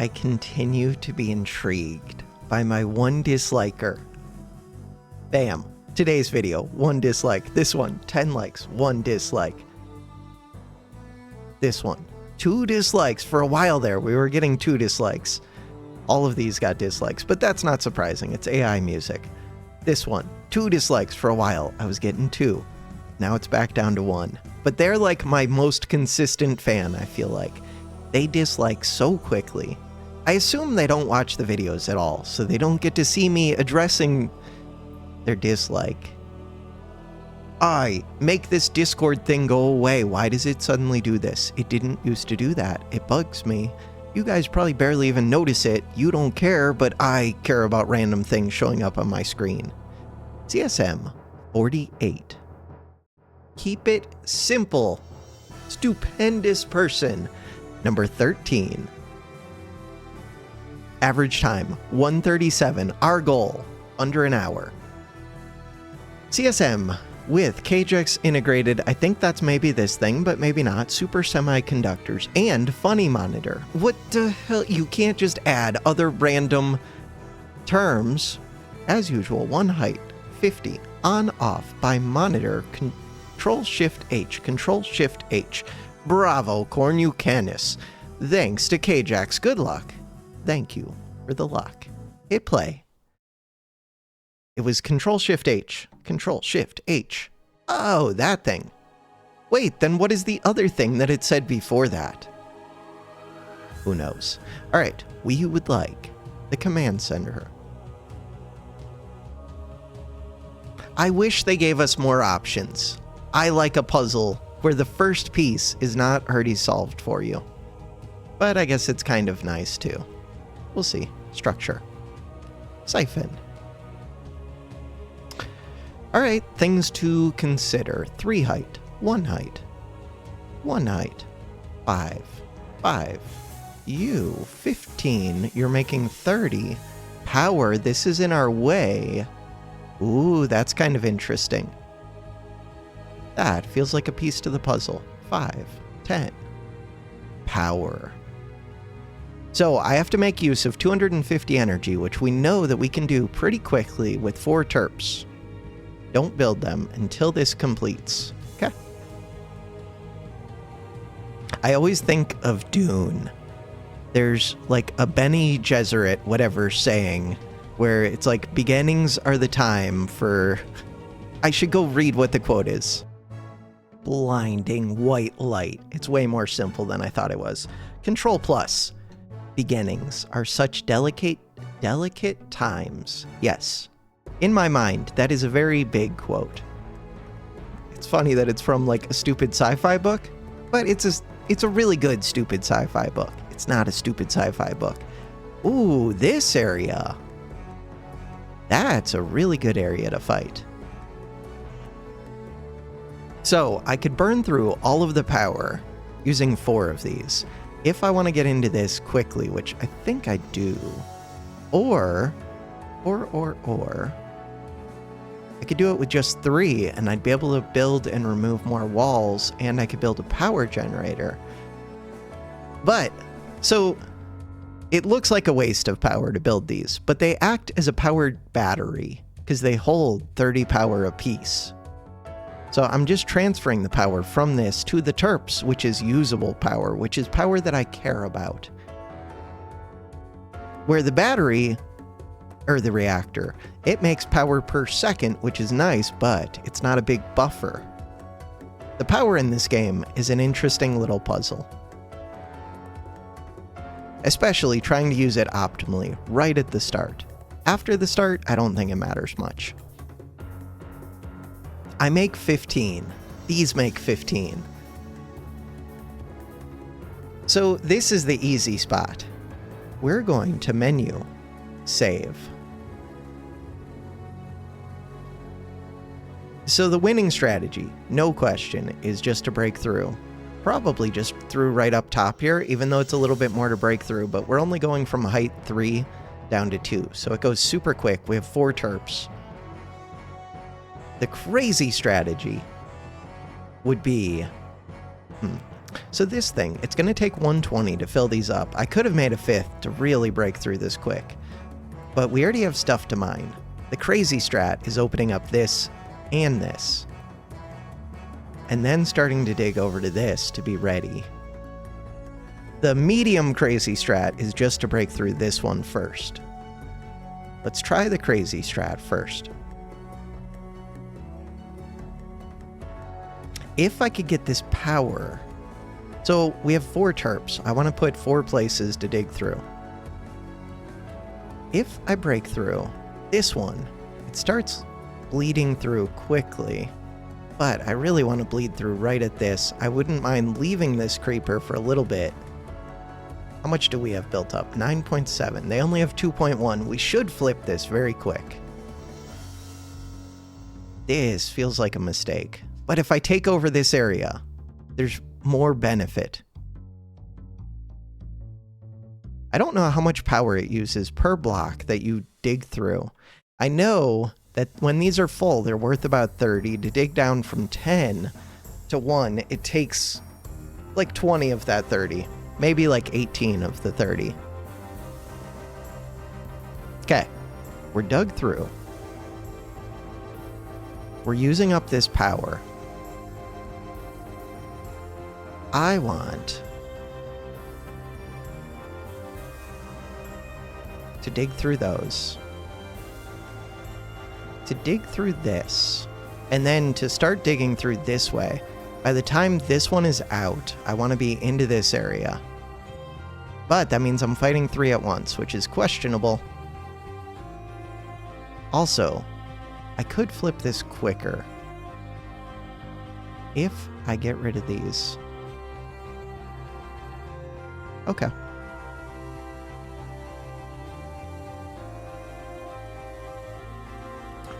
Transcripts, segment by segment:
I continue to be intrigued by my one disliker. Bam. Today's video, 1 dislike. This one, 10 likes, 1 dislike. This one, 2 dislikes. For a while there, we were getting 2 dislikes. All of these got dislikes, but that's not surprising. It's AI music. This one, 2 dislikes. For a while, I was getting 2. Now it's back down to 1. But they're like my most consistent fan, I feel like. They dislike so quickly. I assume they don't watch the videos at all, so they don't get to see me addressing their dislike. Make this Discord thing go away. Why does it suddenly do this? It didn't used to do that. It bugs me. You guys probably barely even notice it. You don't care, but I care about random things showing up on my screen. CSM-48. Keep it simple. Stupendous person. Number 13. Average time, 1:37. Our goal, under an hour. CSM with KJX integrated, I think that's maybe this thing, but maybe not, super semiconductors, and funny monitor. What the hell? You can't just add other random terms. As usual, 1 height, 50, on off by monitor, Control-Shift-H, Control-Shift-H. Bravo, Cornucanus. Thanks to KJX, good luck. Thank you for the luck. Hit play. It was Control-Shift-H. Control-Shift-H. Oh, that thing. Wait, then what is the other thing that it said before that? Who knows? Alright, we would like the command center. I wish they gave us more options. I like a puzzle where the first piece is not already solved for you. But I guess it's kind of nice too. We'll see. Structure. Siphon. Alright, things to consider. 3 height, 1 height, 1 height, 5, 5. You, 15. You're making 30. Power, this is in our way. Ooh, that's kind of interesting. That feels like a piece to the puzzle. 5, 10. Power. So I have to make use of 250 energy, which we know that we can do pretty quickly with 4 terps. Don't build them until this completes. Okay. I always think of Dune. There's like a Bene Gesserit, whatever, saying where it's like beginnings are the time for... I should go read what the quote is. Blinding white light. It's way more simple than I thought it was. Control plus. Beginnings are such delicate times. Yes. In my mind, that is a very big quote. It's funny that it's from like a stupid sci-fi book, but it's a really good stupid sci-fi book. It's not a stupid sci-fi book. Ooh, this area. That's a really good area to fight. So I could burn through all of the power using 4 of these if I want to get into this quickly, which I think I do. Or I could do it with just 3 and I'd be able to build and remove more walls, and I could build a power generator. But, so it looks like a waste of power to build these, but they act as a powered battery because they hold 30 power apiece. So I'm just transferring the power from this to the terps, which is usable power, which is power that I care about. Where the battery, or the reactor, it makes power per second, which is nice, but it's not a big buffer. The power in this game is an interesting little puzzle. Especially trying to use it optimally right at the start. After the start, I don't think it matters much. I make 15. These make 15. So this is the easy spot. We're going to menu, save. So the winning strategy, no question, is just to break through. Probably just through right up top here, even though it's a little bit more to break through, but we're only going from height 3 down to 2. So it goes super quick. We have 4 terps. The crazy strategy would be So this thing, it's going to take 120 to fill these up. I could have made a 5th to really break through this quick. But we already have stuff to mine. The crazy strat is opening up this and this. And then starting to dig over to this to be ready. The medium crazy strat is just to break through this one first. Let's try the crazy strat first. If I could get this power... So we have 4 terps. I want to put 4 places to dig through. If I break through this one, it starts bleeding through quickly. But I really want to bleed through right at this. I wouldn't mind leaving this creeper for a little bit. How much do we have built up? 9.7. They only have 2.1. We should flip this very quick. This feels like a mistake. But if I take over this area, there's more benefit. I don't know how much power it uses per block that you dig through. I know that when these are full, they're worth about 30. To dig down from 10 to 1, it takes like 20 of that 30. Maybe like 18 of the 30. Okay, we're dug through. We're using up this power. I want to dig through those. To dig through this. And then to start digging through this way. By the time this one is out, I want to be into this area. But that means I'm fighting 3 at once, which is questionable. Also, I could flip this quicker. If I get rid of these. Okay.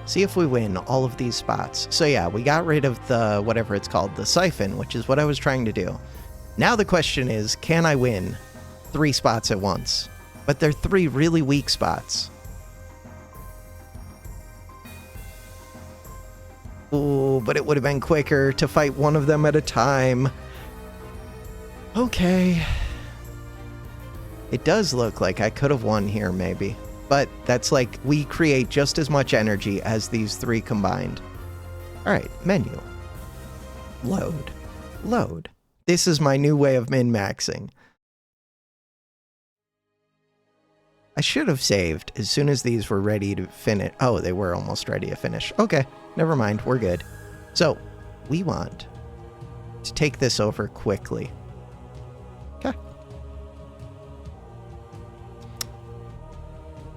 See if we win all of these spots. So yeah, we got rid of the, whatever it's called, the siphon, which is what I was trying to do. Now the question is, can I win 3 spots at once? But they're 3 really weak spots. Ooh, but it would have been quicker to fight one of them at a time. Okay. It does look like I could have won here, maybe. But that's like, we create just as much energy as these 3 combined. Alright, menu. Load. Load. This is my new way of min-maxing. I should have saved as soon as these were ready to finish. Oh, they were almost ready to finish. Okay, never mind, we're good. So, we want to take this over quickly. Okay.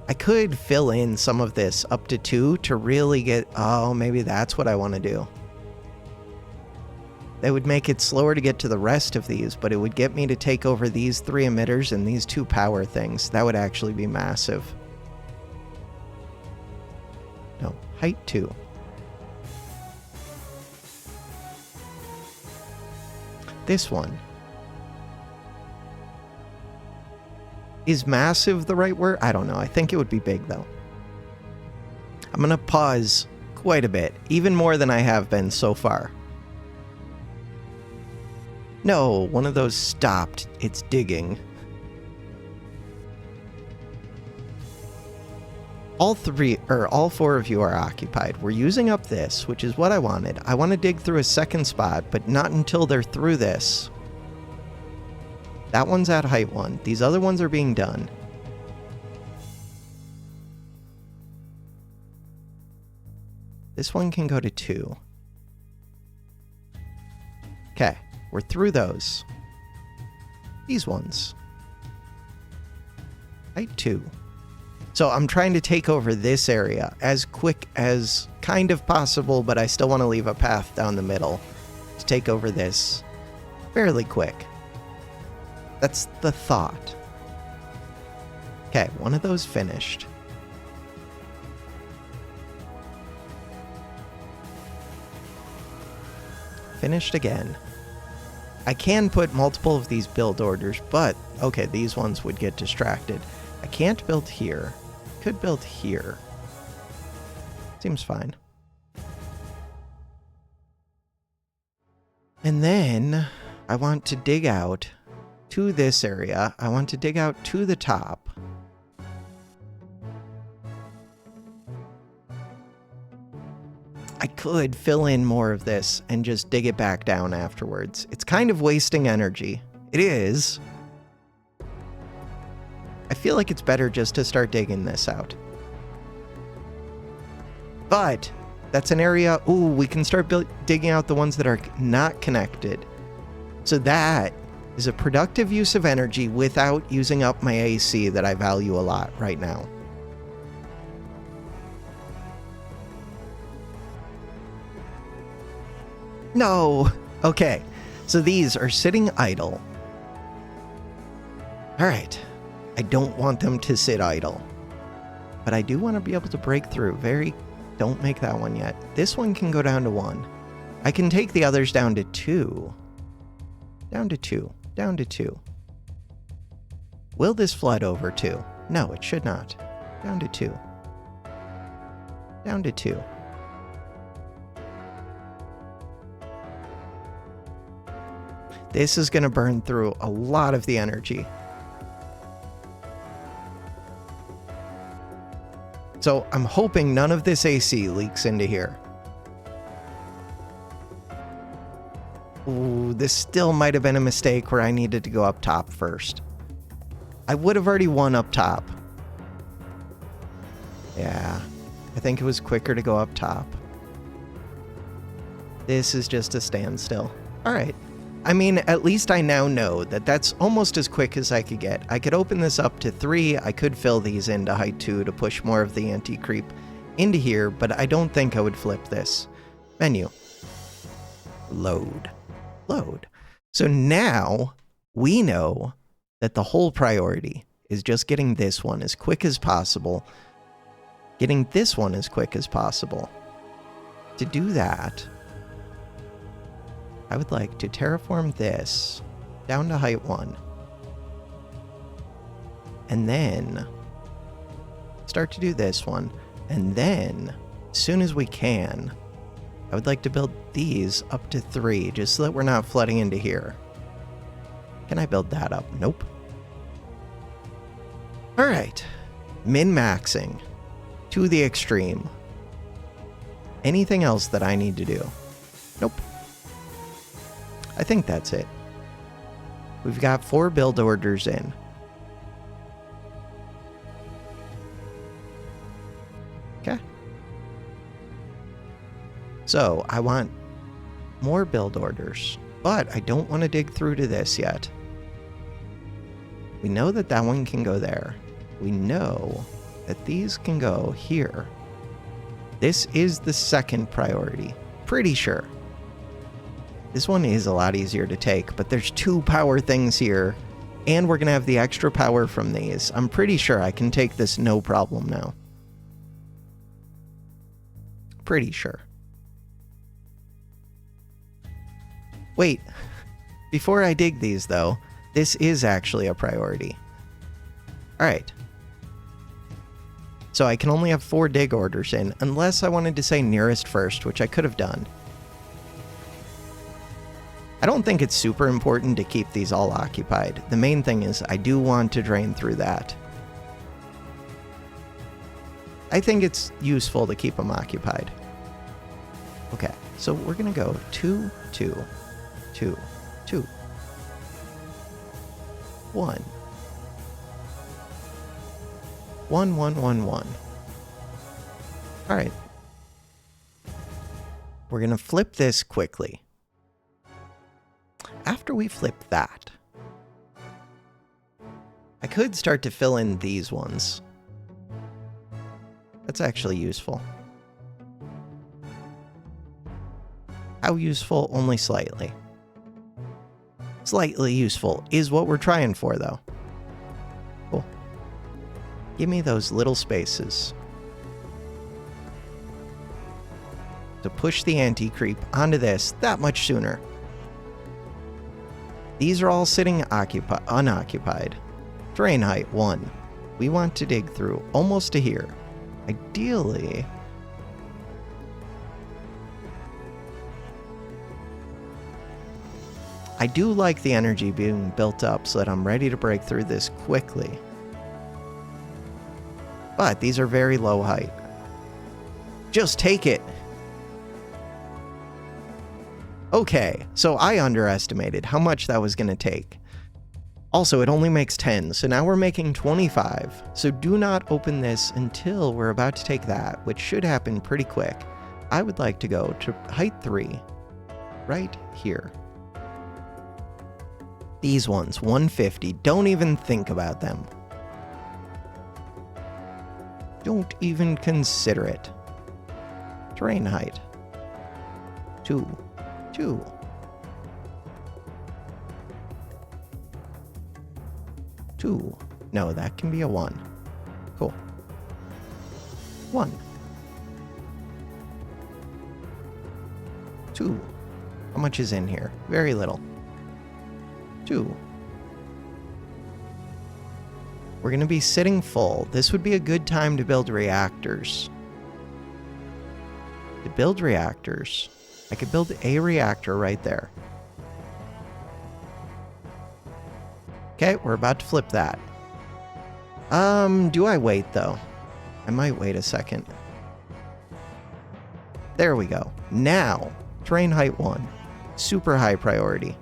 I could fill in some of this up to 2 to really get... Oh, maybe that's what I want to do. That would make it slower to get to the rest of these, but it would get me to take over these 3 emitters and these 2 power things. That would actually be massive. No, height 2. This one. Is massive the right word? I don't know. I think it would be big, though. I'm going to pause quite a bit, even more than I have been so far. No, one of those stopped. It's digging. All 4 of you are occupied. We're using up this, which is what I wanted. I want to dig through a second spot, but not until they're through this. That one's at height 1. These other ones are being done. This one can go to 2. Okay, we're through those. These ones. Height 2. So I'm trying to take over this area as quick as kind of possible, but I still want to leave a path down the middle to take over this fairly quick. That's the thought. Okay, one of those finished. Finished again. I can put multiple of these build orders, but okay, these ones would get distracted. I can't build here. Could build here. Seems fine. And then I want to dig out to this area. I want to dig out to the top. I could fill in more of this and just dig it back down afterwards. It's kind of wasting energy. It is. I feel like it's better just to start digging this out. But that's an area, ooh, we can start digging out the ones that are not connected. So that is a productive use of energy without using up my AC that I value a lot right now. No. Okay. So these are sitting idle. All right. I don't want them to sit idle. But I do want to be able to break through. Don't make that one yet. This one can go down to 1. I can take the others down to 2. Down to 2. Down to 2. Will this flood over 2? No, it should not. Down to 2. Down to 2. This is going to burn through a lot of the energy. So I'm hoping none of this AC leaks into here. Ooh, this still might have been a mistake where I needed to go up top first. I would have already won up top. Yeah, I think it was quicker to go up top. This is just a standstill. All right. I mean, at least I now know that that's almost as quick as I could get. I could open this up to 3. I could fill these into height 2 to push more of the anti-creep into here, but I don't think I would flip this. Menu. Load. Load. So now we know that the whole priority is just getting this one as quick as possible. Getting this one as quick as possible. To do that, I would like to terraform this down to height 1. And then start to do this one. And then, as soon as we can, I would like to build these up to 3, just so that we're not flooding into here. Can I build that up? Nope. All right. Min-maxing to the extreme. Anything else that I need to do? Nope. I think that's it. We've got 4 build orders in. Okay. So I want more build orders, but I don't want to dig through to this yet. We know that that one can go there. We know that these can go here. This is the second priority. Pretty sure. This one is a lot easier to take, but there's 2 power things here, and we're going to have the extra power from these. I'm pretty sure I can take this no problem now. Pretty sure. Wait, before I dig these, though, this is actually a priority. All right. So I can only have 4 dig orders in, unless I wanted to say nearest first, which I could have done. I don't think it's super important to keep these all occupied. The main thing is I do want to drain through that. I think it's useful to keep them occupied. Okay, so we're going to go 2, 2, 2, 2, 1. 1, 1, 1, 1. All right. We're going to flip this quickly. After we flip that, I could start to fill in these ones. That's actually useful. How useful? Only slightly. Slightly useful is what we're trying for, though. Cool. Give me those little spaces to push the anti-creep onto this that much sooner. These are all sitting unoccupied. Terrain height 1. We want to dig through almost to here. Ideally, I do like the energy being built up so that I'm ready to break through this quickly. But these are very low height. Just take it. Okay, so I underestimated how much that was going to take. Also, it only makes 10, so now we're making 25. So do not open this until we're about to take that, which should happen pretty quick. I would like to go to height 3, right here. These ones, 150, don't even think about them. Don't even consider it. Terrain height. 2. 2. No, that can be a 1. Cool. 1. 2. How much is in here? Very little. 2. We're going to be sitting full. This would be a good time to build reactors. To build reactors, I could build a reactor right there. Okay, we're about to flip that. Do I wait though? I might wait a second. There we go. Now, terrain height 1. Super high priority.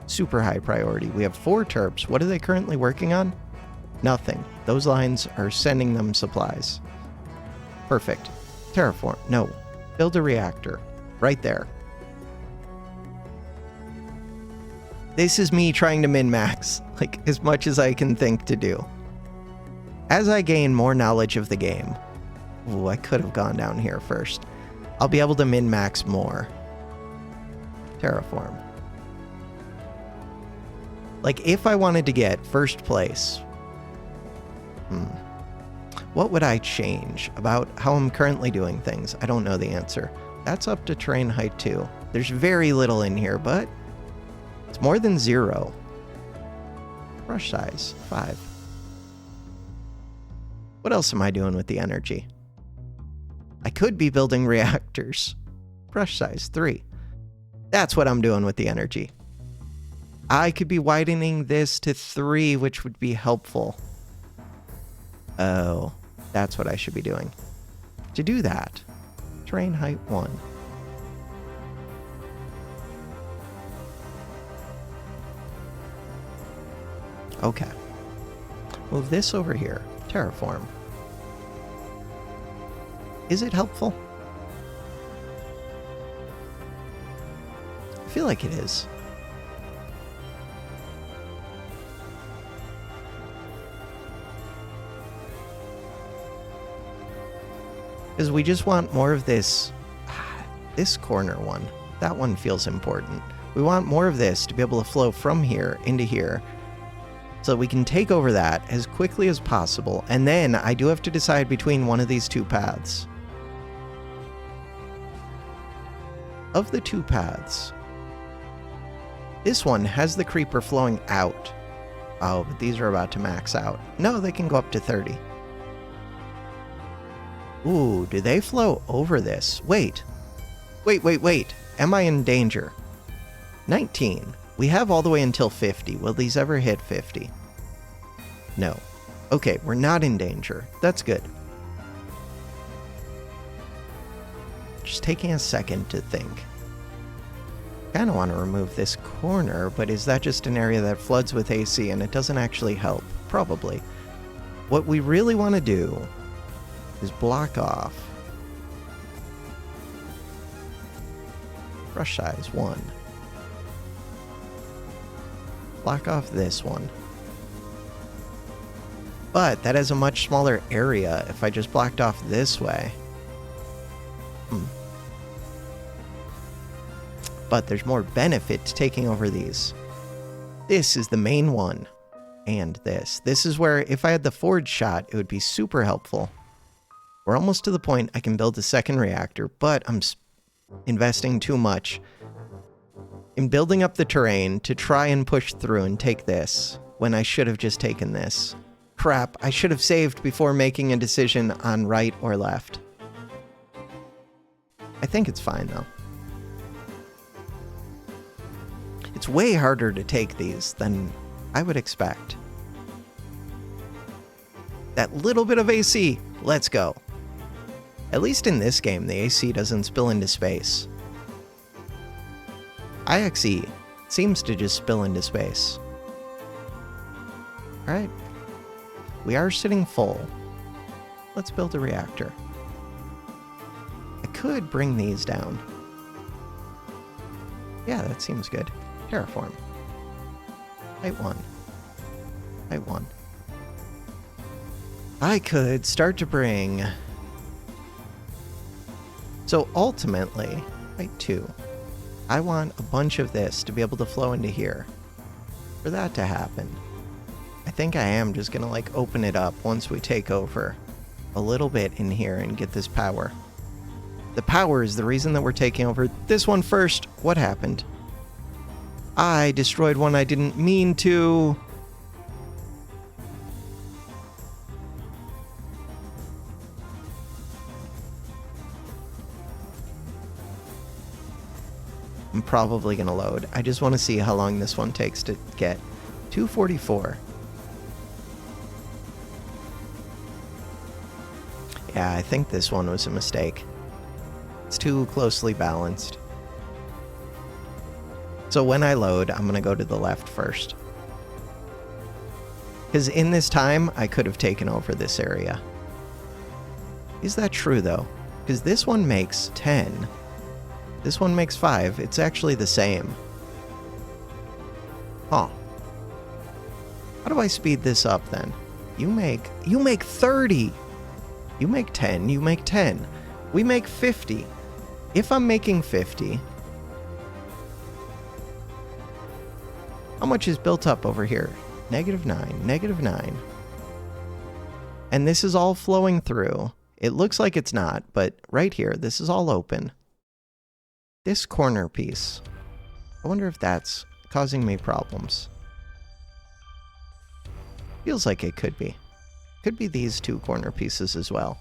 Super high priority. We have 4 terps. What are they currently working on? Nothing. Those lines are sending them supplies. Perfect. Terraform. No. Build a reactor. Right there. This is me trying to min-max, like, as much as I can think to do. As I gain more knowledge of the game... Ooh, I could have gone down here first. I'll be able to min-max more. Terraform. Like, if I wanted to get first place... What would I change about how I'm currently doing things? I don't know the answer. That's up to terrain height 2. There's very little in here, but... it's more than 0. Brush size, 5. What else am I doing with the energy? I could be building reactors. Brush size, 3. That's what I'm doing with the energy. I could be widening this to 3, which would be helpful. Oh, that's what I should be doing. To do that, terrain height 1. Okay. Move this over here. Terraform. Is it helpful? I feel like it is. Because we just want more of this... this corner one. That one feels important. We want more of this to be able to flow from here into here. So we can take over that as quickly as possible. And then I do have to decide between one of these 2 paths. Of the 2 paths, this one has the creeper flowing out. Oh, but these are about to max out. No, they can go up to 30. Ooh, do they flow over this? Wait. Wait. Am I in danger? 19. We have all the way until 50. Will these ever hit 50? No. Okay, we're not in danger. That's good. Just taking a second to think. Kind of want to remove this corner, but is that just an area that floods with AC and it doesn't actually help? Probably. What we really want to do is block off brush size 1. Block off this one. But that has a much smaller area if I just blocked off this way. But there's more benefit to taking over these. This is the main one. And this. This is where if I had the forge shot, it would be super helpful. We're almost to the point I can build a second reactor, but I'm investing too much in building up the terrain to try and push through and take this, when I should have just taken this. Crap, I should have saved before making a decision on right or left. I think it's fine, though. It's way harder to take these than I would expect. That little bit of AC, let's go. At least in this game, the AC doesn't spill into space. IXE seems to just spill into space. Alright. We are sitting full. Let's build a reactor. I could bring these down. Yeah, that seems good. Terraform. Height 1. Height 1. I could start to bring... So ultimately, height 2. I want a bunch of this to be able to flow into here. For that to happen, I think I am just gonna like open it up once we take over a little bit in here and get this power. The power is the reason that we're taking over this one first. What happened? I destroyed one I didn't mean to. I'm probably gonna load. I just want to see how long this one takes to get. 244. Yeah, I think this one was a mistake. It's too closely balanced. So when I load, I'm gonna go to the left first. Because in this time, I could have taken over this area. Is that true though? Because this one makes 10. This one makes 5. It's actually the same. Huh. How do I speed this up then? You make 30. You make 10. You make 10. We make 50. If I'm making 50, how much is built up over here? -9, -9. And this is all flowing through. It looks like it's not, but right here, this is all open. This corner piece, I wonder if that's causing me problems. Feels like it could be. Could be these two corner pieces as well.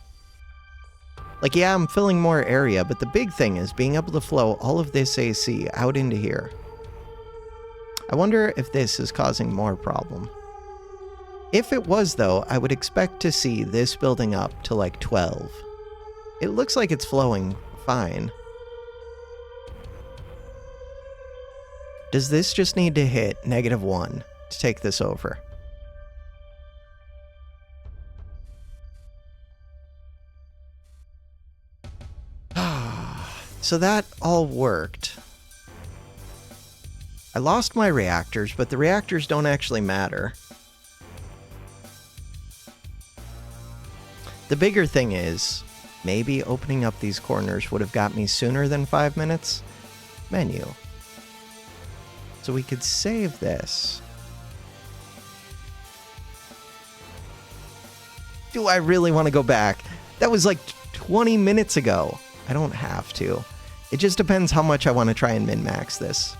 Like, yeah, I'm filling more area, but the big thing is being able to flow all of this AC out into here. I wonder if this is causing more problem. If it was, though, I would expect to see this building up to like 12. It looks like it's flowing fine. Does this just need to hit -1 to take this over? So that all worked. I lost my reactors, but the reactors don't actually matter. The bigger thing is, maybe opening up these corners would have got me sooner than 5 minutes. Menu. So we could save this. Do I really want to go back? That was like 20 minutes ago. I don't have to. It just depends how much I want to try and min-max this.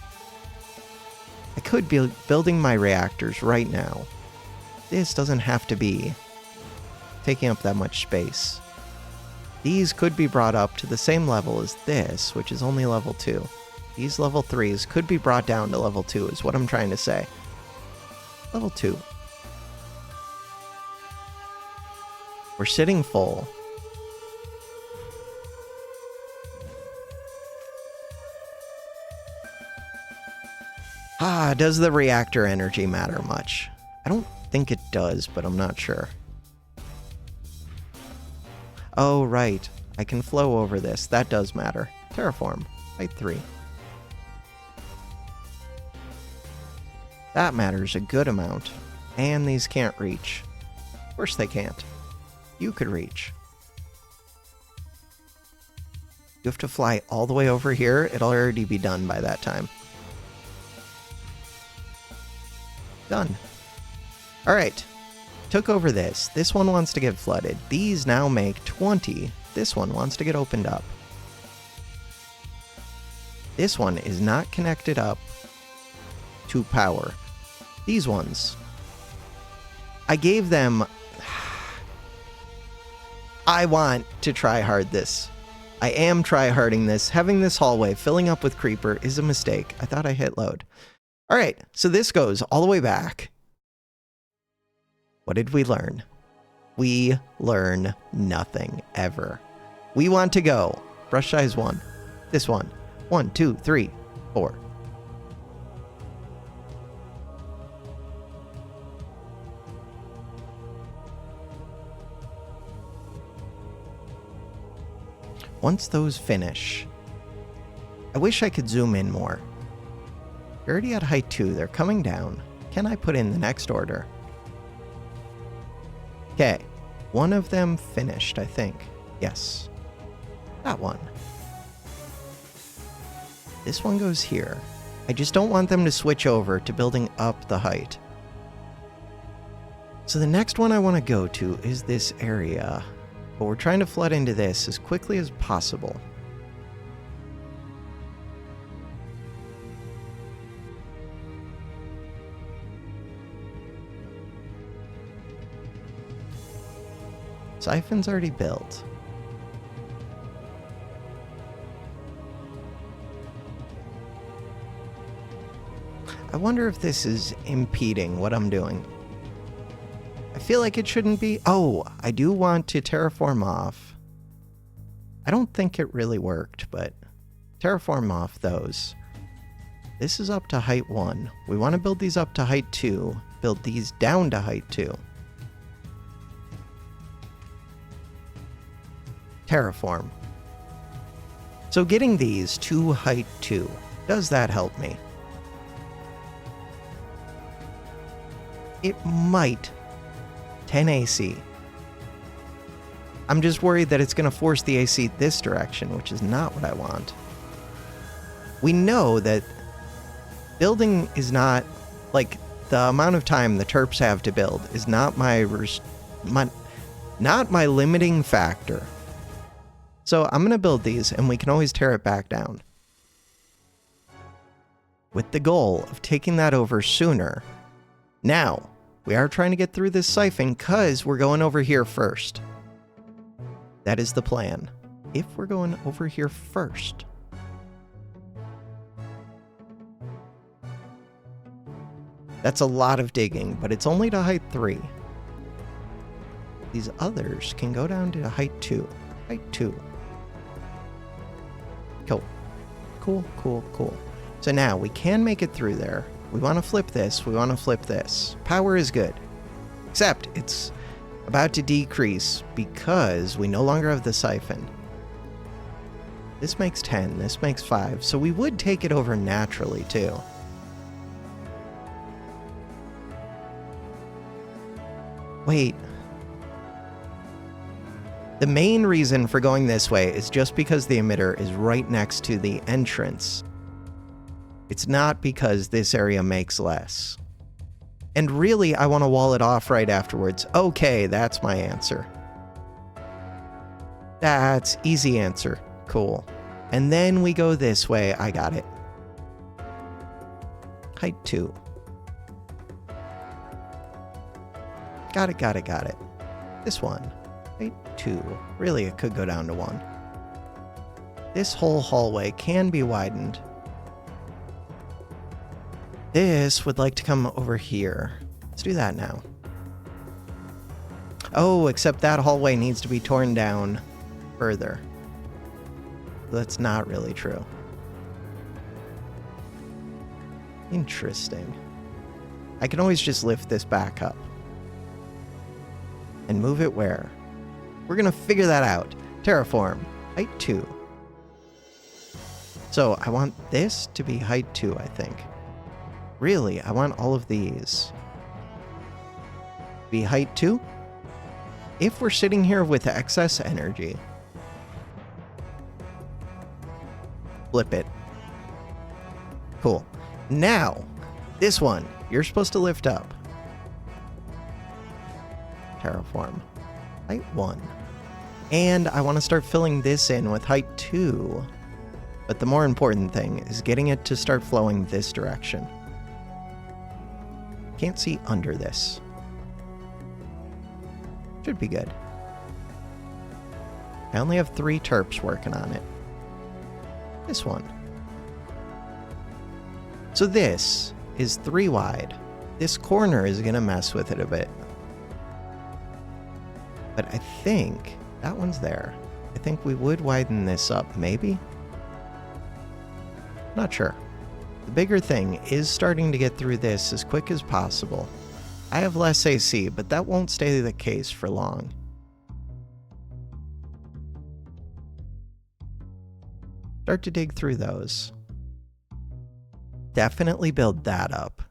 I could be building my reactors right now. This doesn't have to be taking up that much space. These could be brought up to the same level as this, which is only level 2. These level 3s could be brought down to level 2 is what I'm trying to say. Level 2. We're sitting full. Does the reactor energy matter much? I don't think it does, but I'm not sure. Oh, right. I can flow over this. That does matter. Terraform. Height 3. That matters a good amount. And these can't reach. Of course they can't. You could reach. You have to fly all the way over here. It'll already be done by that time. Done. Alright. Took over this. This one wants to get flooded. These now make 20. This one wants to get opened up. This one is not connected up to power. These ones. I gave them... I want to try hard this. I am try harding this. Having this hallway filling up with creeper is a mistake. I thought I hit load. All right, so this goes all the way back. What did we learn? We learn nothing ever. We want to go brush size 1. This one. 1, 2, 3, 4. Once those finish, I wish I could zoom in more. You're already at height 2. They're coming down. Can I put in the next order? Okay. One of them finished, I think. Yes. That one. This one goes here. I just don't want them to switch over to building up the height. So the next one I want to go to is this area. But we're trying to flood into this as quickly as possible. Siphon's already built. I wonder if this is impeding what I'm doing. I feel like it shouldn't be. Oh, I do want to terraform off. I don't think it really worked, but terraform off those. This is up to height 1. We want to build these up to height 2. Build these down to height 2. Terraform. So getting these to height 2, does that help me? It might. 10 AC. I'm just worried that it's going to force the AC this direction, which is not what I want. We know that building is not, like, the amount of time the Terps have to build is not my limiting factor. So I'm going to build these, and we can always tear it back down. With the goal of taking that over sooner. Now, we are trying to get through this siphon because we're going over here first. That is the plan. If we're going over here first. That's a lot of digging, but it's only to height 3. These others can go down to height 2. Height 2. Cool. Cool, cool, cool. So now we can make it through there. We want to flip this. We want to flip this. Power is good. Except it's about to decrease because we no longer have the siphon. This makes 10. This makes 5. So we would take it over naturally too. Wait. The main reason for going this way is just because the emitter is right next to the entrance. It's not because this area makes less. And really, I want to wall it off right afterwards. Okay, that's my answer. That's easy answer. Cool. And then we go this way. I got it. Height 2. Got it, got it, got it. This one. Height 2. Really, it could go down to 1. This whole hallway can be widened. This would like to come over here. Let's do that now. Oh, except that hallway needs to be torn down further. That's not really true. Interesting. I can always just lift this back up. And move it where? We're going to figure that out. Terraform. Height 2. So I want this to be height 2, I think. Really, I want all of these. Be height 2? If we're sitting here with excess energy, flip it. Cool. Now, this one, you're supposed to lift up. Terraform. Height 1. And I want to start filling this in with height 2. But the more important thing is getting it to start flowing this direction. Can't see under this. Should be good. I only have 3 Terps working on it. This one. So this is 3 wide. This corner is going to mess with it a bit. But I think that one's there. I think we would widen this up, maybe? Not sure. The bigger thing is starting to get through this as quick as possible. I have less AC, but that won't stay the case for long. Start to dig through those. Definitely build that up.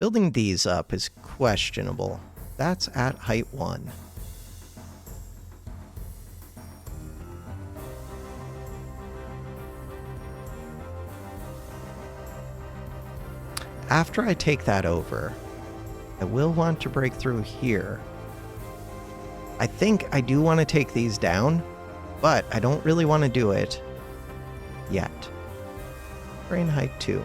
Building these up is questionable. That's at height 1. After I take that over, I will want to break through here. I think I do want to take these down, but I don't really want to do it yet. Terrain height 2.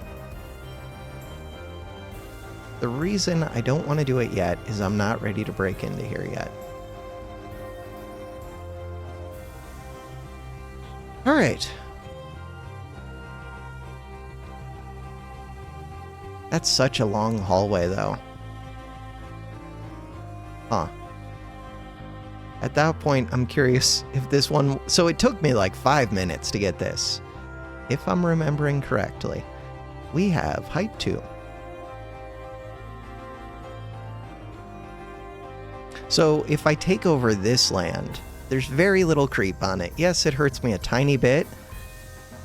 The reason I don't want to do it yet is I'm not ready to break into here yet. All right. That's such a long hallway, though. Huh. At that point, I'm curious if this one... So it took me like 5 minutes to get this. If I'm remembering correctly, we have height 2. So if I take over this land, there's very little creep on it. Yes, it hurts me a tiny bit,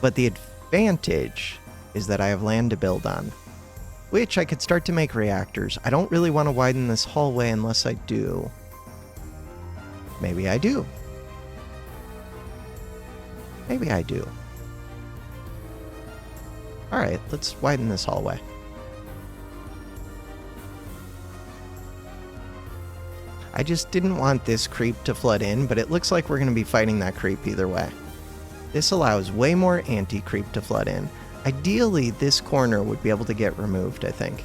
but the advantage is that I have land to build on, which I could start to make reactors. I don't really want to widen this hallway unless I do. Maybe I do. Maybe I do. All right, let's widen this hallway. I just didn't want this creep to flood in, but it looks like we're going to be fighting that creep either way. This allows way more anti-creep to flood in. Ideally, this corner would be able to get removed, I think.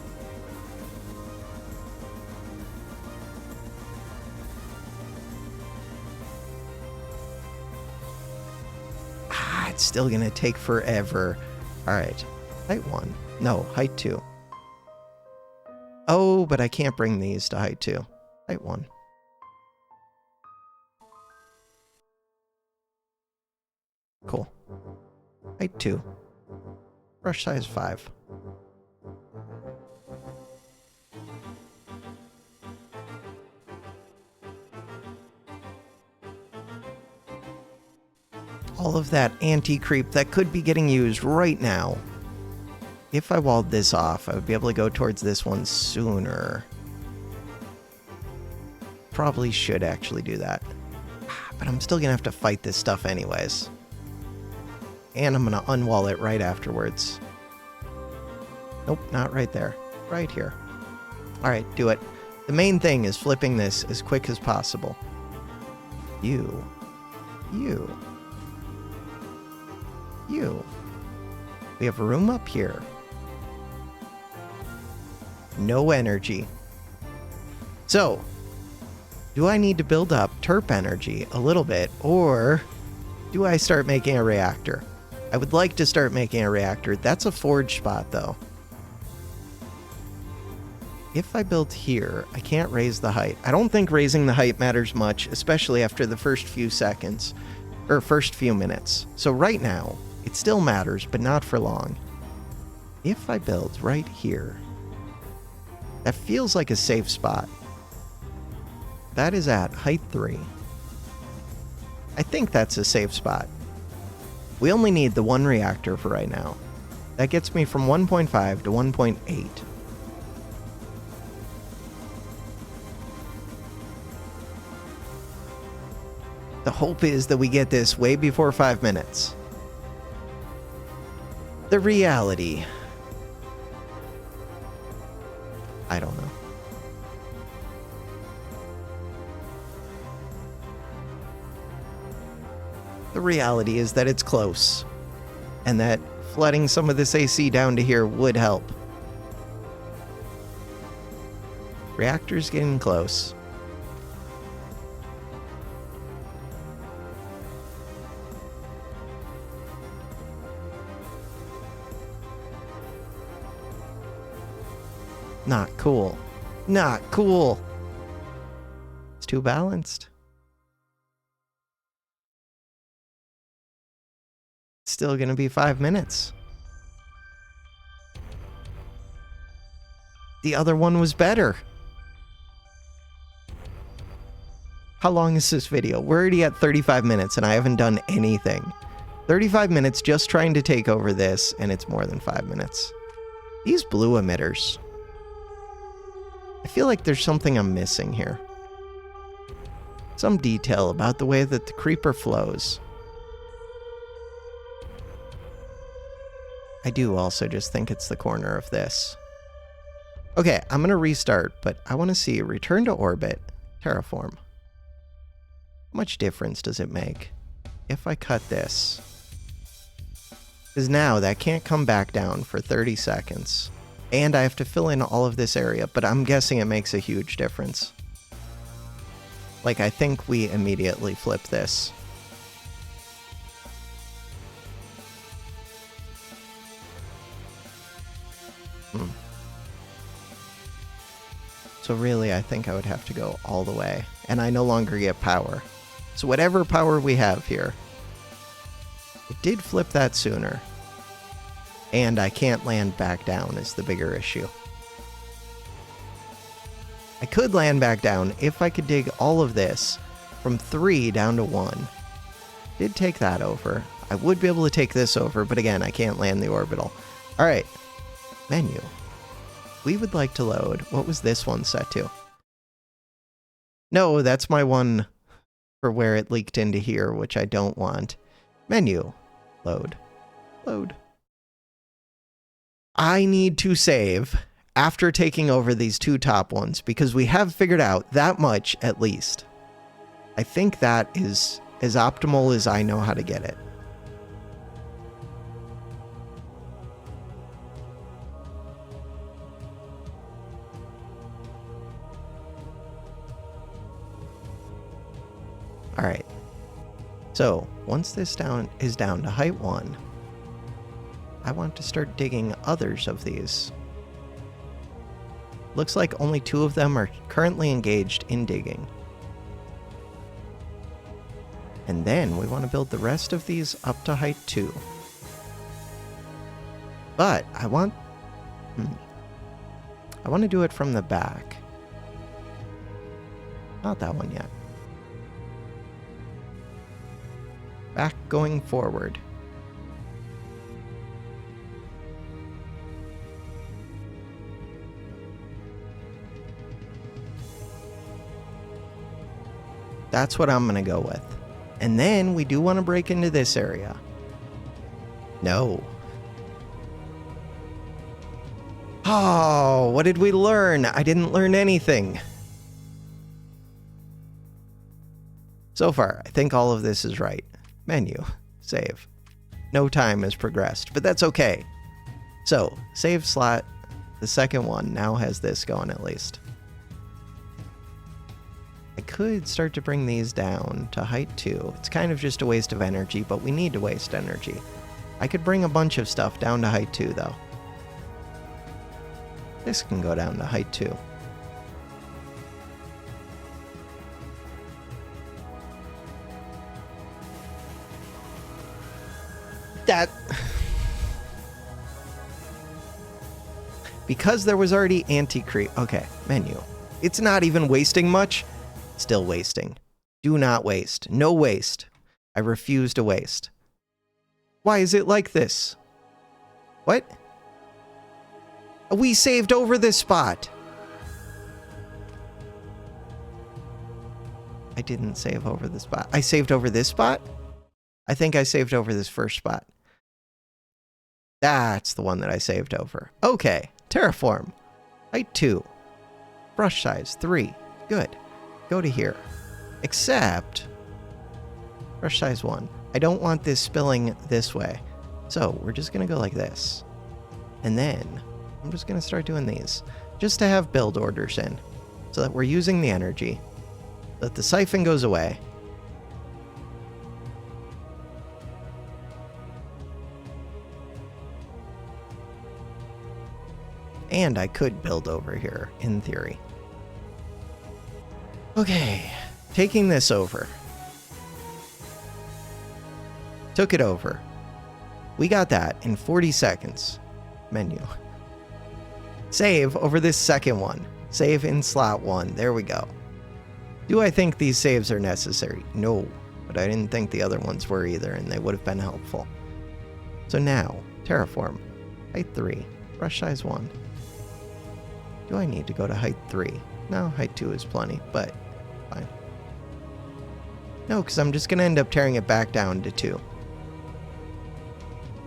It's still going to take forever. All right. Height 1. No, height 2. Oh, but I can't bring these to height 2. Height 1. Cool. Height 2. Brush size 5. All of that anti-creep that could be getting used right now. If I walled this off, I would be able to go towards this one sooner. Probably should actually do that. But I'm still going to have to fight this stuff anyways. And I'm going to unwall it right afterwards. Nope, not right there. Right here. Alright, do it. The main thing is flipping this as quick as possible. You. We have room up here. No energy. So, do I need to build up terp energy a little bit, or do I start making a reactor? I would like to start making a reactor. That's a forge spot, though. If I build here, I can't raise the height. I don't think raising the height matters much, especially after the first few seconds, or first few minutes. So right now, it still matters, but not for long. If I build right here, that feels like a safe spot. That is at height 3. I think that's a safe spot. We only need the one reactor for right now. That gets me from 1.5 to 1.8. The hope is that we get this way before 5 minutes. The reality. I don't know. The reality is that it's close, and that flooding some of this AC down to here would help. Reactor's getting close. Not cool. Not cool. It's too balanced. Still gonna be 5 minutes. The other one was better. How long is this video? We're already at 35 minutes and I haven't done anything. 35 minutes just trying to take over this, and it's more than 5 minutes. These blue emitters. I feel like there's something I'm missing here. Some detail about the way that the creeper flows. I do also just think it's the corner of this. Okay, I'm going to restart, but I want to see return to orbit, terraform. How much difference does it make if I cut this? Because now that can't come back down for 30 seconds. And I have to fill in all of this area, but I'm guessing it makes a huge difference. Like, I think we immediately flip this. So really, I think I would have to go all the way. And I no longer get power. So whatever power we have here, it did flip that sooner. And I can't land back down is the bigger issue. I could land back down if I could dig all of this from 3 down to 1. Did take that over. I would be able to take this over, but again, I can't land the orbital. All right, menu. We would like to load. What was this one set to? No, that's my one for where it leaked into here, which I don't want. Menu. Load. Load. I need to save after taking over these 2 top ones because we have figured out that much at least. I think that is as optimal as I know how to get it. All right. So once this is down to height 1, I want to start digging others of these. Looks like only 2 of them are currently engaged in digging. And then we want to build the rest of these up to height 2. But I want to do it from the back. Not that one yet. Back going forward. That's what I'm going to go with. And then we do want to break into this area. No. Oh, what did we learn? I didn't learn anything. So far, I think all of this is right. Menu. Save. No time has progressed, but that's okay. So, save slot. The second one now has this going at least. I could start to bring these down to height 2. It's kind of just a waste of energy, but we need to waste energy. I could bring a bunch of stuff down to height 2, though. This can go down to height 2. That... Because there was already anti-creep... Okay, menu. It's not even wasting much. Still wasting. Do not waste. No waste. I refuse to waste. Why is it like this? What? We saved over this spot. I didn't save over the spot. I saved over this spot? I think I saved over this first spot. That's the one that I saved over. Okay. Terraform. Height 2. Brush size 3. Good. Go to here. Except brush size 1. I don't want this spilling this way. So we're just going to go like this. And then I'm just going to start doing these. Just to have build orders in. So that we're using the energy. That the siphon goes away. And I could build over here, in theory. Okay, taking this over. Took it over. We got that in 40 seconds. Menu. Save over this second one. Save in slot 1. There we go. Do I think these saves are necessary? No, but I didn't think the other ones were either, and they would have been helpful. So now, terraform. Height 3. Brush size 1. Do I need to go to height 3? No, height 2 is plenty, but fine. No, because I'm just going to end up tearing it back down to 2.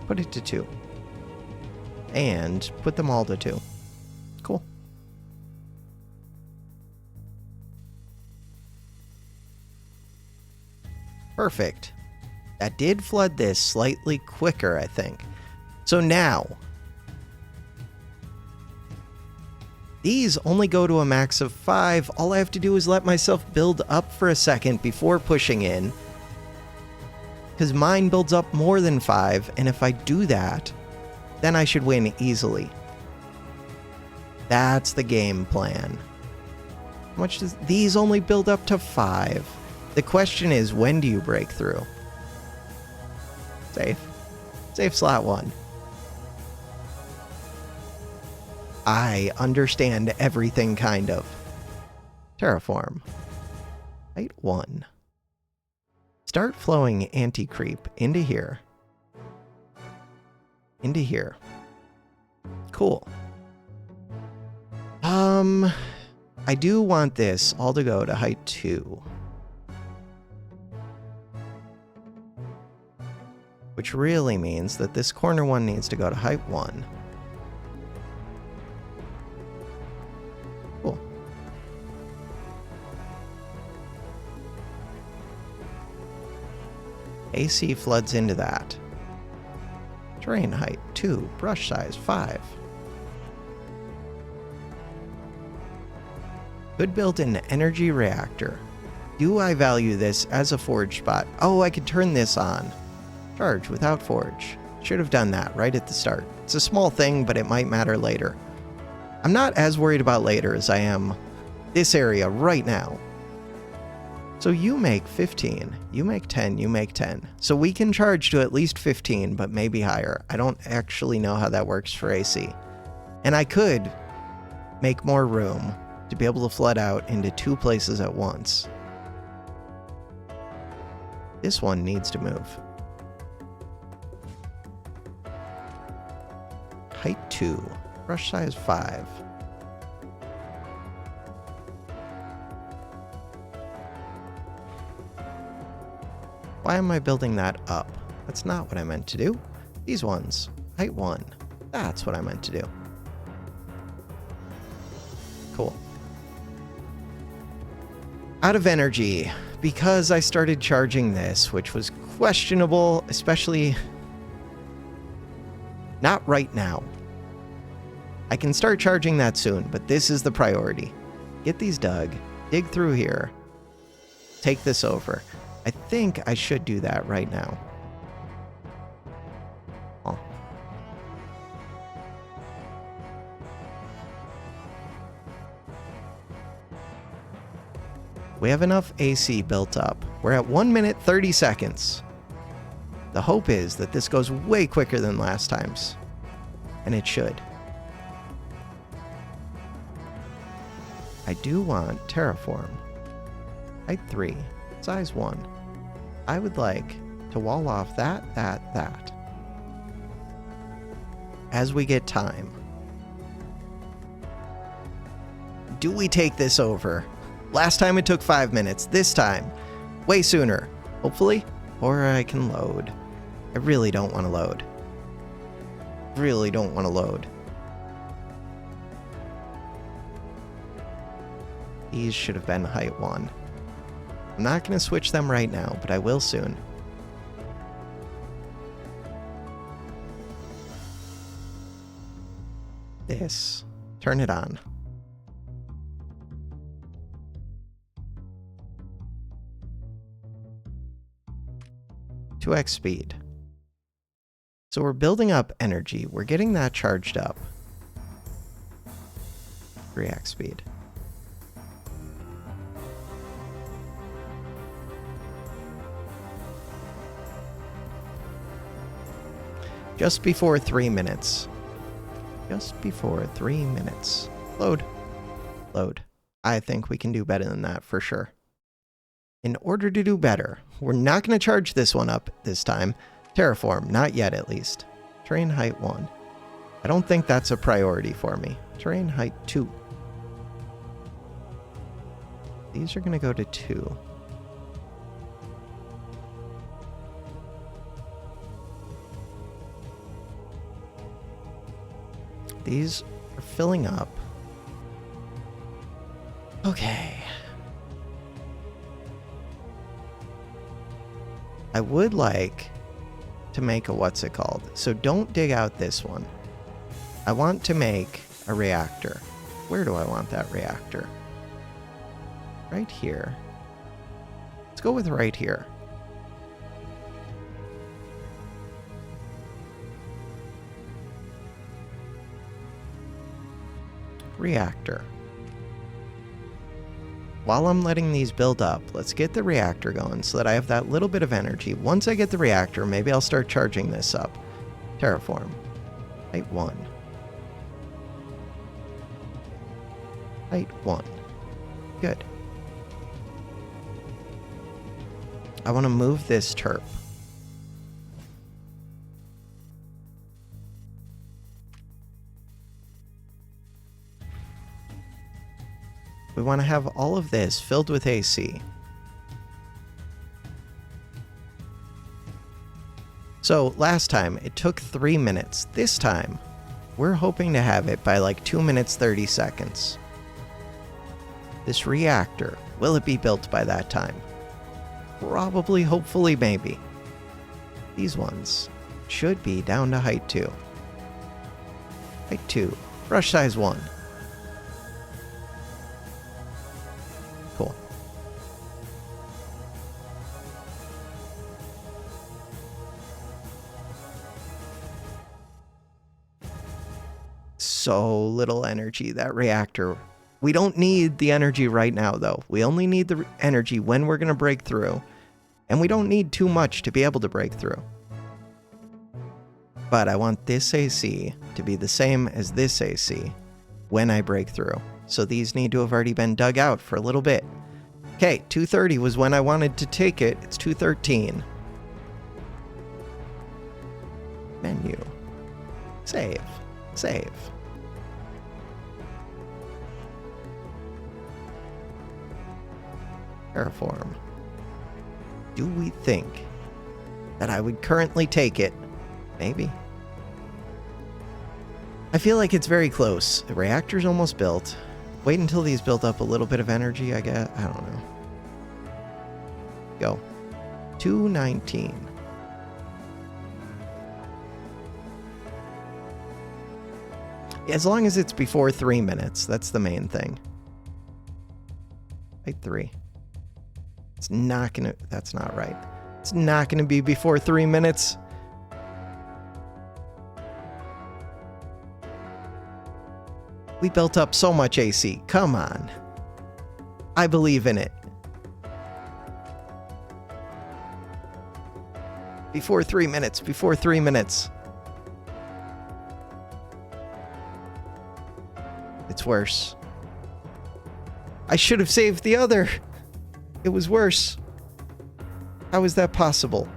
Put it to 2. And put them all to 2. Cool. Perfect. That did flood this slightly quicker, I think. So now, these only go to a max of 5. All I have to do is let myself build up for a second before pushing in, because mine builds up more than 5, and if I do that, then I should win easily. That's the game plan. How much does these only build up to 5? The question is, when do you break through? Save. Save slot 1. I understand everything, kind of. Terraform. Height 1. Start flowing anti-creep into here. Into here. Cool. I do want this all to go to height 2. Which really means that this corner one needs to go to height 1. Cool. AC floods into that. Terrain height 2, brush size 5. Could build an energy reactor. Do I value this as a forge spot? Oh, I could turn this on. Charge without forge. Should have done that right at the start. It's a small thing, but it might matter later. I'm not as worried about later as I am this area right now. So you make 15, you make 10, you make 10. So we can charge to at least 15, but maybe higher. I don't actually know how that works for AC. And I could make more room to be able to flood out into 2 places at once. This one needs to move. Height 2, brush size 5. Why am I building that up? That's not what I meant to do. These ones, height 1. That's what I meant to do. Cool. Out of energy, because I started charging this, which was questionable, especially not right now. I can start charging that soon, but this is the priority. Get these dug, dig through here, take this over. I think I should do that right now. Oh. We have enough AC built up. We're at 1 minute 30 seconds. The hope is that this goes way quicker than last time's. And it should. I do want terraform. Height 3, size 1. I would like to wall off that. As we get time. Do we take this over? Last time it took 5 minutes. This time, way sooner. Hopefully. Or I can load. I really don't want to load. Really don't want to load. These should have been height 1. I'm not going to switch them right now, but I will soon. This. Turn it on. 2x speed. So we're building up energy. We're getting that charged up. React speed. Just before 3 minutes. Just before 3 minutes. Load. Load. I think we can do better than that for sure. In order to do better, we're not going to charge this one up this time. Terraform, not yet at least. Terrain height 1. I don't think that's a priority for me. Terrain height 2. These are going to go to 2. These are filling up. Okay. I would like to make a what's it called. So don't dig out this one. I want to make a reactor. Where do I want that reactor? Right here. Let's go with right here. Reactor. While I'm letting these build up, let's get the reactor going so that I have that little bit of energy. Once I get the reactor, maybe I'll start charging this up. Terraform. Height 1. Height 1. Good. I want to move this terp. We want to have all of this filled with AC. So last time it took 3 minutes. This time we're hoping to have it by like 2 minutes 30 seconds. This reactor, will it be built by that time? Probably, hopefully, maybe. These ones should be down to height 2. Height 2. Brush size 1. Cool. So little energy, that reactor. We don't need the energy right now, though. We only need the energy when we're going to break through. And we don't need too much to be able to break through. But I want this AC to be the same as this AC when I break through. So these need to have already been dug out for a little bit. Okay, 2:30 was when I wanted to take it. It's 2:13. Menu. Save. Save. Terraform. Do we think that I would currently take it? Maybe. I feel like it's very close. The reactor's almost built. Wait until these build up a little bit of energy, I guess. I don't know. Go. 219. As long as it's before 3 minutes, that's the main thing. Height 3. It's not gonna, that's not right. It's not gonna be before 3 minutes. We built up so much AC. Come on. I believe in it. Before 3 minutes, before 3 minutes. It's worse. I should have saved the other. It was worse. How is that possible?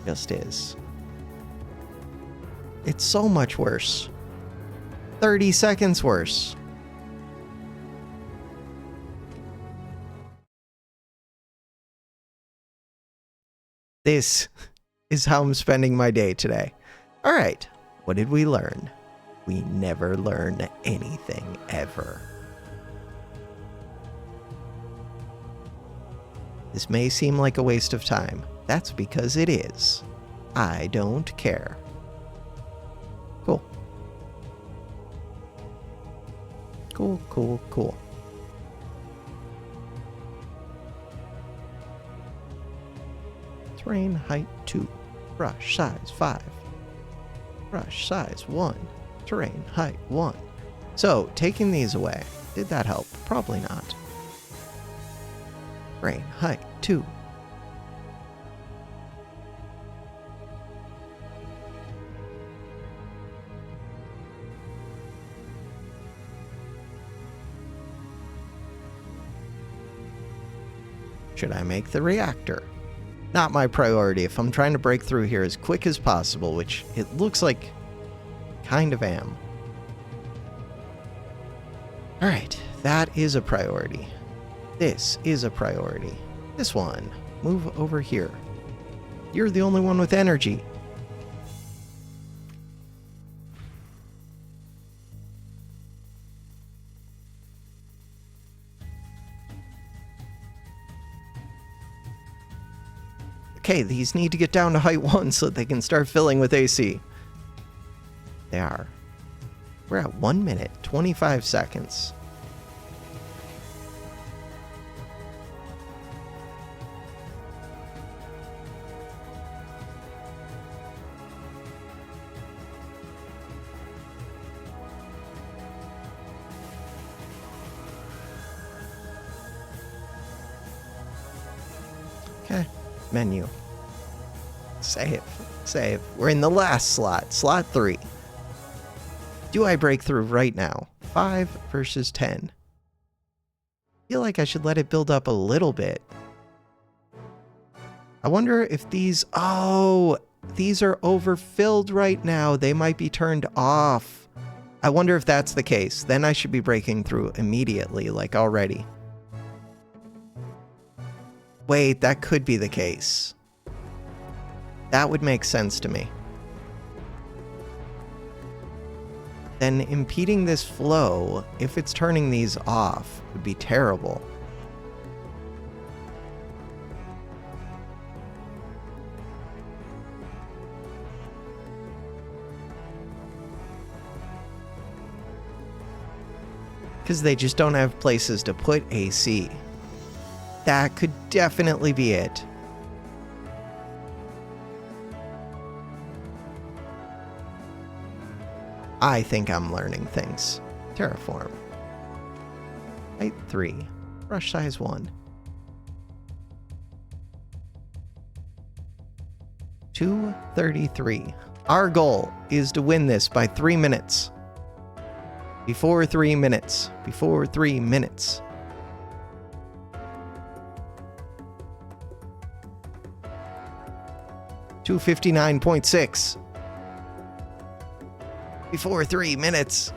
Just is. It's so much worse. 30 seconds worse. This is how I'm spending my day today. All right, what did we learn? We never learn anything ever. This may seem like a waste of time. That's because it is. I don't care. Cool. Cool, cool, cool. Terrain height 2. Brush size 5. Brush size 1. Terrain, height, 1. So, taking these away, did that help? Probably not. Terrain, height, 2. Should I make the reactor? Not my priority if I'm trying to break through here as quick as possible, which it looks like kind of am. Alright, that is a priority. This is a priority. This one, move over here. You're the only one with energy. Okay, these need to get down to height 1 so that they can start filling with AC. They are. We're at 1 minute, 25 seconds. Okay, menu. Save, save. We're in the last slot, slot 3. Do I break through right now? 5 versus 10. I feel like I should let it build up a little bit. I wonder if these... Oh, these are overfilled right now. They might be turned off. I wonder if that's the case. Then I should be breaking through immediately, like already. Wait, that could be the case. That would make sense to me. Then impeding this flow, if it's turning these off, would be terrible. Because they just don't have places to put AC. That could definitely be it. I think I'm learning things. Terraform. Height 3. Brush size 1. 233. Our goal is to win this by 3 minutes. Before 3 minutes. Before 3 minutes. $259.6. Before 3 minutes.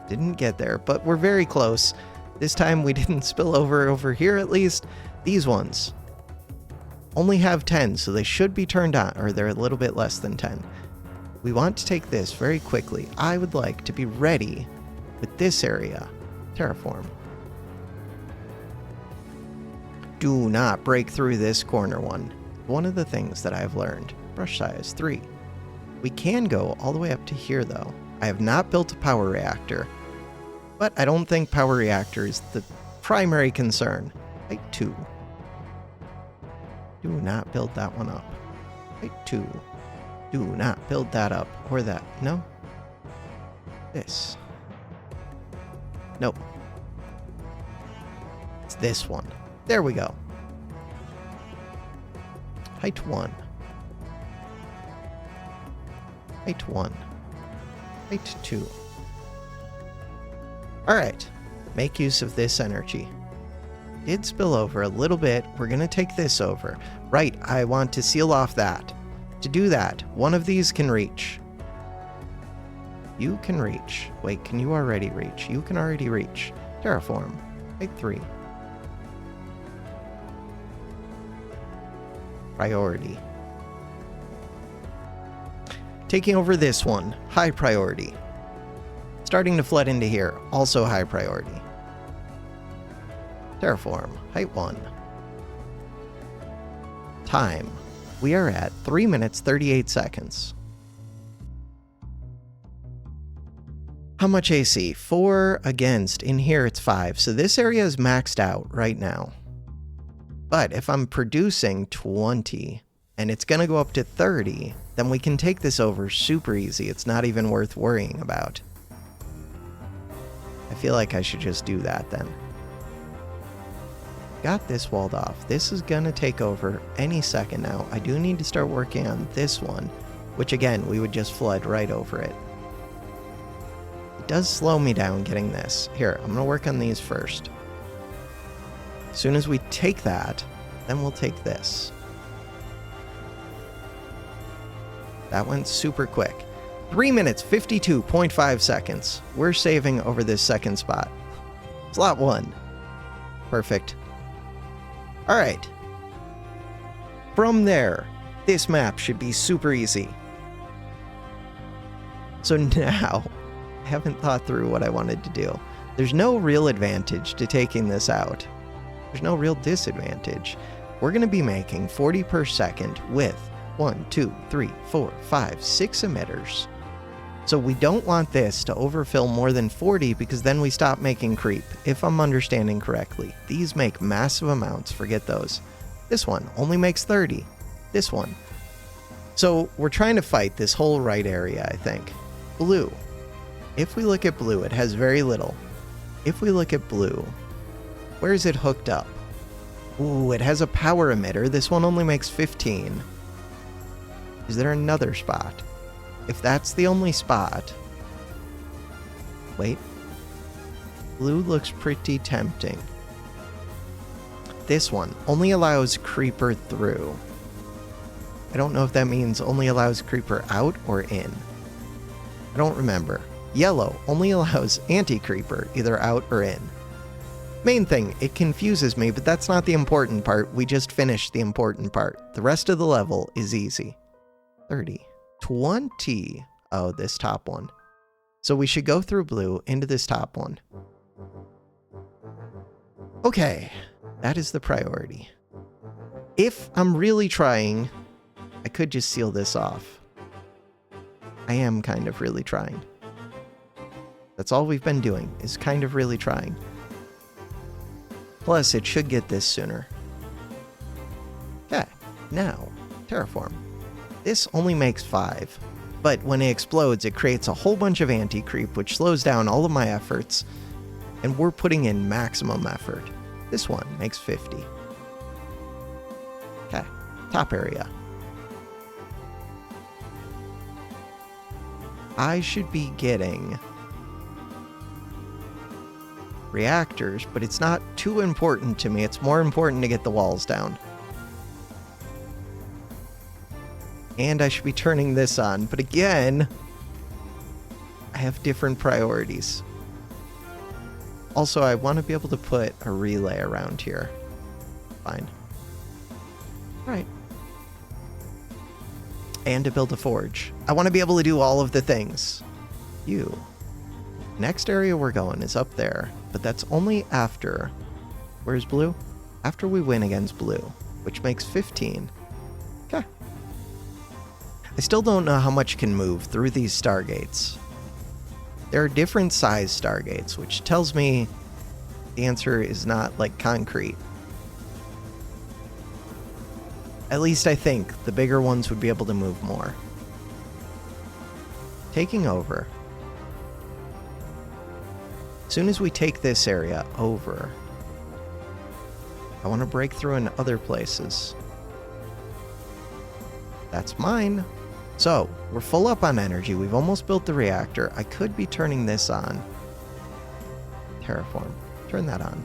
Didn't get there, but we're very close. This time we didn't spill over here at least. These ones only have 10, so they should be turned on, or they're a little bit less than 10. We want to take this very quickly. I would like to be ready with this area. Terraform. Do not break through this corner one. One of the things that I've learned. Brush size 3. We can go all the way up to here, though. I have not built a power reactor, but I don't think power reactor is the primary concern. Height 2. Do not build that one up. Height 2. Do not build that up. Or that. No? This. Nope. It's this one. There we go. Height 1. Height 1. Height 2. Alright. Make use of this energy. Did spill over a little bit. We're going to take this over. Right, I want to seal off that. To do that, one of these can reach. You can reach. Wait, can you already reach? You can already reach. Terraform. Height 3. Priority. Taking over this one, high priority. Starting to flood into here, also high priority. Terraform, height 1. Time. We are at 3 minutes, 38 seconds. How much AC? 4 against. In here it's 5. So this area is maxed out right now. But if I'm producing 20 and it's going to go up to 30, then we can take this over super easy. It's not even worth worrying about. I feel like I should just do that then. Got this walled off. This is going to take over any second now. I do need to start working on this one, which again, we would just flood right over it. It does slow me down getting this. Here, I'm going to work on these first. As soon as we take that, then we'll take this. That went super quick. 3 minutes, 52.5 seconds. We're saving over this second spot. Slot 1. Perfect. All right. From there, this map should be super easy. So now, I haven't thought through what I wanted to do. There's no real advantage to taking this out. There's no real disadvantage. We're going to be making 40 per second with 1, 2, 3, 4, 5, 6 emitters. So we don't want this to overfill more than 40 because then we stop making creep, if I'm understanding correctly. These make massive amounts, forget those. This one only makes 30. This one. So we're trying to fight this whole right area, I think. Blue. If we look at blue, it has very little. If we look at blue, where is it hooked up? Ooh, it has a power emitter. This one only makes 15. Is there another spot? If that's the only spot... Wait. Blue looks pretty tempting. This one only allows creeper through. I don't know if that means only allows creeper out or in. I don't remember. Yellow only allows anti-creeper, either out or in. Main thing, it confuses me, but that's not the important part. We just finished the important part. The rest of the level is easy. 30. 20. Oh, this top one. So we should go through blue into this top one. Okay, that is the priority. If I'm really trying, I could just seal this off. I am kind of really trying. That's all we've been doing, is kind of really trying. Plus, it should get this sooner. Okay, now, terraform. This only makes 5, but when it explodes, it creates a whole bunch of anti-creep, which slows down all of my efforts, and we're putting in maximum effort. This one makes 50. Okay, top area. I should be getting reactors, but it's not too important to me. It's more important to get the walls down. And I should be turning this on, but again, I have different priorities. Also, I want to be able to put a relay around here. Fine. Alright. And to build a forge. I want to be able to do all of the things. You. Next area we're going is up there, but that's only after... Where's blue? After we win against blue, which makes 15. Okay. I still don't know how much can move through these stargates. There are different size stargates, which tells me the answer is not, like, concrete. At least I think the bigger ones would be able to move more. Taking over. As soon as we take this area over, I want to break through in other places. That's mine. So, we're full up on energy. We've almost built the reactor. I could be turning this on. Terraform. Turn that on.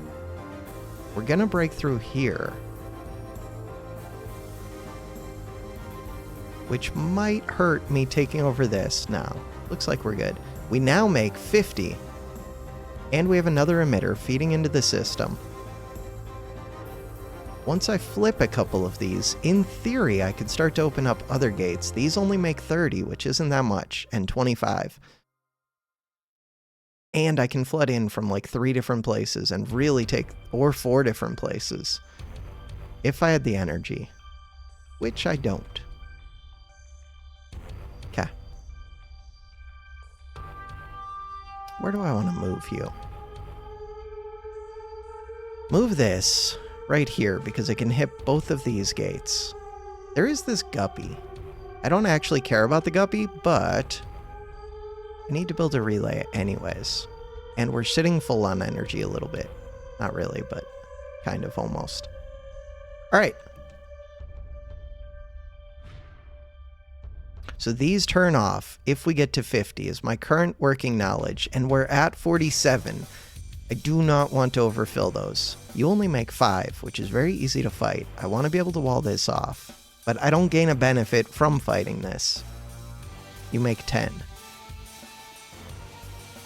We're going to break through here, which might hurt me taking over this. No, looks like we're good. We now make 50, and we have another emitter feeding into the system. Once I flip a couple of these, in theory, I could start to open up other gates. These only make 30, which isn't that much, and 25. And I can flood in from like 3 different places and really take, or 4 different places, if I had the energy, which I don't. Okay. Where do I want to move you? Move this right here, because I can hit both of these gates. There is this guppy. I don't actually care about the guppy, but I need to build a relay anyways. And we're sitting full on energy a little bit. Not really, but kind of almost. All right. So these turn off if we get to 50 is my current working knowledge, and we're at 47. I do not want to overfill those. You only make 5, which is very easy to fight. I want to be able to wall this off, but I don't gain a benefit from fighting this. You make 10.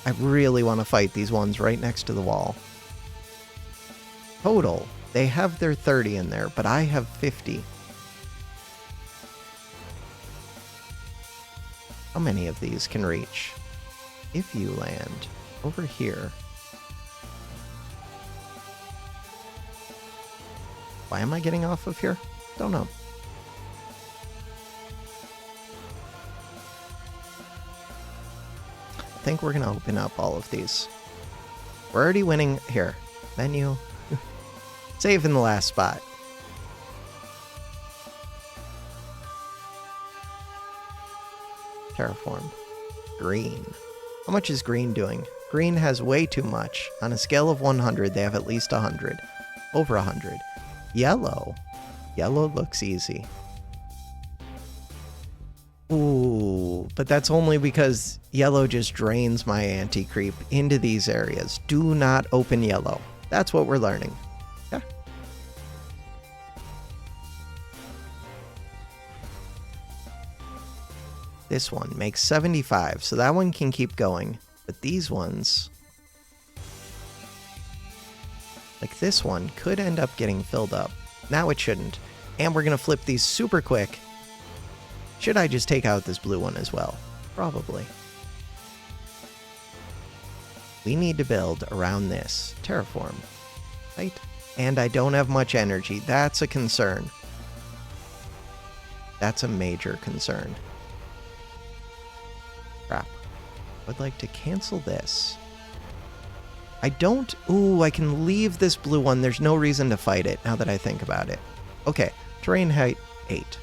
I really want to fight these ones right next to the wall. Total, they have their 30 in there, but I have 50. How many of these can reach? If you land over here. Why am I getting off of here? Don't know. I think we're going to open up all of these. We're already winning here. Menu. Save in the last spot. Terraform. Green. How much is green doing? Green has way too much. On a scale of 100, they have at least 100. Over 100. Yellow. Yellow looks easy. Ooh, but that's only because yellow just drains my anti-creep into these areas. Do not open yellow. That's what we're learning. Yeah. This one makes 75, so that one can keep going. But these ones, like this one, could end up getting filled up. Now it shouldn't. And we're going to flip these super quick. Should I just take out this blue one as well? Probably. We need to build around this. Terraform. Right? And I don't have much energy. That's a concern. That's a major concern. Crap. I'd like to cancel this. I don't... Ooh, I can leave this blue one. There's no reason to fight it, now that I think about it. Okay, terrain height 8.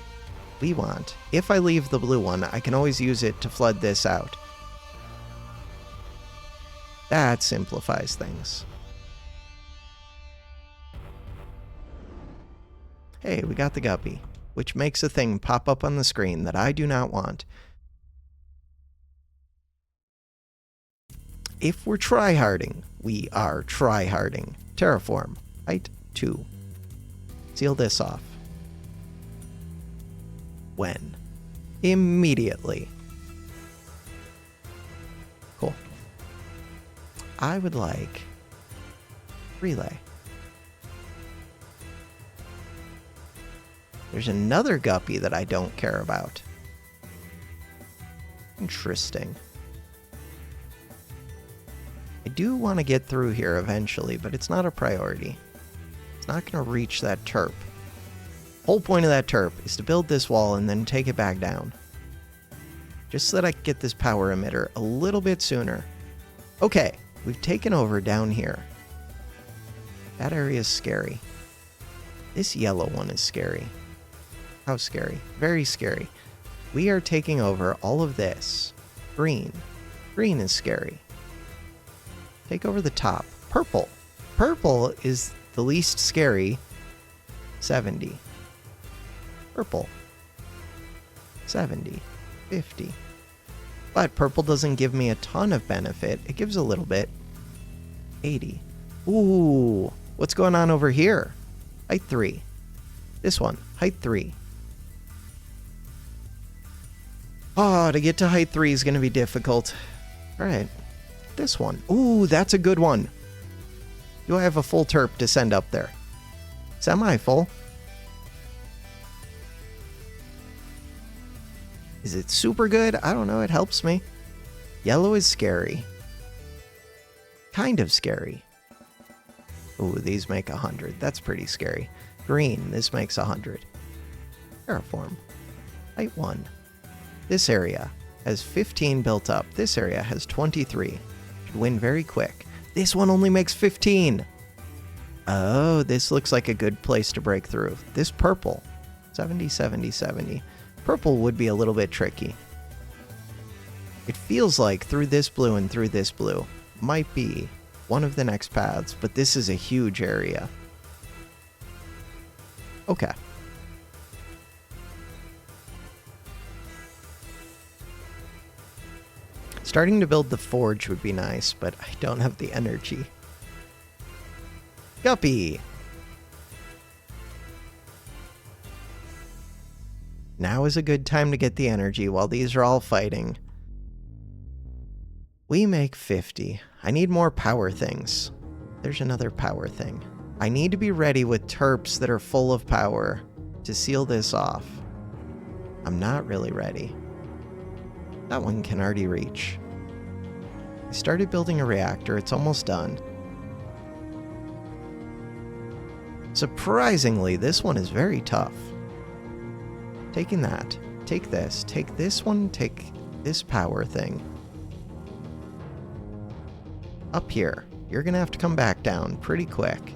We want... If I leave the blue one, I can always use it to flood this out. That simplifies things. Hey, we got the guppy, which makes a thing pop up on the screen that I do not want. If we're tryharding, we are tryharding. Terraform. Height 2. Seal this off. When? Immediately. Cool. I would like relay. There's another guppy that I don't care about. Interesting. I do want to get through here eventually, but it's not a priority. It's not going to reach that terp. Whole point of that terp is to build this wall and then take it back down. Just so that I can get this power emitter a little bit sooner. Okay, we've taken over down here. That area is scary. This yellow one is scary. How scary? Very scary. We are taking over all of this. Green. Green is scary. Take over the top. Purple. Purple is the least scary. 70. Purple. 70. 50. But purple doesn't give me a ton of benefit. It gives a little bit. 80. Ooh. What's going on over here? Height 3. This one. Height 3. Oh, to get to height 3 is going to be difficult. Alright. This one. Ooh, that's a good one. Do I have a full terp to send up there? Semi-full. Is it super good? I don't know. It helps me. Yellow is scary. Kind of scary. Ooh, these make 100. That's pretty scary. Green, this makes 100. Terraform. Height 1. This area has 15 built up. This area has 23. Should win very quick. This one only makes 15. Oh, this looks like a good place to break through. This purple. 70, 70, 70. Purple would be a little bit tricky. It feels like through this blue and through this blue might be one of the next paths, but this is a huge area. Okay. Starting to build the forge would be nice, but I don't have the energy. Guppy! Now is a good time to get the energy while these are all fighting. We make 50. I need more power things. There's another power thing. I need to be ready with terps that are full of power to seal this off. I'm not really ready. That one can already reach. I started building a reactor. It's almost done. Surprisingly, this one is very tough. Taking that. Take this one, take this power thing. Up here. You're gonna have to come back down pretty quick.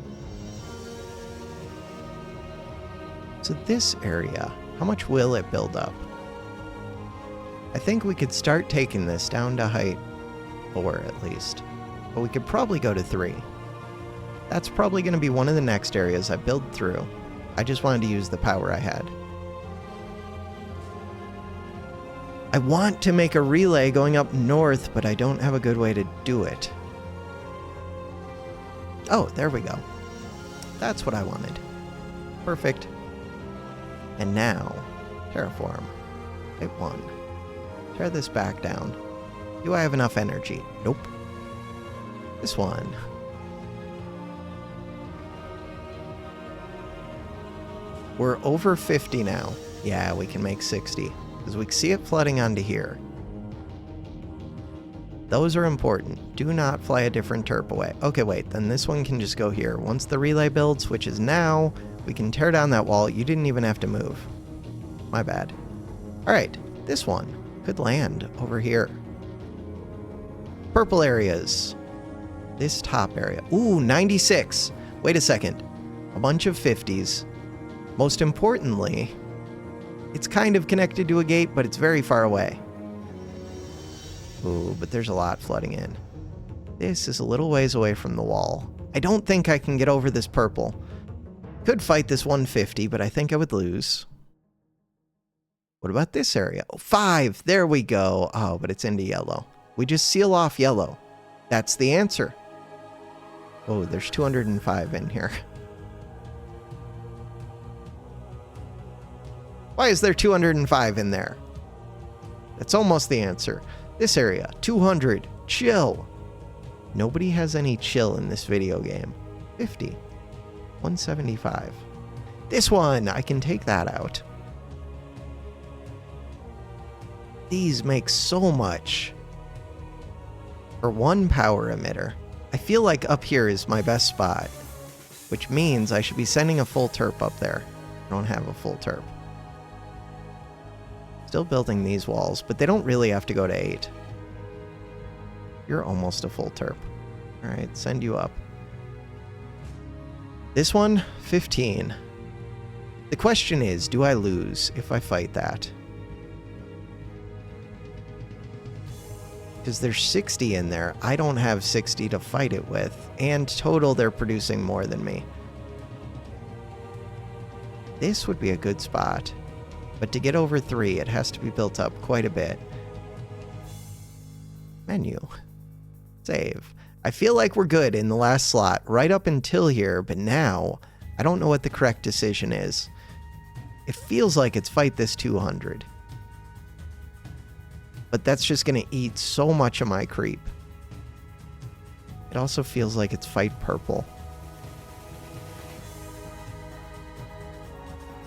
So this area, how much will it build up? I think we could start taking this down to height 4 at least. But we could probably go to 3. That's probably going to be one of the next areas I build through. I just wanted to use the power I had. I want to make a relay going up north, but I don't have a good way to do it. Oh, there we go. That's what I wanted. Perfect. And now, terraform. Type 1. Tear this back down. Do I have enough energy? Nope. This one. We're over 50 now. Yeah, we can make 60. Because we can see it flooding onto here. Those are important. Do not fly a different terp away. Okay, wait. Then this one can just go here. Once the relay builds, which is now, we can tear down that wall. You didn't even have to move. My bad. Alright, this one could land over here. Purple areas. This top area. Ooh, 96. Wait a second. A bunch of 50s. Most importantly, it's kind of connected to a gate, but it's very far away. Ooh, but there's a lot flooding in. This is a little ways away from the wall. I don't think I can get over this purple. Could fight this 150, but I think I would lose. What about this area? Oh, 5. There we go. Oh, but it's into yellow. We just seal off yellow. That's the answer. Oh, there's 205 in here. Why is there 205 in there? That's almost the answer. This area, 200. Chill. Nobody has any chill in this video game. 50. 175. This one, I can take that out. These make so much for one power emitter. I feel like up here is my best spot, which means I should be sending a full terp up there. I don't have a full terp. Still building these walls, but they don't really have to go to 8. You're almost a full terp. All right, send you up. This one, 15. The question is, do I lose if I fight that? Because there's 60 in there. I don't have 60 to fight it with. And total, they're producing more than me. This would be a good spot. But to get over 3, it has to be built up quite a bit. Menu. Save. I feel like we're good in the last slot, right up until here, but now, I don't know what the correct decision is. It feels like it's fight this 200. But that's just going to eat so much of my creep. It also feels like it's fight purple.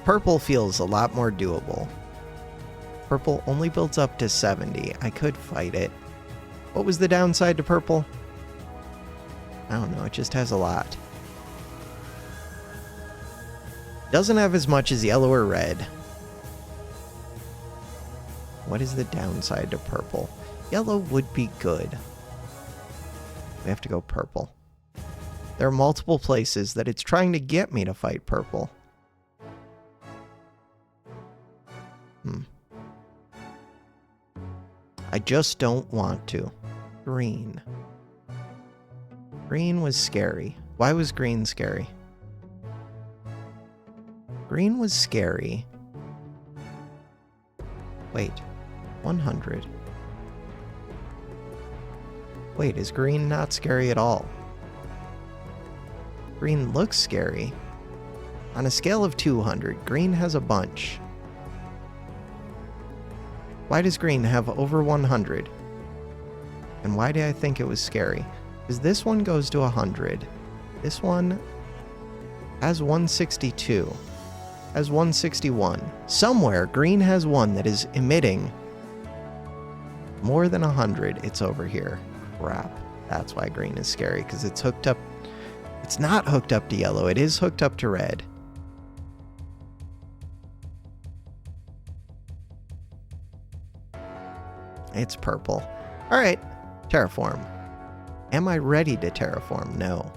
Purple feels a lot more doable. Purple only builds up to 70. I could fight it. What was the downside to purple? I don't know, it just has a lot. Doesn't have as much as yellow or red. What is the downside to purple? Yellow would be good. We have to go purple. There are multiple places that it's trying to get me to fight purple. I just don't want to. Green. Green was scary. Why was green scary? Green was scary. Wait. 100. Wait, is green not scary at all? Green looks scary. On a scale of 200, green has a bunch. Why does green have over 100? And why do I think it was scary? Because this one goes to 100. This one has 162. Has 161. Somewhere, green has one that is emitting more than 100. It's over here. Crap. That's why green is scary, because it's hooked up. It's not hooked up to yellow. It is hooked up to red. It's purple. All right. Terraform. Am I ready to terraform? No.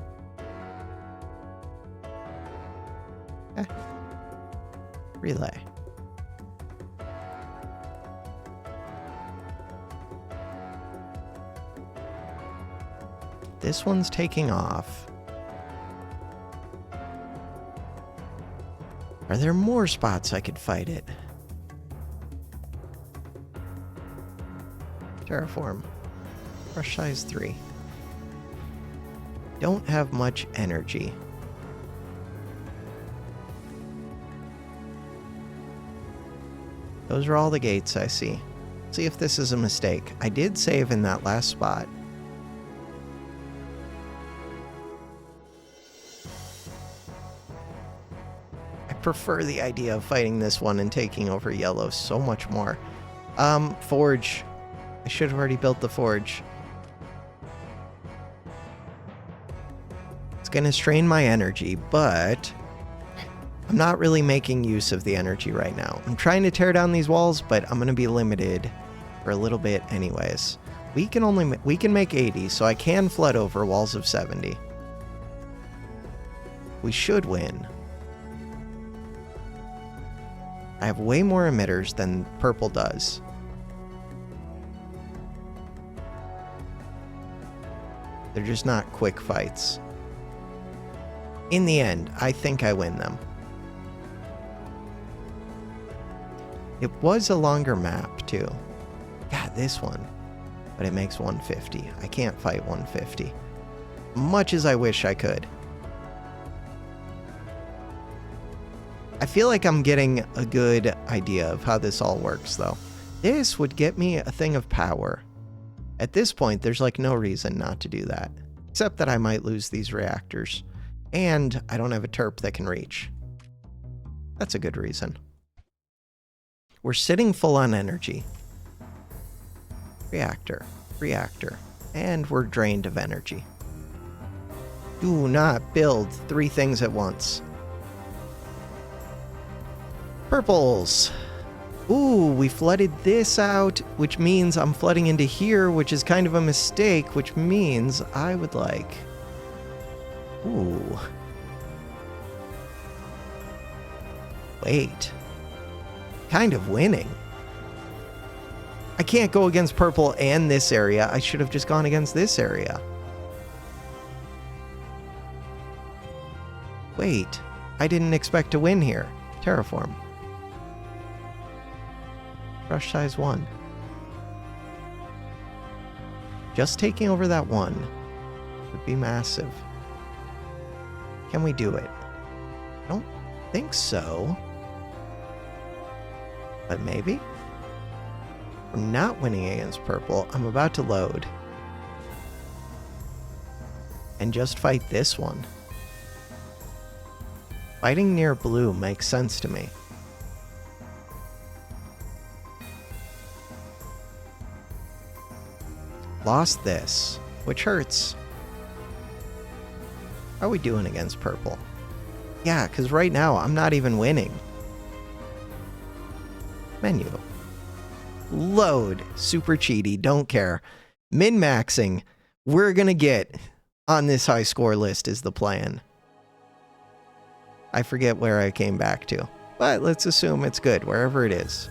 Okay. Relay. This one's taking off. Are there more spots I could fight it? Terraform. Brush size 3. Don't have much energy. Those are all the gates I see. See if this is a mistake. I did save in that last spot. I prefer the idea of fighting this one and taking over yellow so much more. Forge. I should have already built the forge. It's gonna strain my energy, but I'm not really making use of the energy right now. I'm trying to tear down these walls, but I'm gonna be limited for a little bit anyways. We can make 80, so I can flood over walls of 70. We should win. I have way more emitters than purple does. They're just not quick fights. In the end, I think I win them. It was a longer map, too. God, this one. But it makes 150. I can't fight 150. Much as I wish I could. I feel like I'm getting a good idea of how this all works, though. This would get me a thing of power. At this point, there's like no reason not to do that. Except that I might lose these reactors. And I don't have a terp that can reach. That's a good reason. We're sitting full on energy. Reactor. Reactor. And we're drained of energy. Do not build 3 things at once. Purples. Ooh, we flooded this out, which means I'm flooding into here, which is kind of a mistake, which means I would like... Ooh. Wait. Kind of winning. I can't go against purple and this area. I should have just gone against this area. Wait. I didn't expect to win here. Terraform. Brush size 1. Just taking over that one would be massive. Can we do it? I don't think so. But maybe? I'm not winning against purple. I'm about to load. And just fight this one. Fighting near blue makes sense to me. Lost this, which hurts. How are we doing against purple? Yeah, because right now I'm not even winning. Menu. Load. Super cheaty. Don't care. Min-maxing. We're going to get on this high score list is the plan. I forget where I came back to. But let's assume it's good, wherever it is.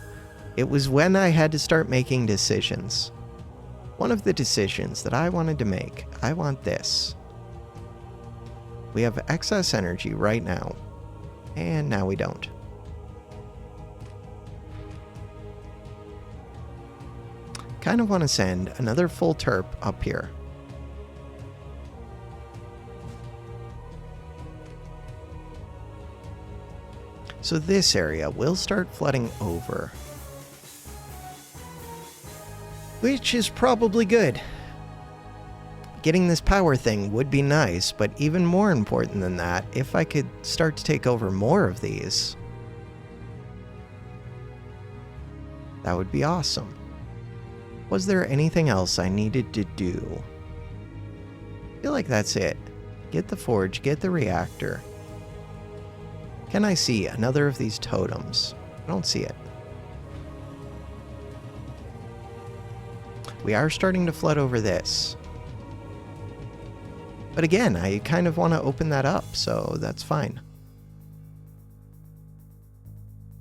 It was when I had to start making decisions. One of the decisions that I wanted to make, I want this. We have excess energy right now, and now we don't. Kind of want to send another full terp up here. So this area will start flooding over. Which is probably good. Getting this power thing would be nice, but even more important than that, if I could start to take over more of these, that would be awesome. Was there anything else I needed to do? I feel like that's it. Get the forge, get the reactor. Can I see another of these totems? I don't see it. We are starting to flood over this. But again, I kind of want to open that up, so that's fine.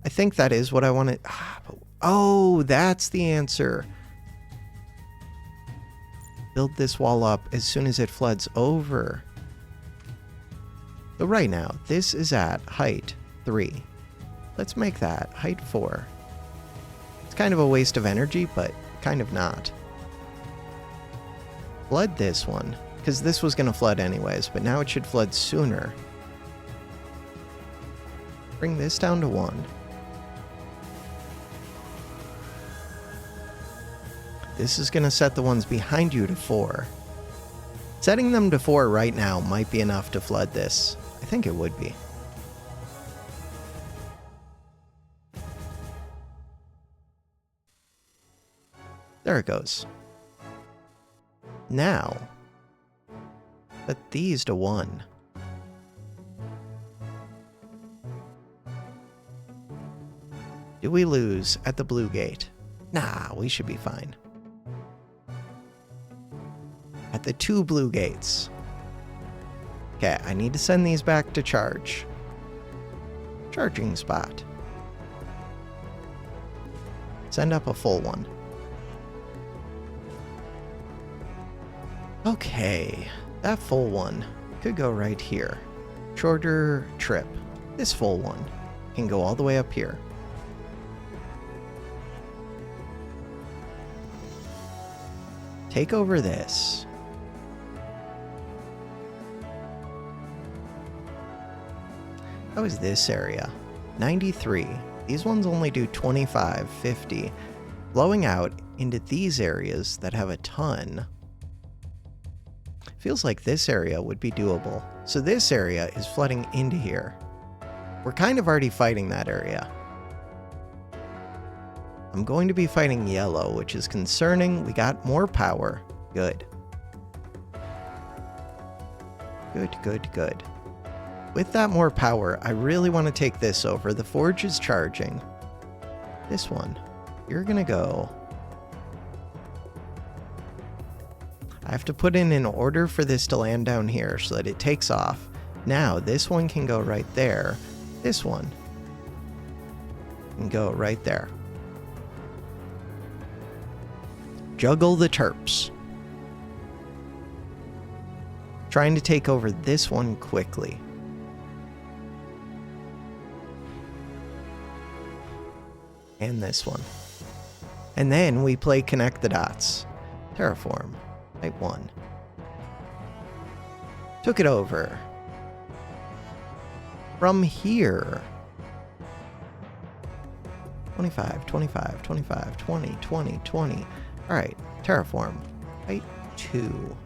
I think that is what I wanted. Oh, that's the answer. Build this wall up as soon as it floods over. So right now, this is at height 3. Let's make that height 4. It's kind of a waste of energy, but kind of not. Flood this one, because this was going to flood anyways, but now it should flood sooner. Bring this down to 1. This is going to set the ones behind you to 4. Setting them to 4 right now might be enough to flood this. I think it would be. There it goes. Now, set these to 1. Do we lose at the blue gate? Nah, we should be fine. At the 2 blue gates. Okay, I need to send these back to charge. Charging spot. Send up a full one. Okay, that full one could go right here. Shorter trip. This full one can go all the way up here. Take over this. How is this area? 93. These ones only do 25, 50. Blowing out into these areas that have a ton. Feels like this area would be doable. So this area is flooding into here. We're kind of already fighting that area. I'm going to be fighting yellow, which is concerning. We got more power. Good. Good, good, good. With that more power, I really want to take this over. The forge is charging. This one. You're going to go. I have to put in an order for this to land down here so that it takes off. Now, this one can go right there. This one can go right there. Juggle the terps. Trying to take over this one quickly. And this one. And then we play connect the dots. Terraform. Type 1. Took it over. From here. 25, 25, 25, 20, 20, 20. Alright, terraform. Height 2.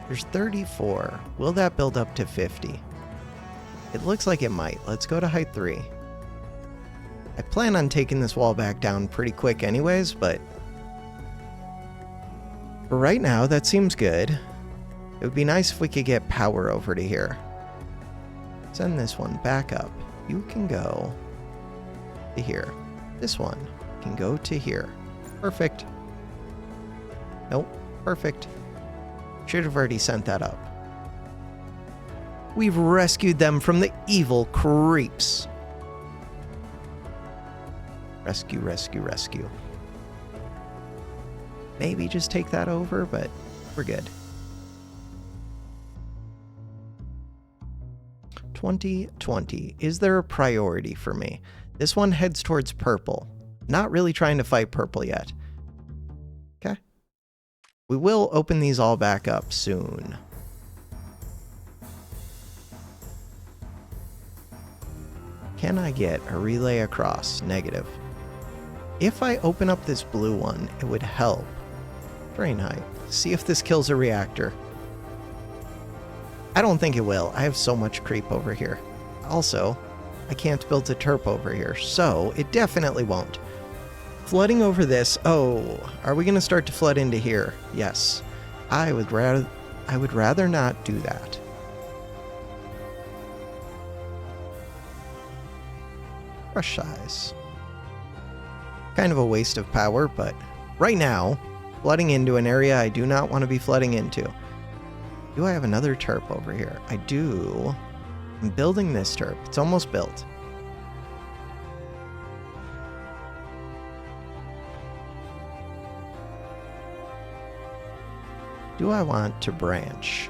There's 34. Will that build up to 50? It looks like it might. Let's go to height 3. I plan on taking this wall back down pretty quick anyways, but for right now, that seems good. It would be nice if we could get power over to here. Send this one back up. You can go to here. This one can go to here. Perfect. Nope. Perfect. Should have already sent that up. We've rescued them from the evil creeps. Rescue, rescue, rescue. maybe just take that over, but we're good. 2020. Is there a priority for me? This one heads towards purple. Not really trying to fight purple yet. Okay. We will open these all back up soon. Can I get a relay across? Negative. If I open up this blue one, it would help. Drain height. See if this kills a reactor. I don't think it will. I have so much creep over here. Also, I can't build a terp over here, so it definitely won't. Flooding over this. Oh, are we going to start to flood into here? Yes. I would rather not do that. Brush size. Kind of a waste of power, but right now, flooding into an area I do not want to be flooding into. Do I have another terp over here? I do. I'm building this terp. It's almost built. Do I want to branch?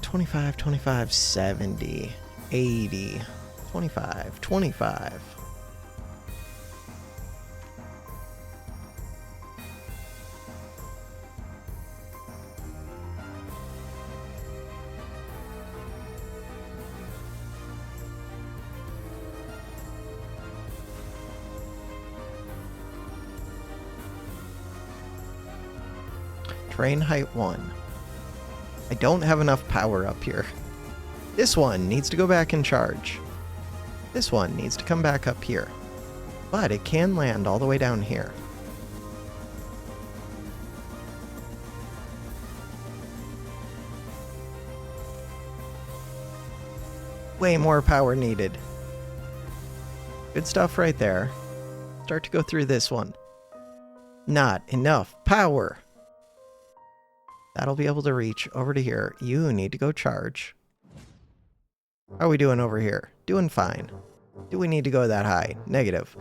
25, 25, 70, 80, 25, 25. Train height 1. I don't have enough power up here. This one needs to go back in charge. This one needs to come back up here. But it can land all the way down here. Way more power needed. Good stuff right there. Start to go through this one. Not enough power. That'll be able to reach over to here. You need to go charge. How are we doing over here? Doing fine. Do we need to go that high? Negative.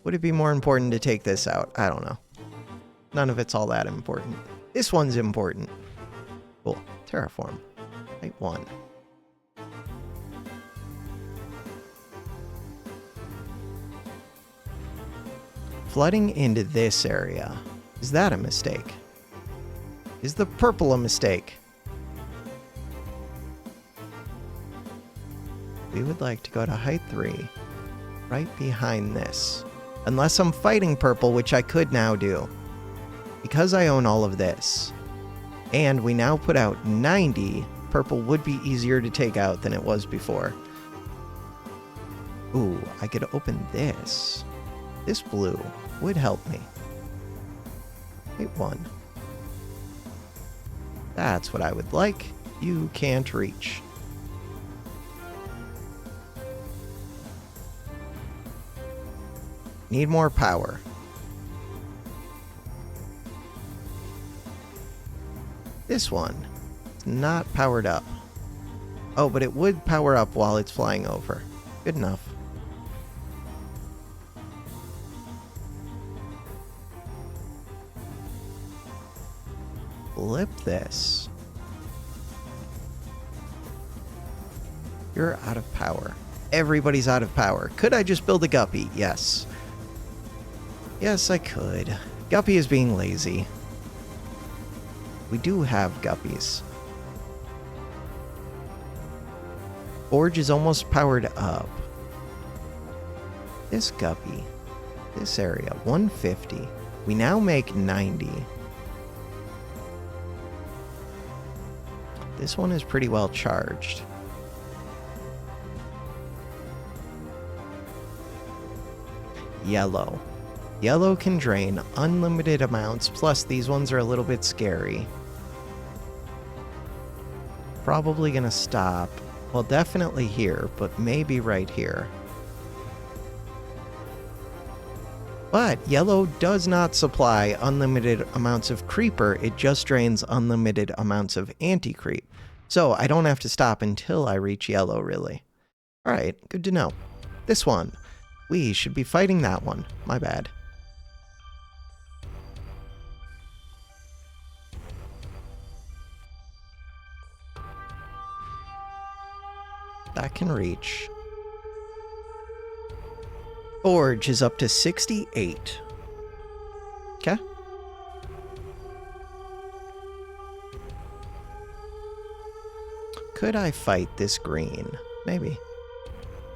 Would it be more important to take this out? I don't know. None of it's all that important. This one's important. Cool. Terraform. Height 1. Flooding into this area. Is that a mistake? Is the purple a mistake? We would like to go to height 3, right behind this. Unless I'm fighting purple, which I could now do. Because I own all of this, and we now put out 90, purple would be easier to take out than it was before. Ooh, I could open this. This blue would help me. Height 1. That's what I would like. You can't reach. Need more power. This one is not powered up. Oh, but it would power up while it's flying over. Good enough. Flip this. You're out of power. Everybody's out of power. Could I just build a guppy? Yes. Yes, I could. Guppy is being lazy. We do have guppies. Forge is almost powered up. This guppy. This area. 150. We now make 90. This one is pretty well charged. Yellow. Yellow can drain unlimited amounts, plus these ones are a little bit scary. Probably gonna stop. Well, definitely here, but maybe right here. But yellow does not supply unlimited amounts of creeper, it just drains unlimited amounts of anti-creep. So I don't have to stop until I reach yellow, really. Alright, good to know. This one. We should be fighting that one. My bad. That can reach. Forge is up to 68. Okay. Could I fight this green? Maybe.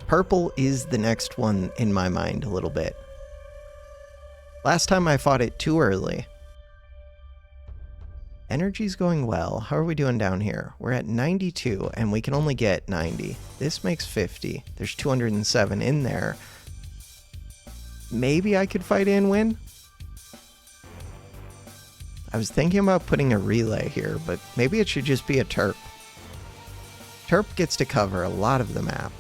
Purple is the next one in my mind a little bit. Last time I fought it too early. Energy's going well. How are we doing down here? We're at 92 and we can only get 90. This makes 50. There's 207 in there. Maybe I could fight and win? I was thinking about putting a relay here, but maybe it should just be a Terp. Terp gets to cover a lot of the map.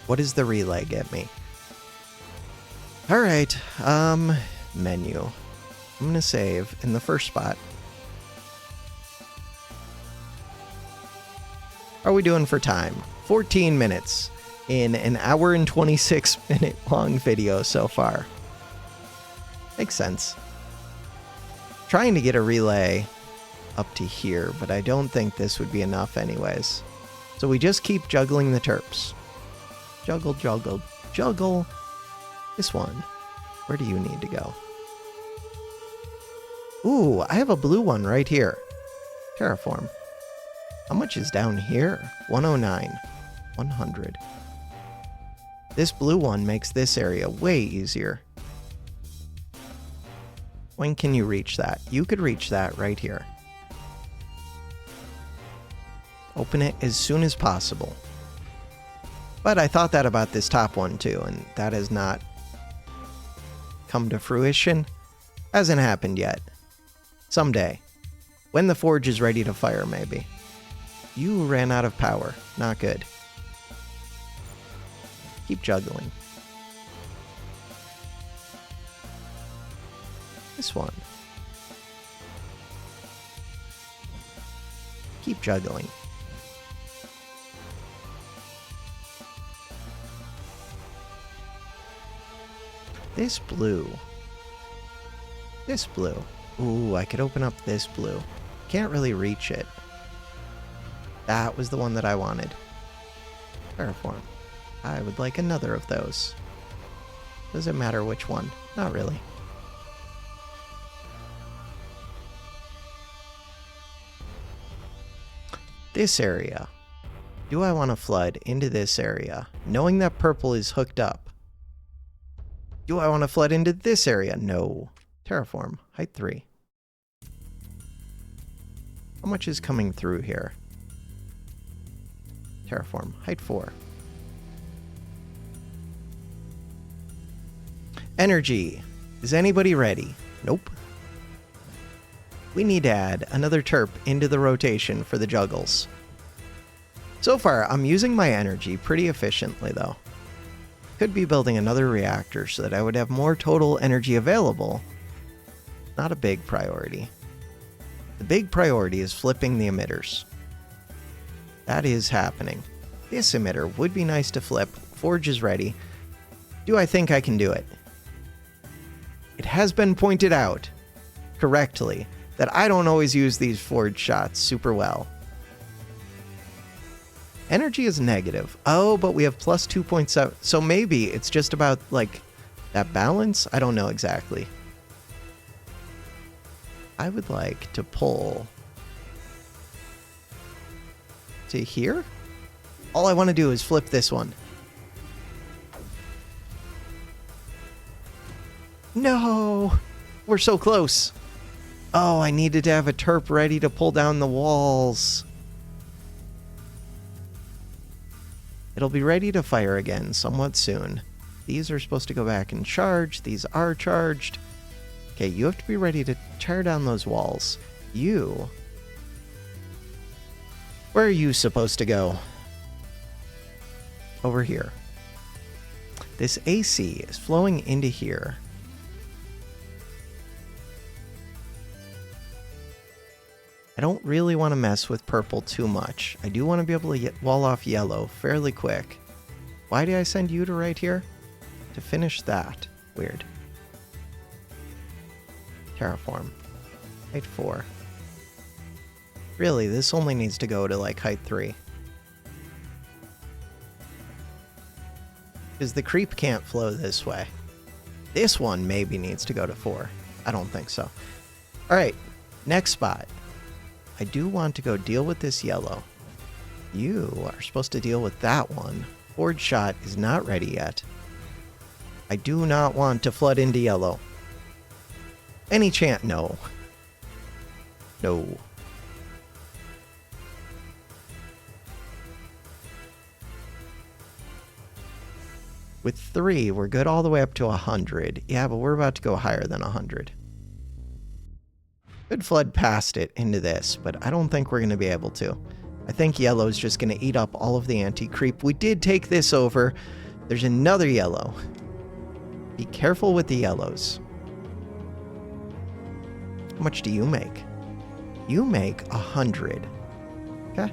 What does the relay get me? Alright, menu. I'm gonna save in the first spot. How are we doing for time? 14 minutes in an hour and 26 minute long video so far. Makes sense. Trying to get a relay up to here, but I don't think this would be enough anyways. So we just keep juggling the Terps. Juggle, juggle, juggle. This one. Where do you need to go? Ooh, I have a blue one right here. Terraform. How much is down here? 109. 100. This blue one makes this area way easier. When can you reach that? You could reach that right here. Open it as soon as possible. But I thought that about this top one too, and that has not come to fruition. Hasn't happened yet. Someday. When the forge is ready to fire, maybe. You ran out of power. Not good. Keep juggling. This one. Keep juggling. This blue. This blue. Ooh, I could open up this blue. Can't really reach it. That was the one that I wanted. Terraform. I would like another of those. Does it matter which one? Not really. This area. Do I want to flood into this area, knowing that purple is hooked up? Do I want to flood into this area? No. Terraform. Height 3. How much is coming through here? Terraform. Height 4. Energy. Is anybody ready? Nope. We need to add another Terp into the rotation for the juggles. So far, I'm using my energy pretty efficiently though. Could be building another reactor so that I would have more total energy available. Not a big priority. The big priority is flipping the emitters. That is happening. This emitter would be nice to flip. Forge is ready. Do I think I can do it? It has been pointed out correctly that I don't always use these forge shots super well. Energy is negative. Oh, but we have plus 2.7. So maybe it's just about, like, that balance? I don't know exactly. I would like to pull to here. All I want to do is flip this one. No! We're so close. Oh, I needed to have a Terp ready to pull down the walls. It'll be ready to fire again somewhat soon. These are supposed to go back and charge. These are charged. Okay, you have to be ready to tear down those walls. You... Where are you supposed to go? Over here. This AC is flowing into here. I don't really want to mess with purple too much. I do want to be able to wall off yellow fairly quick. Why did I send you to right here? To finish that. Weird. Terraform. Height 4. Really, this only needs to go to like height 3. Because the creep can't flow this way. This one maybe needs to go to 4. I don't think so. Alright, next spot. I do want to go deal with this yellow. You are supposed to deal with that one. Forge shot is not ready yet. I do not want to flood into yellow. Any chance? No. No. With 3, we're good all the way up to 100. Yeah, but we're about to go higher than 100. Could flood past it into this, but I don't think we're going to be able to. I think yellow's just going to eat up all of the anti-creep. We did take this over. There's another yellow. Be careful with the yellows. How much do you make? You make 100. Okay.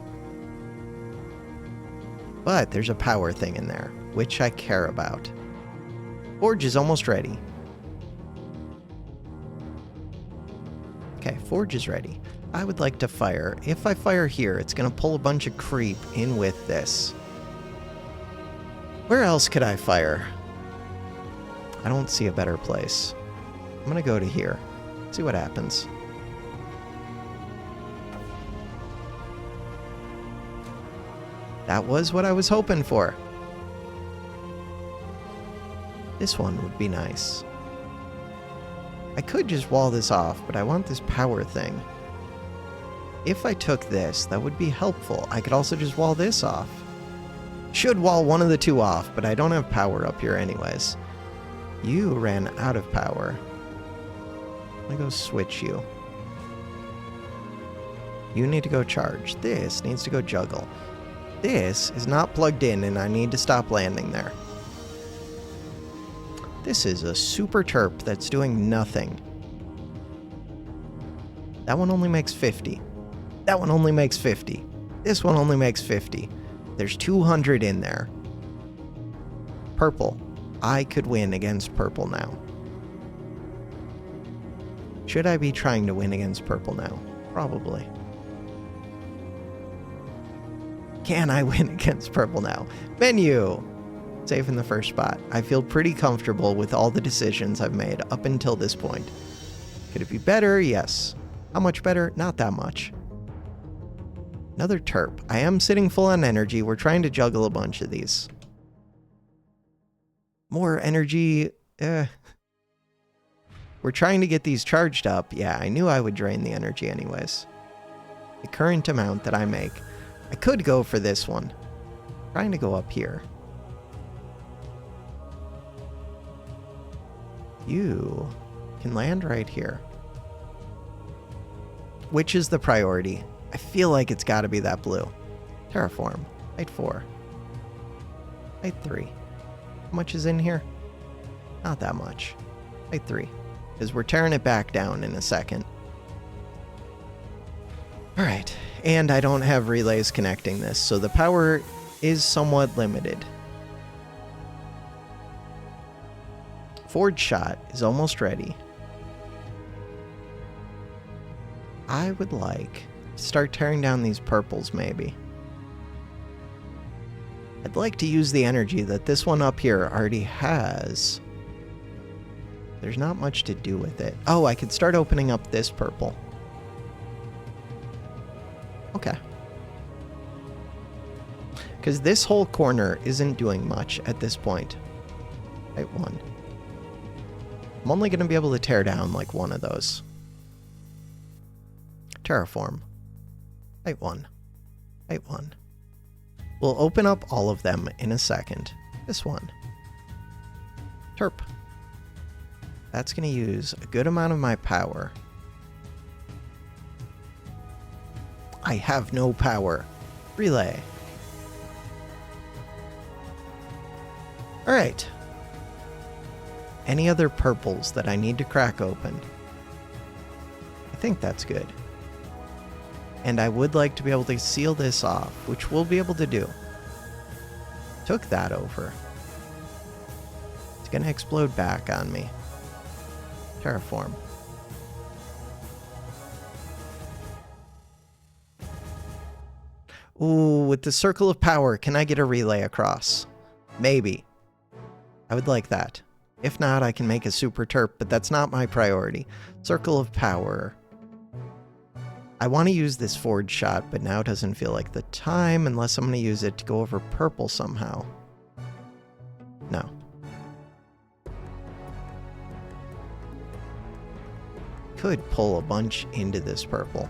But there's a power thing in there, which I care about. Forge is almost ready. Okay, Forge is ready. I would like to fire. If I fire here, it's going to pull a bunch of creep in with this. Where else could I fire? I don't see a better place. I'm going to go to here. See what happens. That was what I was hoping for. This one would be nice. I could just wall this off, but I want this power thing. If I took this, that would be helpful. I could also just wall this off. Should wall one of the two off, but I don't have power up here anyways. You ran out of power. I'm gonna go switch you. You need to go charge. This needs to go juggle. This is not plugged in and I need to stop landing there. This is a super terp that's doing nothing. That one only makes 50. That one only makes 50. This one only makes 50. There's 200 in there. Purple. I could win against purple now. Should I be trying to win against purple now? Probably. Can I win against purple now? Menu! Safe in the first spot. I feel pretty comfortable with all the decisions I've made up until this point. Could it be better? Yes. How much better? Not that much. Another terp. I am sitting full on energy. We're trying to juggle a bunch of these. More energy. We're trying to get these charged up. Yeah, I knew I would drain the energy anyways. The current amount that I make. I could go for this one. Trying to go up here. You can land right here. Which is the priority? I feel like it's got to be that blue. Terraform. Height 4. Height 3. How much is in here? Not that much. Height 3. Because we're tearing it back down in a second. Alright. And I don't have relays connecting this, so the power is somewhat limited. Forge shot is almost ready. I would like to start tearing down these purples, maybe. I'd like to use the energy that this one up here already has. There's not much to do with it. Oh, I could start opening up this purple. Okay. Because this whole corner isn't doing much at this point. Right, 1. I'm only going to be able to tear down like one of those. Terraform. Height 1. Height 1. We'll open up all of them in a second. This one. Terp. That's going to use a good amount of my power. I have no power. Relay. Alright. Any other purples that I need to crack open? I think that's good. And I would like to be able to seal this off, which we'll be able to do. Took that over. It's going to explode back on me. Terraform. Ooh, with the circle of power, can I get a relay across? Maybe. I would like that. If not, I can make a super terp, but that's not my priority. Circle of power. I want to use this forge shot, but now doesn't feel like the time unless I'm going to use it to go over purple somehow. No. Could pull a bunch into this purple.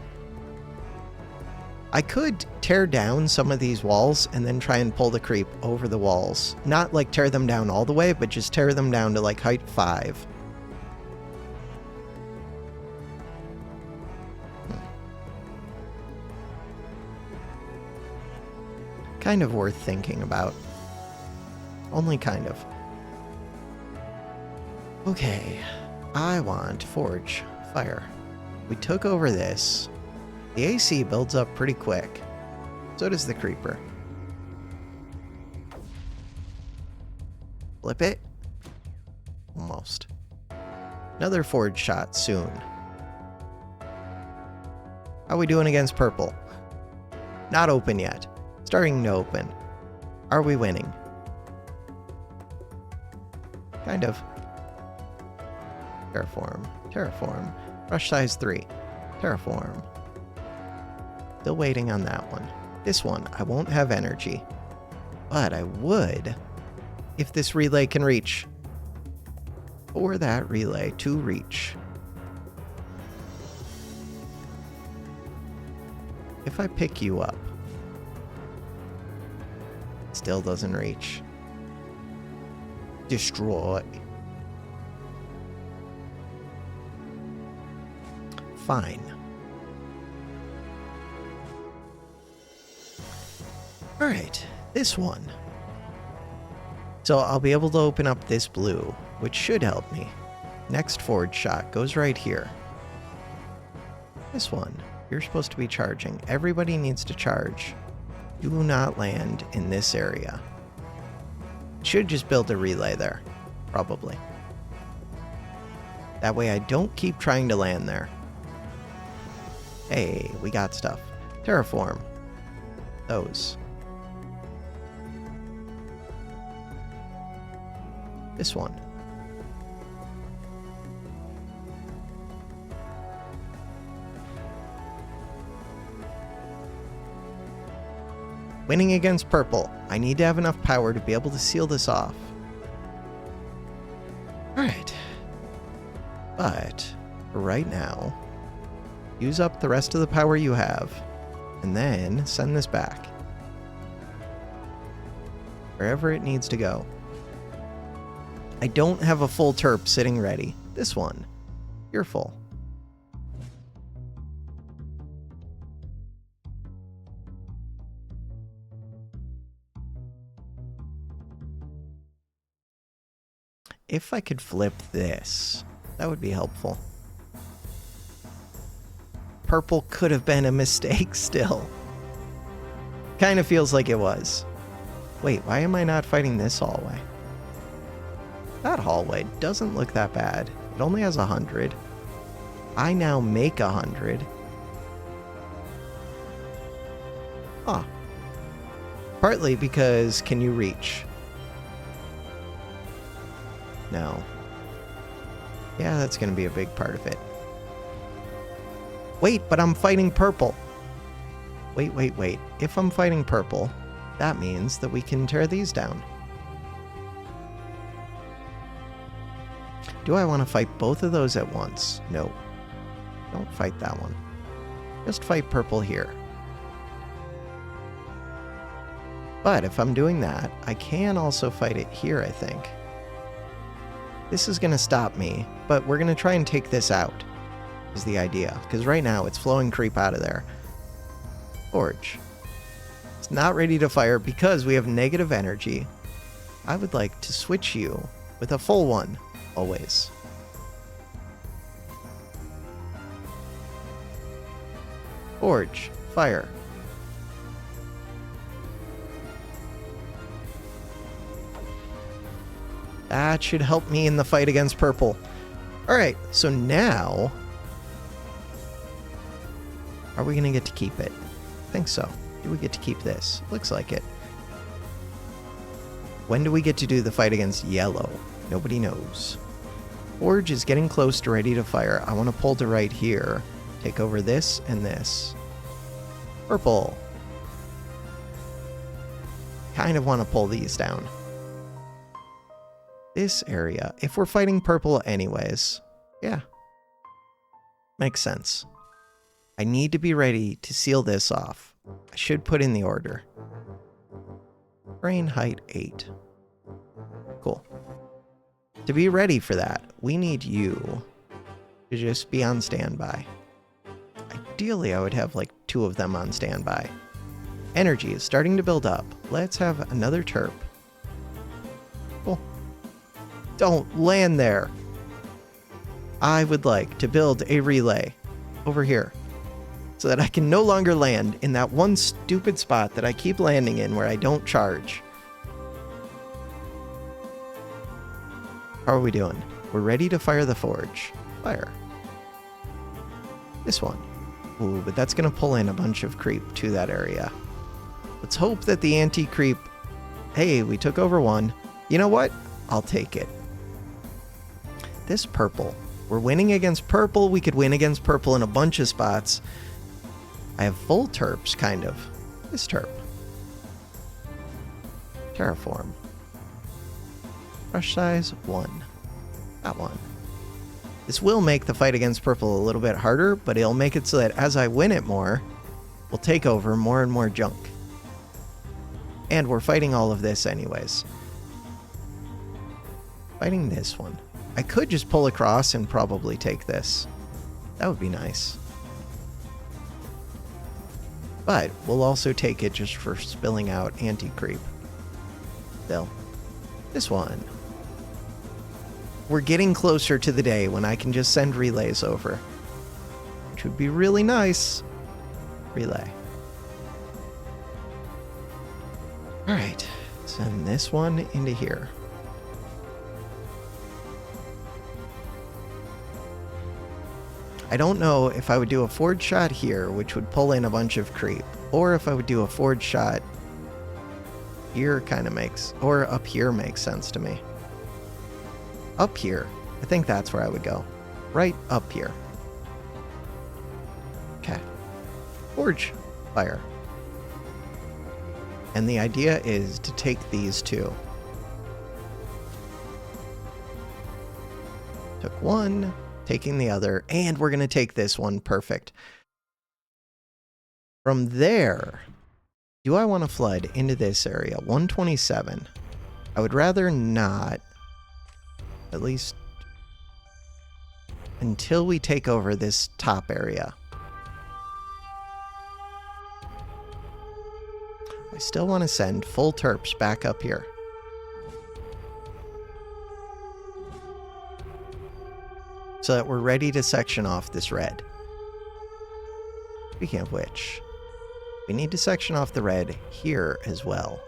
I could tear down some of these walls and then try and pull the creep over the walls. Not like tear them down all the way, but just tear them down to like height 5. Kind of worth thinking about. Only kind of. Okay, I want forge fire. We took over this. The AC builds up pretty quick. So does the creeper. Flip it. Almost. Another forge shot soon. How are we doing against purple? Not open yet. Starting to open. Are we winning? Kind of. Terraform. Terraform. Brush size 3. Terraform. Still waiting on that one. This one, I won't have energy. But I would if this relay can reach. For that relay to reach. If I pick you up. Still doesn't reach. Destroy. Fine. Alright, this one. So I'll be able to open up this blue, which should help me. Next forge shot goes right here. This one, you're supposed to be charging. Everybody needs to charge. Do not land in this area. Should just build a relay there, probably. That way I don't keep trying to land there. Hey, we got stuff. Terraform. Those. This one. Winning against purple. I need to have enough power to be able to seal this off. Alright. But, for right now, use up the rest of the power you have, and then send this back. Wherever it needs to go. I don't have a full terp sitting ready. This one. You're full. If I could flip this, that would be helpful. Purple could have been a mistake still. Kind of feels like it was. Wait, why am I not fighting this hallway? That hallway doesn't look that bad. It only has 100. I now make 100. Huh. Partly because can you reach? No. Yeah, that's going to be a big part of it. Wait, but I'm fighting purple. Wait. If I'm fighting purple, that means that we can tear these down. Do I want to fight both of those at once? No. Don't fight that one. Just fight purple here. But if I'm doing that, I can also fight it here, I think. This is going to stop me, but we're going to try and take this out, is the idea. Because right now, it's flowing creep out of there. Forge. It's not ready to fire because we have negative energy. I would like to switch you with a full one, always. Forge. Fire. That should help me in the fight against purple. Alright, so now... Are we going to get to keep it? I think so. Do we get to keep this? Looks like it. When do we get to do the fight against yellow? Nobody knows. Forge is getting close to ready to fire. I want to pull to right here. Take over this and this. Purple. Kind of want to pull these down. This area. If we're fighting purple anyways. Yeah. Makes sense. I need to be ready to seal this off. I should put in the order. Terrain height 8. Cool. To be ready for that, we need you to just be on standby. Ideally, I would have like 2 of them on standby. Energy is starting to build up. Let's have another terp. Cool. Don't land there. I would like to build a relay over here so that I can no longer land in that one stupid spot that I keep landing in where I don't charge. How are we doing? We're ready to fire the forge. Fire. This one. Ooh, but that's going to pull in a bunch of creep to that area. Let's hope that the anti-creep... Hey, we took over one. You know what? I'll take it. This purple. We're winning against purple. We could win against purple in a bunch of spots. I have full terps, kind of. This terp. Terraform. Brush size 1. That one. This will make the fight against purple a little bit harder, but it'll make it so that as I win it more, we'll take over more and more junk. And we're fighting all of this anyways. Fighting this one. I could just pull across and probably take this. That would be nice. But we'll also take it just for spilling out anti-creep. Still. This one. We're getting closer to the day when I can just send relays over. Which would be really nice. Relay. Alright. Send this one into here. I don't know if I would do a forge shot here, which would pull in a bunch of creep, or if I would do a forge shot here kind of makes, or up here makes sense to me. Up here, I think that's where I would go. Right up here. Okay. Forge fire. And the idea is to take these 2. Took one. Taking the other, and we're going to take this one. Perfect. From there, do I want to flood into this area? 127. I would rather not, at least until we take over this top area. I still want to send full terps back up here. So that we're ready to section off this red. Speaking of which, we need to section off the red here as well.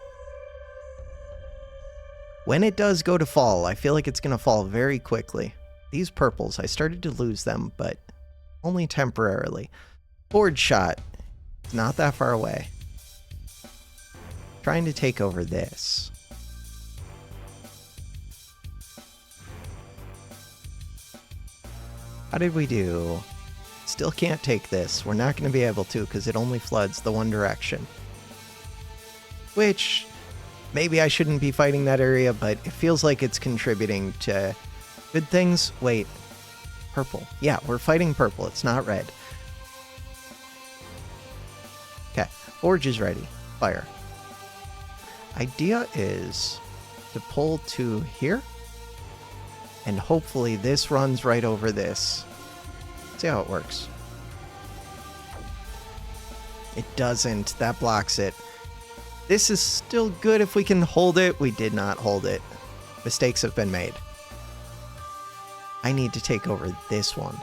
When it does go to fall, I feel like it's going to fall very quickly. These purples, I started to lose them, but only temporarily. Forge shot. It's not that far away. Trying to take over this. How did we do? Still can't take this. We're not going to be able to because it only floods the one direction. Which, maybe I shouldn't be fighting that area, but it feels like it's contributing to good things. Wait, purple. Yeah, we're fighting purple. It's not red. Okay, forge is ready. Fire. Idea is to pull to here. And hopefully this runs right over this. See how it works. It doesn't. That blocks it. This is still good if we can hold it. We did not hold it. Mistakes have been made. I need to take over this one.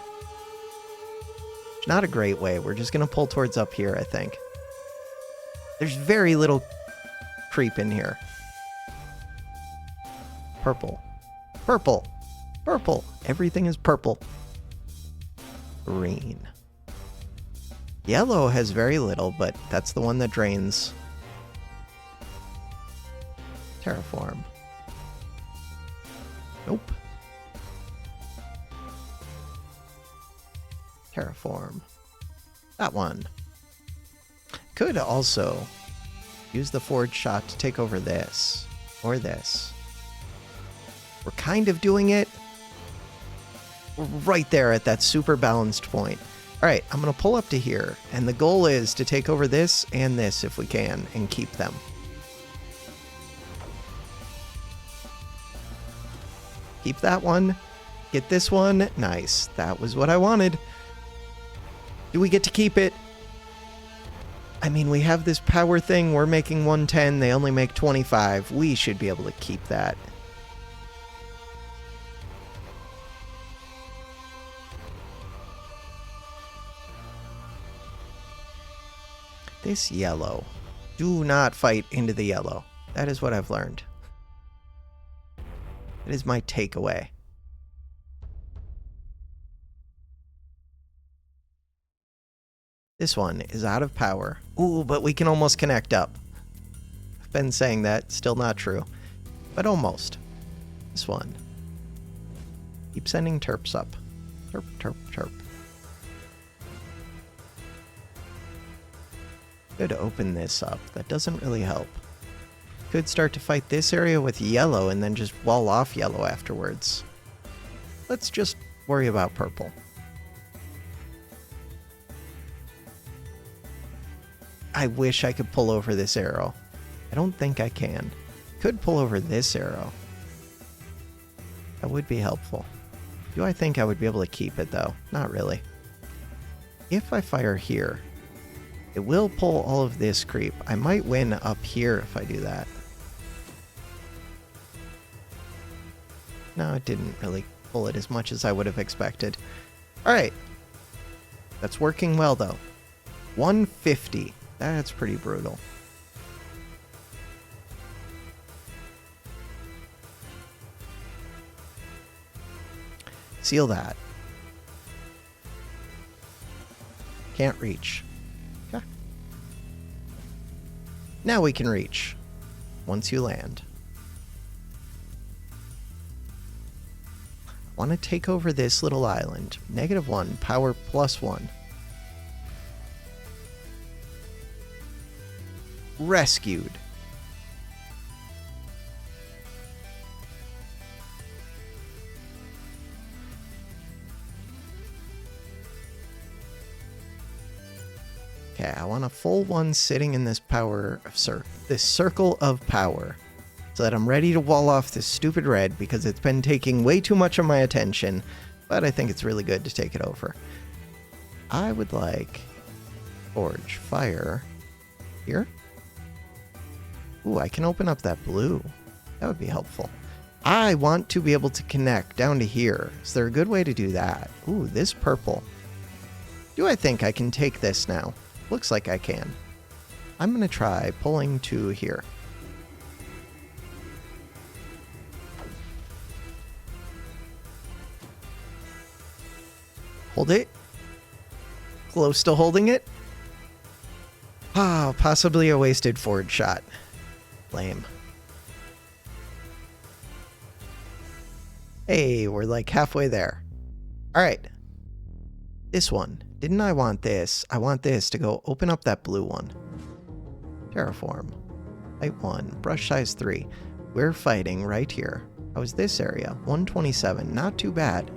It's not a great way. We're just going to pull towards up here, I think. There's very little creep in here. Purple. Purple. Purple. Everything is purple. Green. Yellow has very little, but that's the one that drains. Terraform. Nope. Terraform. That one. Could also use the forge shot to take over this. Or this. We're kind of doing it. We're right there at that super balanced point. Alright, I'm going to pull up to here. And the goal is to take over this and this if we can. And keep them. Keep that one. Get this one. Nice. That was what I wanted. Do we get to keep it? I mean, we have this power thing. We're making 110. They only make 25. We should be able to keep that. This yellow. Do not fight into the yellow. That is what I've learned. It is my takeaway. This one is out of power. Ooh, but we can almost connect up. I've been saying that. Still not true. But almost. This one. Keep sending terps up. Terp, terp, terp. Could open this up. That doesn't really help. Could start to fight this area with yellow and then just wall off yellow afterwards. Let's just worry about purple. I wish I could pull over this arrow. I don't think I can. Could pull over this arrow. That would be helpful. Do I think I would be able to keep it though? Not really. If I fire here, it will pull all of this creep. I might win up here if I do that. No, it didn't really pull it as much as I would have expected. Alright. That's working well, though. 150. That's pretty brutal. Seal that. Can't reach. Okay. Now we can reach. Once you land. I want to take over this little island. -1, power +1. Rescued. Okay, I want a full one sitting in this power of this circle of power. So that I'm ready to wall off this stupid red because it's been taking way too much of my attention, but I think it's really good to take it over. I would like forge fire here. Ooh, I can open up that blue. That would be helpful. I want to be able to connect down to here. Is there a good way to do that? Ooh, this purple. Do I think I can take this now? Looks like I can. I'm going to try pulling to here. Hold it. Close to holding it. Ah, possibly a wasted forward shot. Lame. Hey, we're like halfway there. Alright. This one. Didn't I want this? I want this to go open up that blue one. Terraform. Height 1. Brush size 3. We're fighting right here. How is this area? 127. Not too bad.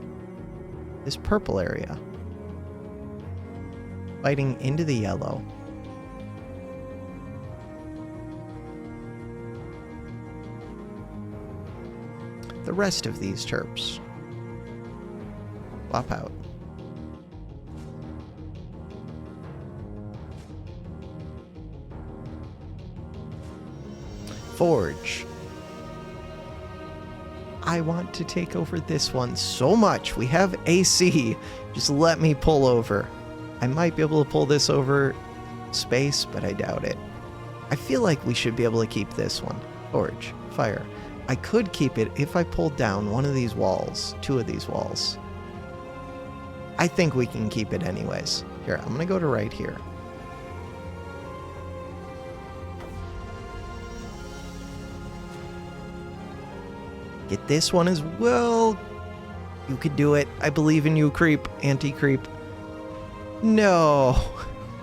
This purple area. Fighting into the yellow. The rest of these terps. Swap out. Forge. I want to take over this one so much. We have AC. Just let me pull over. I might be able to pull this over space, but I doubt it. I feel like we should be able to keep this one. Forge. Fire. I could keep it if I pulled down one of these walls. Two of these walls. I think we can keep it anyways. Here, I'm gonna go to right here. Get this one as well. You could do it. I believe in you, creep. Anti-creep. No.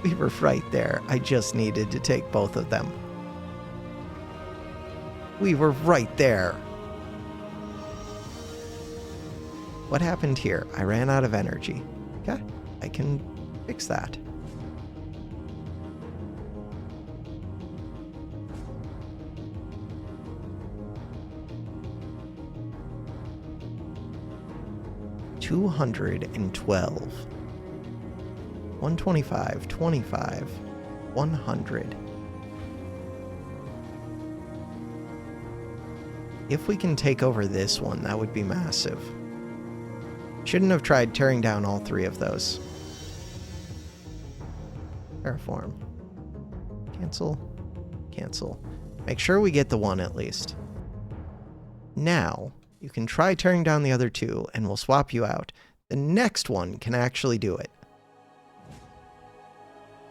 We were right there. I just needed to take both of them. We were right there. What happened here? I ran out of energy. Okay, I can fix that. $212. 125, 25, 100. If we can take over this one, that would be massive. Shouldn't have tried tearing down all three of those. Terraform. Cancel. Cancel. Make sure we get the one at least. Now, you can try tearing down the other two, and we'll swap you out. The next one can actually do it.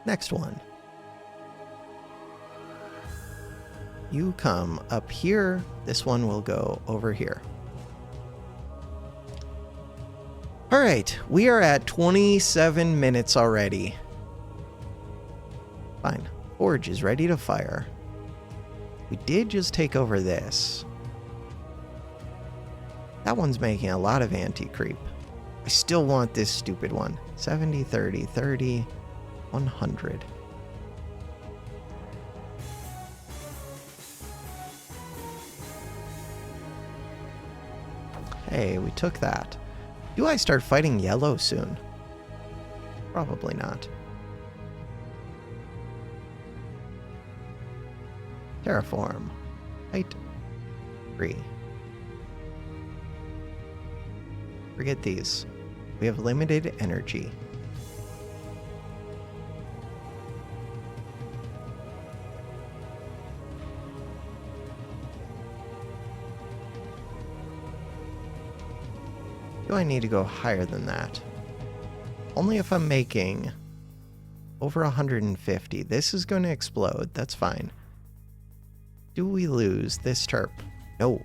Next one. You come up here. This one will go over here. All right, we are at 27 minutes already. Fine. Forge is ready to fire. We did just take over this. That one's making a lot of anti-creep. I still want this stupid one. 70, 30, 30, 100. Hey, we took that. Do I start fighting yellow soon? Probably not. Terraform. Height 3. Forget these. We have limited energy. Do I need to go higher than that? Only if I'm making over 150. This is going to explode. That's fine. Do we lose this terp? No.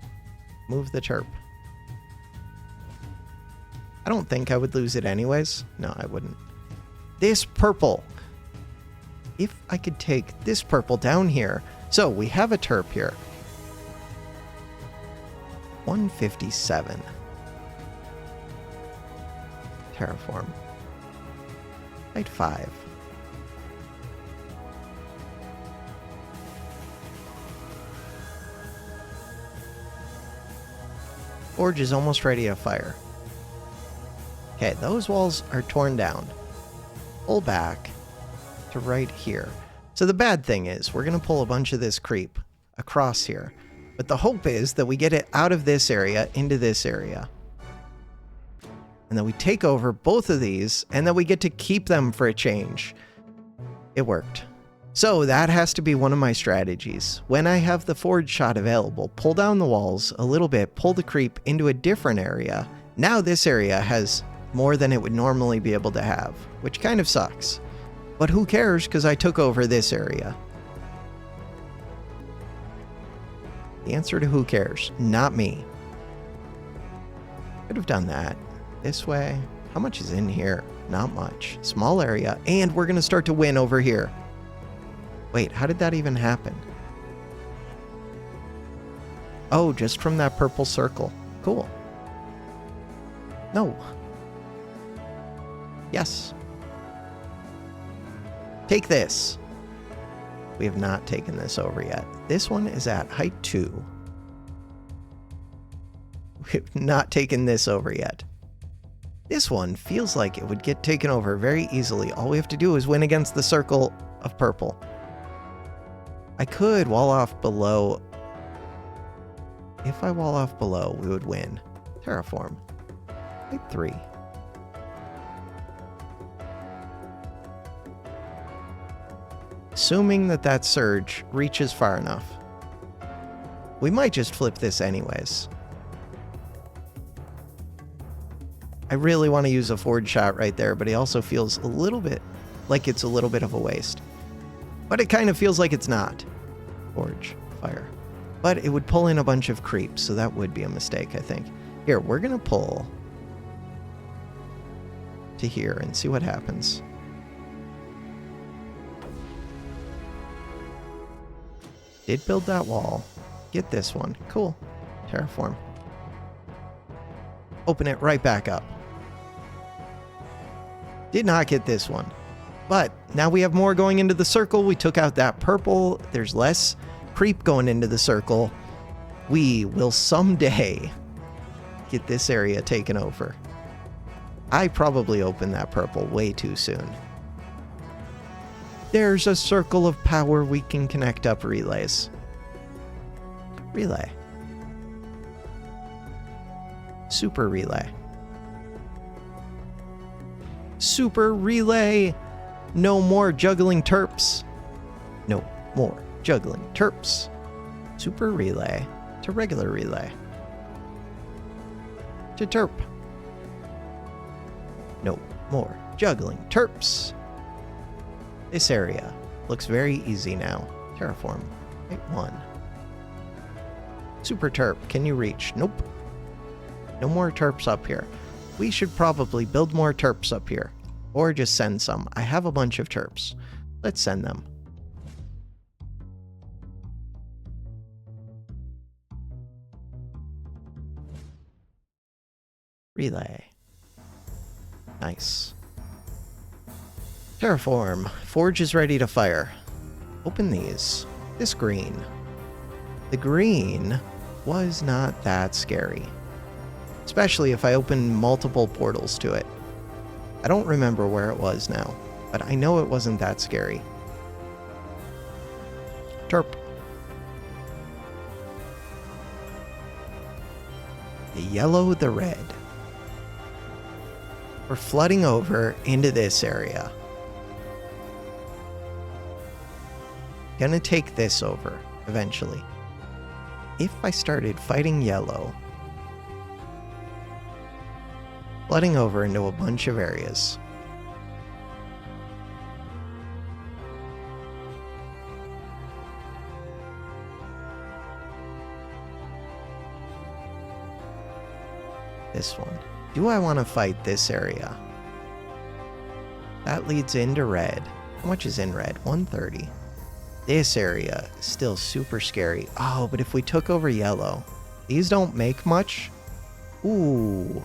Move the terp. I don't think I would lose it anyways. No, I wouldn't. This purple. If I could take this purple down here. So we have a terp here. 157. Terraform. Height 5. Forge is almost ready to fire. Okay, those walls are torn down. Pull back to right here. So the bad thing is, we're going to pull a bunch of this creep across here. But the hope is that we get it out of this area into this area. And then we take over both of these, and then we get to keep them for a change. It worked. So that has to be one of my strategies. When I have the forge shot available, pull down the walls a little bit, pull the creep into a different area. Now this area has more than it would normally be able to have, which kind of sucks. But who cares, because I took over this area. The answer to who cares, not me. Could have done that. This way. How much is in here? Not much. Small area. And we're going to start to win over here. Wait, how did that even happen? Oh, just from that purple circle. Cool. No. Yes. Take this. We have not taken this over yet. This one is at height 2. We have not taken this over yet. This one feels like it would get taken over very easily. All we have to do is win against the circle of purple. I could wall off below. If I wall off below, we would win. Terraform. Height 3. Assuming that that surge reaches far enough. We might just flip this anyways. I really want to use a forge shot right there, but it also feels a little bit like it's a little bit of a waste. But it kind of feels like it's not. Forge, fire. But it would pull in a bunch of creeps, so that would be a mistake, I think. Here, we're going to pull to here and see what happens. Did build that wall. Get this one. Cool. Terraform. Open it right back up. Did not get this one. But now we have more going into the circle. We took out that purple. There's less creep going into the circle. We will someday get this area taken over. I probably opened that purple way too soon. There's a circle of power. We can connect up relays. Relay. Super relay. Super relay. No more juggling terps. No more juggling terps. Super relay to regular relay. To terp. No more juggling terps. This area looks very easy now. Terraform. Right, 1. Super terp. Can you reach? Nope. No more terps up here. We should probably build more terps up here. Or just send some. I have a bunch of terps. Let's send them. Relay. Nice. Terraform. Forge is ready to fire. Open these. This green. The green was not that scary. Especially if I open multiple portals to it. I don't remember where it was now, but I know it wasn't that scary. Terp. The yellow, the red. We're flooding over into this area. Gonna take this over, eventually. If I started fighting yellow, flooding over into a bunch of areas. This one. Do I want to fight this area? That leads into red. How much is in red? 130. This area is still super scary. Oh, but if we took over yellow, these don't make much. Ooh.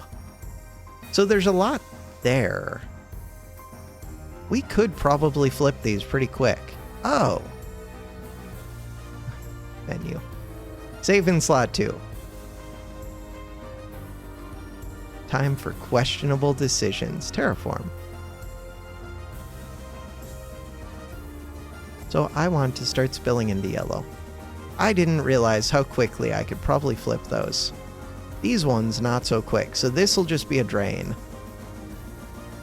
So there's a lot there. We could probably flip these pretty quick. Oh. Menu. Save in slot 2. Time for questionable decisions. Terraform. So I want to start spilling into yellow. I didn't realize how quickly I could probably flip those. These ones, not so quick. So this will just be a drain.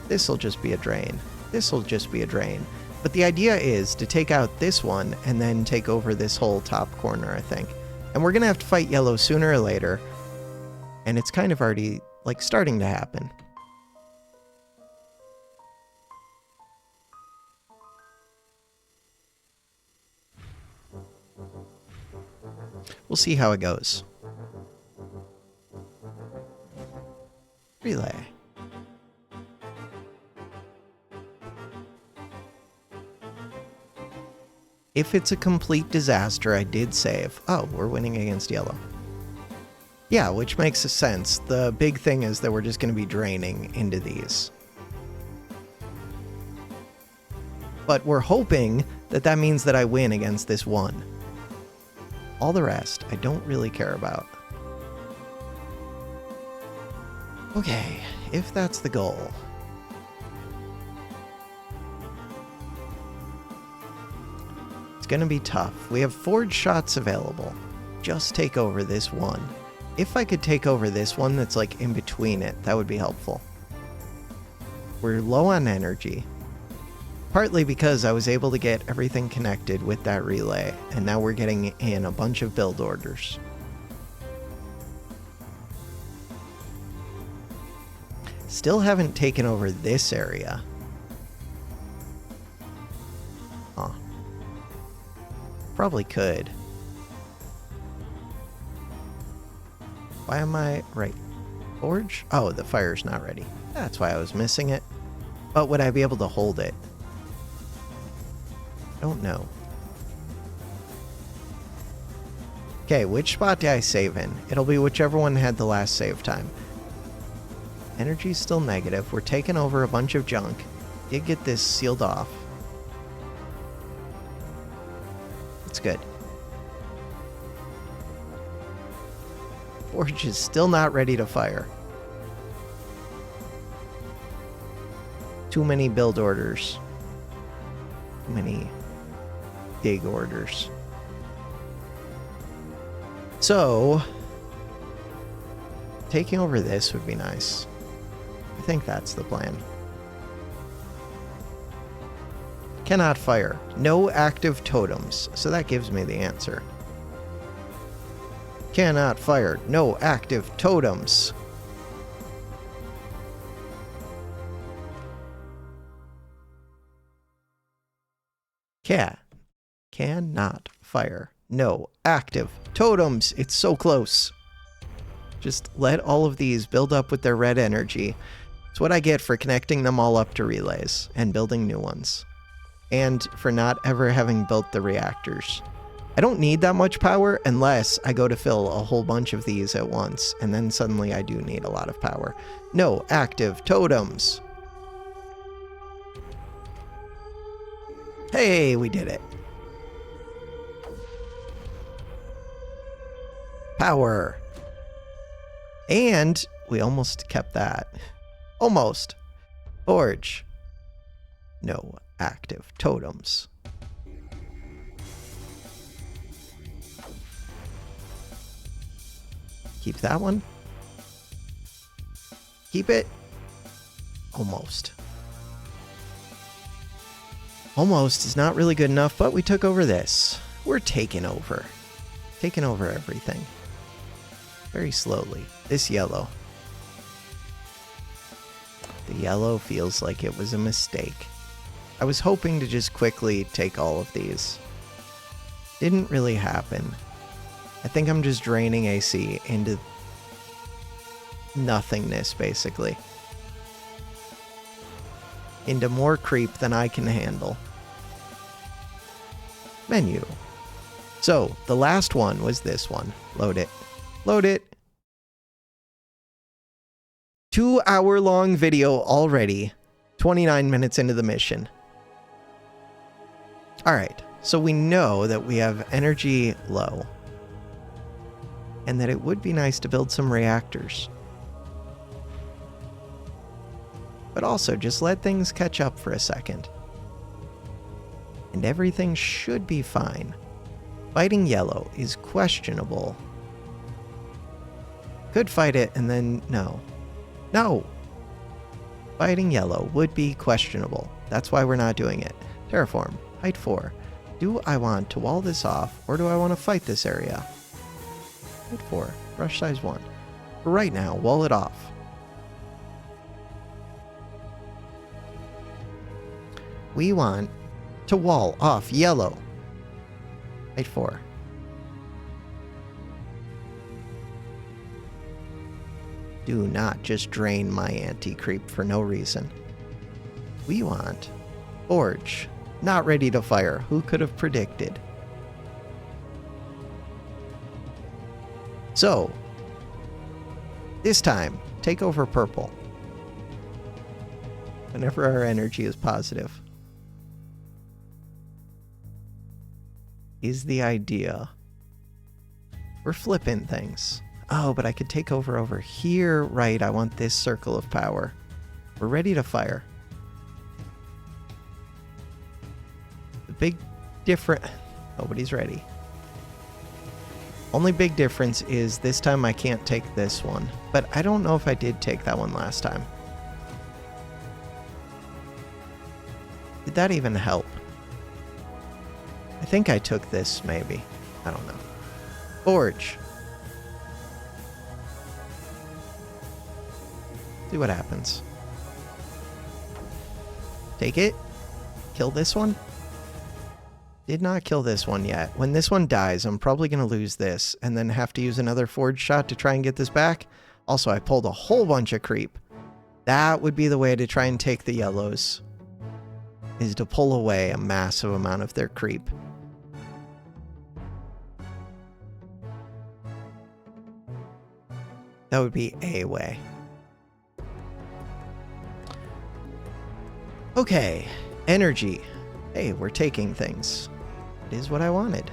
This will just be a drain. This will just be a drain. But the idea is to take out this one and then take over this whole top corner, I think. And we're going to have to fight yellow sooner or later. And it's kind of already, like, starting to happen. We'll see how it goes. Relay. If it's a complete disaster, I did save. Oh, we're winning against yellow. Yeah, which makes sense. The big thing is that we're just going to be draining into these. But we're hoping that that means that I win against this one. All the rest, I don't really care about. Okay, if that's the goal. It's gonna be tough. We have forge shots available. Just take over this one. If I could take over this one that's like in between it, that would be helpful. We're low on energy. Partly because I was able to get everything connected with that relay, and now we're getting in a bunch of build orders. Still haven't taken over this area. Huh. Probably could. Why am I... Right. Forge? Oh, the fire's not ready. That's why I was missing it. But would I be able to hold it? Don't know. Okay, which spot did I save in? It'll be whichever one had the last save time. Energy's still negative. We're taking over a bunch of junk. Did get this sealed off. It's good. Forge is still not ready to fire. Too many build orders. Too many dig orders. So, taking over this would be nice. I think that's the plan. Cannot fire. No active totems. So that gives me the answer. Cannot fire. No active totems. Cannot fire. No active totems. It's so close. Just let all of these build up with their red energy. It's what I get for connecting them all up to relays and building new ones. And for not ever having built the reactors. I don't need that much power unless I go to fill a whole bunch of these at once, and then suddenly I do need a lot of power. No active totems. Hey, we did it. Power. And we almost kept that. Almost. Forge. No active totems. Keep that one. Keep it. Almost. Almost is not really good enough, but we took over this. We're taking over. Taking over everything. Very slowly. This yellow. The yellow feels like it was a mistake. I was hoping to just quickly take all of these. Didn't really happen. I think I'm just draining AC into nothingness, basically. Into more creep than I can handle. Menu. So, the last one was this one. Load it. Load it. 2-hour-long video already. 29 minutes into the mission. Alright, so we know that we have energy low. And that it would be nice to build some reactors. But also, just let things catch up for a second. And everything should be fine. Fighting yellow is questionable. Could fight it and then no. No! Fighting yellow would be questionable. That's why we're not doing it. Terraform. Height 4. Do I want to wall this off, or do I want to fight this area? Height 4. Brush size 1. For right now, wall it off. We want to wall off yellow. Height 4. Do not just drain my anti-creep for no reason. We want Forge. Not ready to fire. Who could have predicted? So, this time, take over purple. Whenever our energy is positive. Is the idea. We're flipping things. Oh, but I could take over here. Right, I want this circle of power. We're ready to fire. The big difference... Nobody's ready. Only big difference is this time I can't take this one. But I don't know if I did take that one last time. Did that even help? I think I took this, maybe. I don't know. Forge. See what happens. Take it. Kill this one. Did not kill this one yet. When this one dies, I'm probably going to lose this and then have to use another forge shot to try and get this back. Also, I pulled a whole bunch of creep. That would be the way to try and take the yellows, is to pull away a massive amount of their creep. That would be a way. Okay, energy. Hey, we're taking things. It is what I wanted.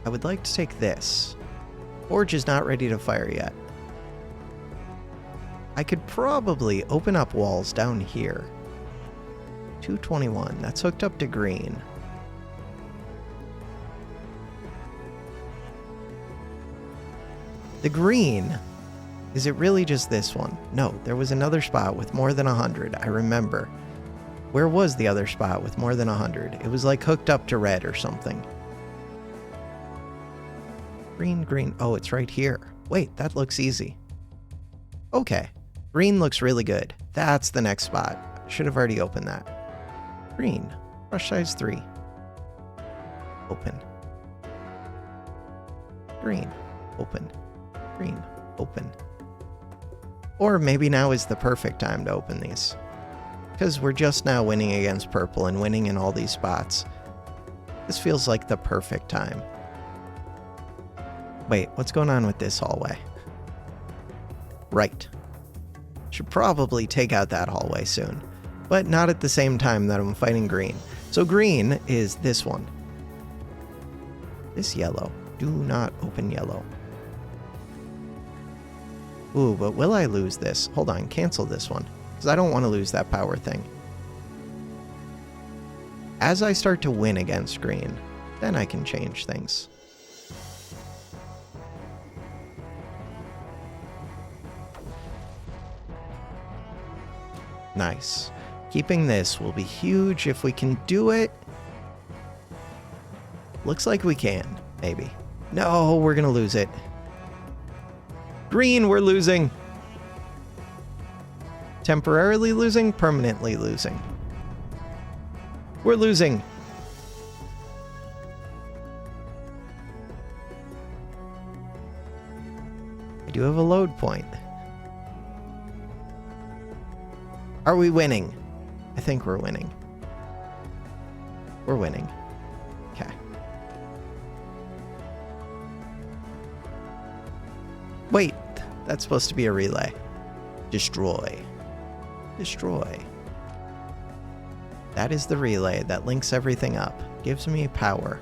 I would like to take this. Forge is not ready to fire yet. I could probably open up walls down here. 221, that's hooked up to green. The green, is it really just this one? No, there was another spot with more than 100, I remember. Where was the other spot with more than 100? It was like hooked up to red or something. Green, green. Oh, it's right here. Wait, that looks easy. Okay. Green looks really good. That's the next spot. Should have already opened that. Green. Brush size 3. Open. Green. Open. Green. Open. Or maybe now is the perfect time to open these. Because we're just now winning against purple and winning in all these spots. This feels like the perfect time. Wait, what's going on with this hallway? Right. Should probably take out that hallway soon. But not at the same time that I'm fighting green. So green is this one. This yellow. Do not open yellow. Ooh, but will I lose this? Hold on, cancel this one. Because I don't want to lose that power thing. As I start to win against green, then I can change things. Nice. Keeping this will be huge if we can do it. Looks like we can, maybe. No, we're going to lose it. Green, we're losing. Temporarily losing, permanently losing. We're losing. I do have a load point. Are we winning? I think we're winning. We're winning. Okay. Wait, that's supposed to be a relay. Destroy. Destroy. That is the relay that links everything up. Gives me power.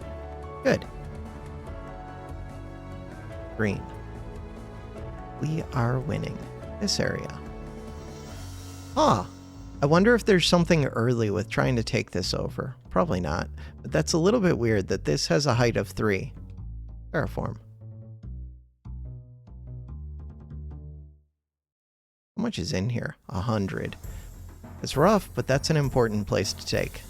Good. Green. We are winning this area. Ah, I wonder if there's something early with trying to take this over. Probably not, but that's a little bit weird that this has a height of 3. Terraform. How much is in here? 100. It's rough, but that's an important place to take.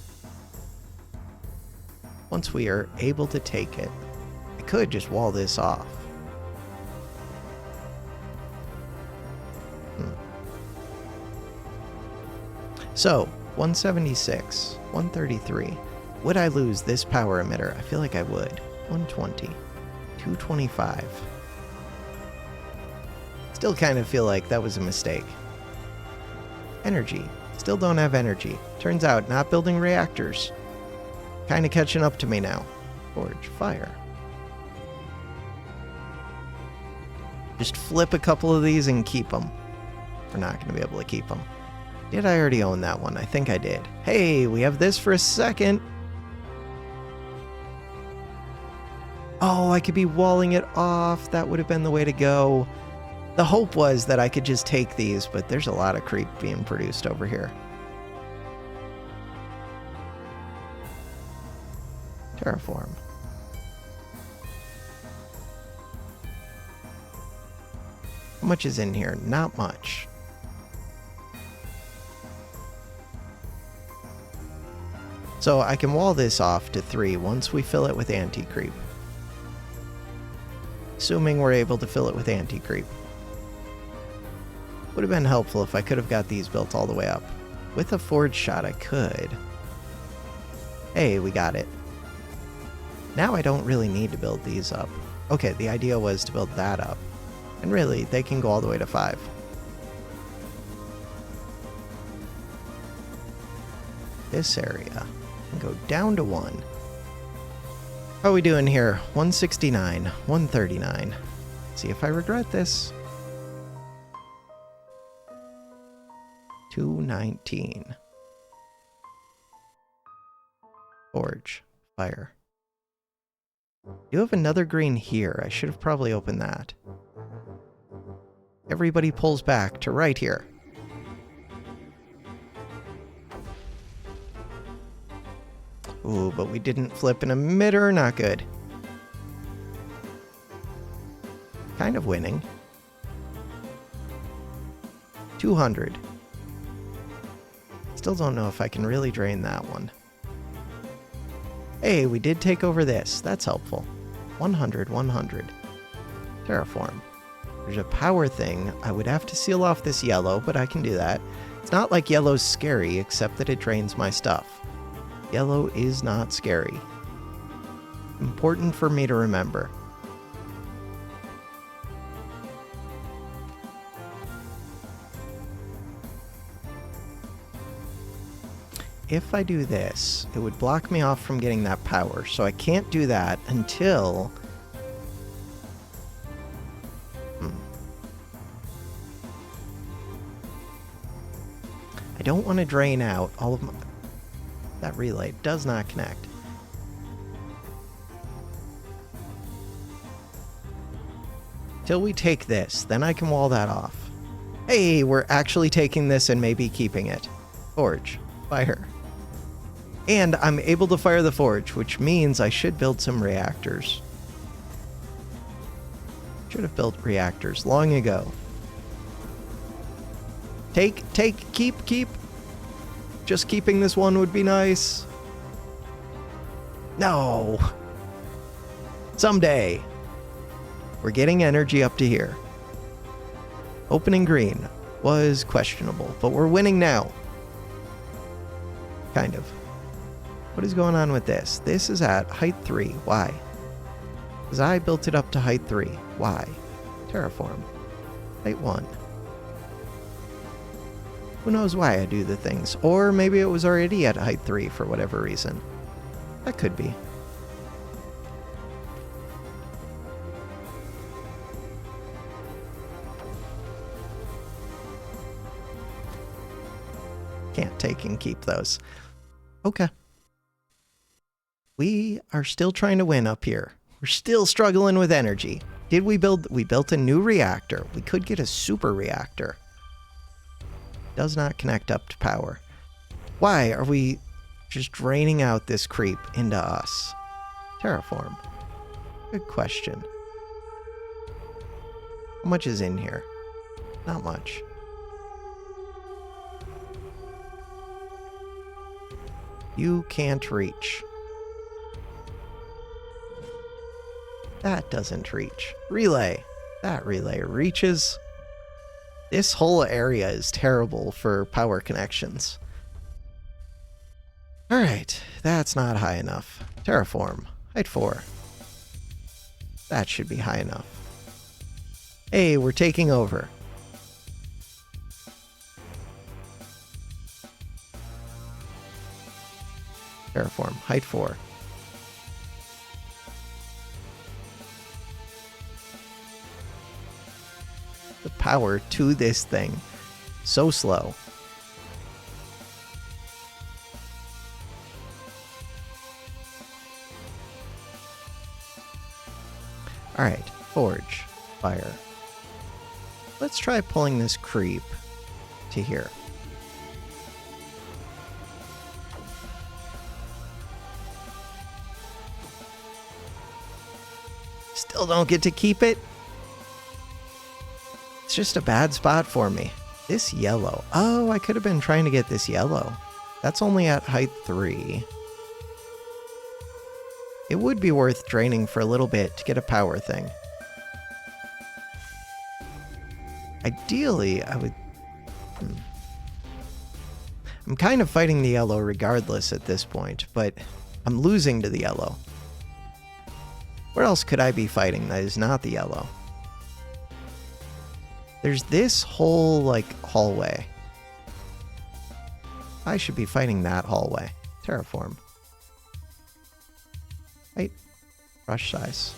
Once we are able to take it, I could just wall this off. So, 176, 133. Would I lose this power emitter? I feel like I would. 120, 225. Still kind of feel like that was a mistake. Energy. Still don't have energy. Turns out, not building reactors. Kind of catching up to me now. Forge, fire. Just flip a couple of these and keep them. We're not going to be able to keep them. Did I already own that one? I think I did. Hey, we have this for a second. Oh, I could be walling it off. That would have been the way to go. The hope was that I could just take these, but there's a lot of creep being produced over here. Terraform. How much is in here? Not much. So I can wall this off to 3 once we fill it with anti-creep. Assuming we're able to fill it with anti-creep. Would have been helpful if I could have got these built all the way up. With a forge shot, I could. Hey, we got it. Now I don't really need to build these up. Okay, the idea was to build that up. And really, they can go all the way to 5. This area can go down to 1. How are we doing here? 169, 139. See if I regret this. 219. Forge. Fire. You have another green here. I should have probably opened that. Everybody pulls back to right here. Ooh, but we didn't flip an emitter. Not good. Kind of winning. 200. Still don't know if I can really drain that one. Hey, we did take over this. That's helpful. 100, 100. Terraform. There's a power thing. I would have to seal off this yellow, but I can do that. It's not like yellow's scary, except that it drains my stuff. Yellow is not scary. Important for me to remember. If I do this, it would block me off from getting that power, so I can't do that until... I don't want to drain out all of my... That relay does not connect. Till we take this, then I can wall that off. Hey, we're actually taking this and maybe keeping it. Forge. Fire. And I'm able to fire the forge, which means I should build some reactors. Should have built reactors long ago. Take, keep. Just keeping this one would be nice. No. Someday. We're getting energy up to here. Opening green was questionable, but we're winning now. Kind of. What is going on with this? This is at height 3. Why? Because I built it up to height 3. Why? Terraform. Height 1. Who knows why I do the things? Or maybe it was already at height 3 for whatever reason. That could be. Can't take and keep those. Okay. We are still trying to win up here. We're still struggling with energy. Did we build... We built a new reactor. We could get a super reactor. Does not connect up to power. Why are we just draining out this creep into us? Terraform. Good question. How much is in here? Not much. You can't reach. That doesn't reach. Relay. That relay reaches. This whole area is terrible for power connections. Alright, that's not high enough. Terraform. Height 4. That should be high enough. Hey, we're taking over. Terraform. Height 4. The power to this thing. So slow. Alright, forge. Fire. Let's try pulling this creep to here. Still don't get to keep it. It's just a bad spot for me. This yellow. Oh, I could have been trying to get this yellow. That's only at height 3. It would be worth draining for a little bit to get a power thing. Ideally, I would... I'm kind of fighting the yellow regardless at this point, but I'm losing to the yellow. Where else could I be fighting that is not the yellow? There's this whole, like, hallway. I should be fighting that hallway. Terraform. Wait. Brush size.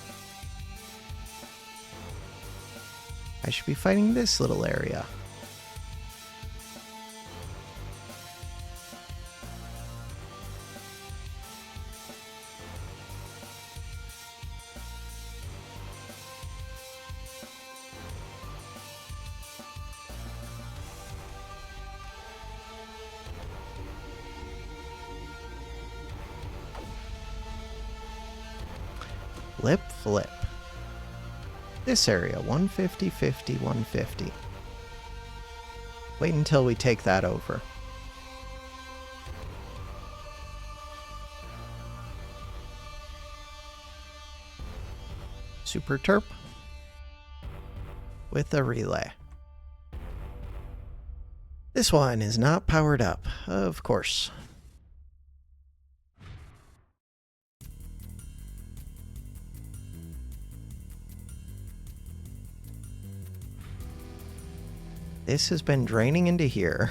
I should be fighting this little area. Flip, flip. This area, 150, 50, 150. Wait until we take that over. Super Terp with a relay. This one is not powered up, of course. This has been draining into here.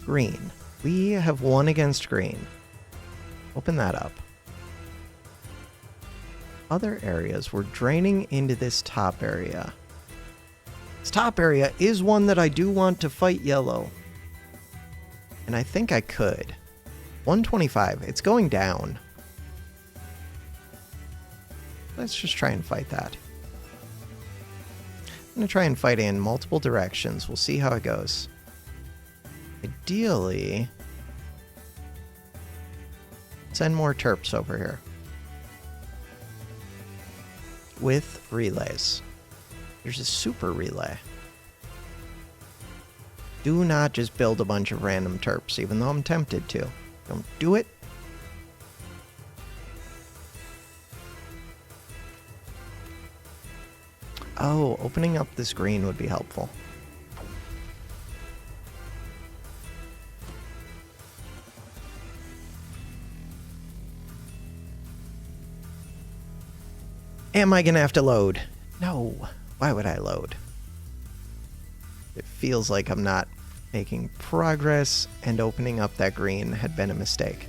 Green. We have won against green. Open that up. Other areas, we're draining into this top area. This top area is one that I do want to fight yellow. And I think I could. 125. It's going down. Let's just try and fight that. I'm going to try and fight in multiple directions. We'll see how it goes. Ideally, send more terps over here. With relays. There's a super relay. Do not just build a bunch of random terps, even though I'm tempted to. Don't do it. Oh, opening up this green would be helpful. Am I gonna have to load? No. Why would I load? It feels like I'm not making progress, and opening up that green had been a mistake.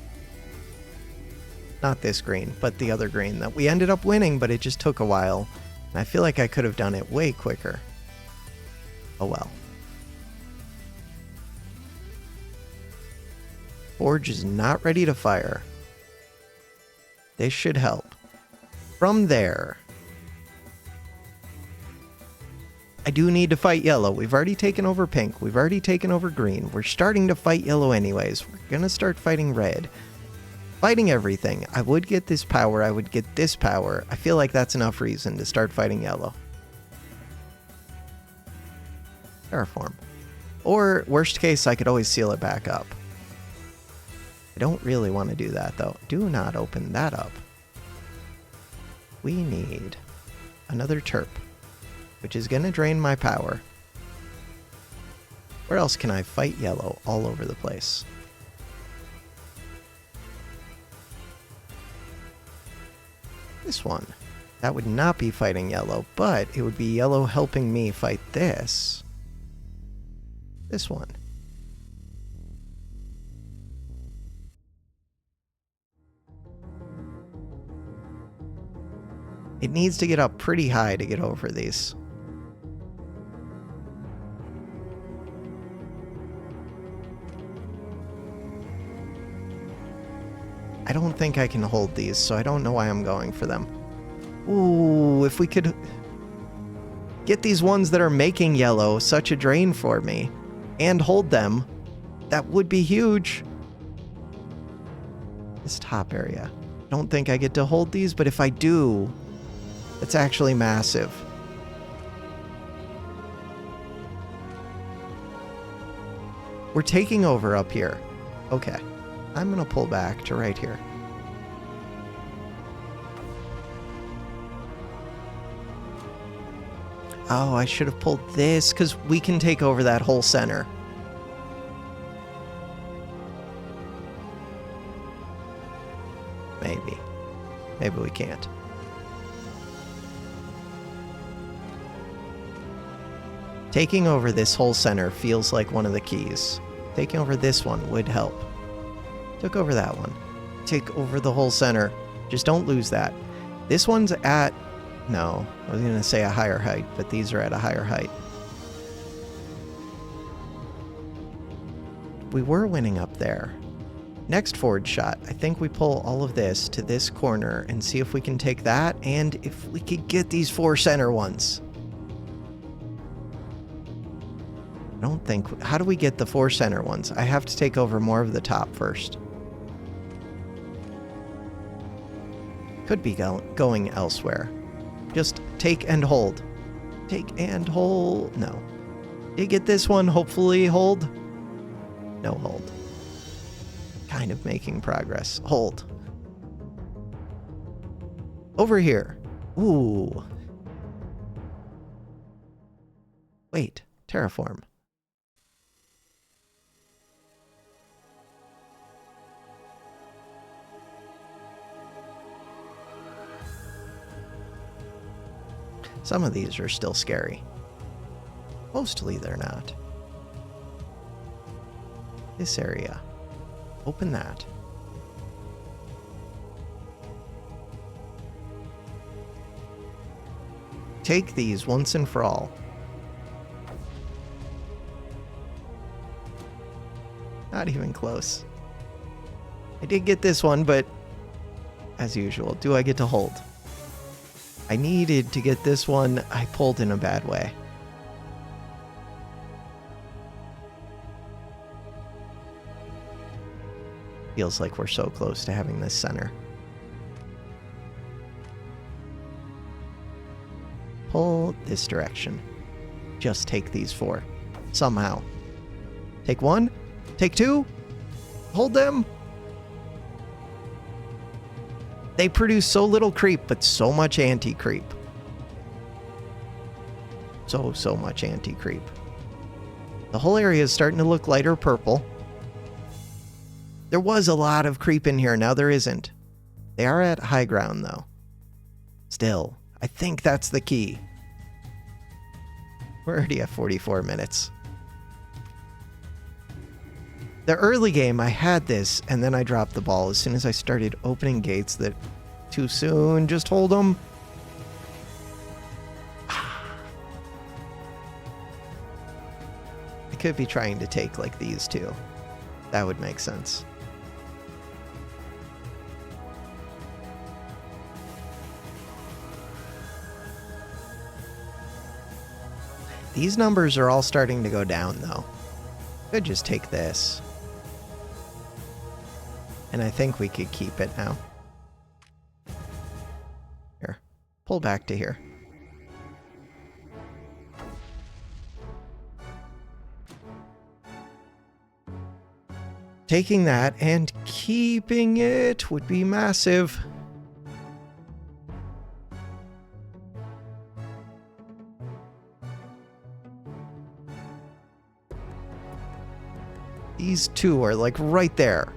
Not this green, but the other green that we ended up winning, but it just took a while. And I feel like I could have done it way quicker. Oh well. Forge is not ready to fire. This should help. From there, I do need to fight yellow. We've already taken over pink. We've already taken over green. We're starting to fight yellow anyways. We're gonna start fighting red. Fighting everything. I would get this power. I would get this power. I feel like that's enough reason to start fighting yellow. Terraform. Or, worst case, I could always seal it back up. I don't really want to do that, though. Do not open that up. We need another terp, which is going to drain my power. Where else can I fight yellow all over the place? This one. That would not be fighting yellow, but it would be yellow helping me fight this. This one. It needs to get up pretty high to get over these. I don't think I can hold these, so I don't know why I'm going for them. Ooh, if we could get these ones that are making yellow such a drain for me and hold them, that would be huge. This top area. I don't think I get to hold these, but if I do, it's actually massive. We're taking over up here. Okay. I'm gonna pull back to right here. Oh, I should have pulled this, because we can take over that whole center. Maybe. Maybe we can't. Taking over this whole center feels like one of the keys. Taking over this one would help. Took over that one. Take over the whole center. Just don't lose that. This one's at... No, I was going to say a higher height, but these are at a higher height. We were winning up there. Next forward shot, I think we pull all of this to this corner and see if we can take that, and if we could get these 4 center ones. I don't think... How do we get the 4 center ones? I have to take over more of the top first. Could be going elsewhere. Just take and hold. Take and hold. No. Did get this one, hopefully hold. No hold. Kind of making progress. Hold. Over here. Ooh. Wait. Terraform. Some of these are still scary. Mostly they're not. This area. Open that. Take these once and for all. Not even close. I did get this one, but as usual, do I get to hold? I needed to get this one. I pulled in a bad way. Feels like we're so close to having this center. Pull this direction. Just take these 4. Somehow. Take 1. Take 2. Hold them. They produce so little creep, but so much anti-creep. So much anti-creep. The whole area is starting to look lighter purple. There was a lot of creep in here. Now there isn't. They are at high ground, though. Still, I think that's the key. We're already at 44 minutes. The early game, I had this, and then I dropped the ball as soon as I started opening gates that too soon. Just hold them. I could be trying to take like these two. That would make sense. These numbers are all starting to go down, though. Could just take this. And I think we could keep it now. Here. Pull back to here. Taking that and keeping it would be massive. These two are like right there.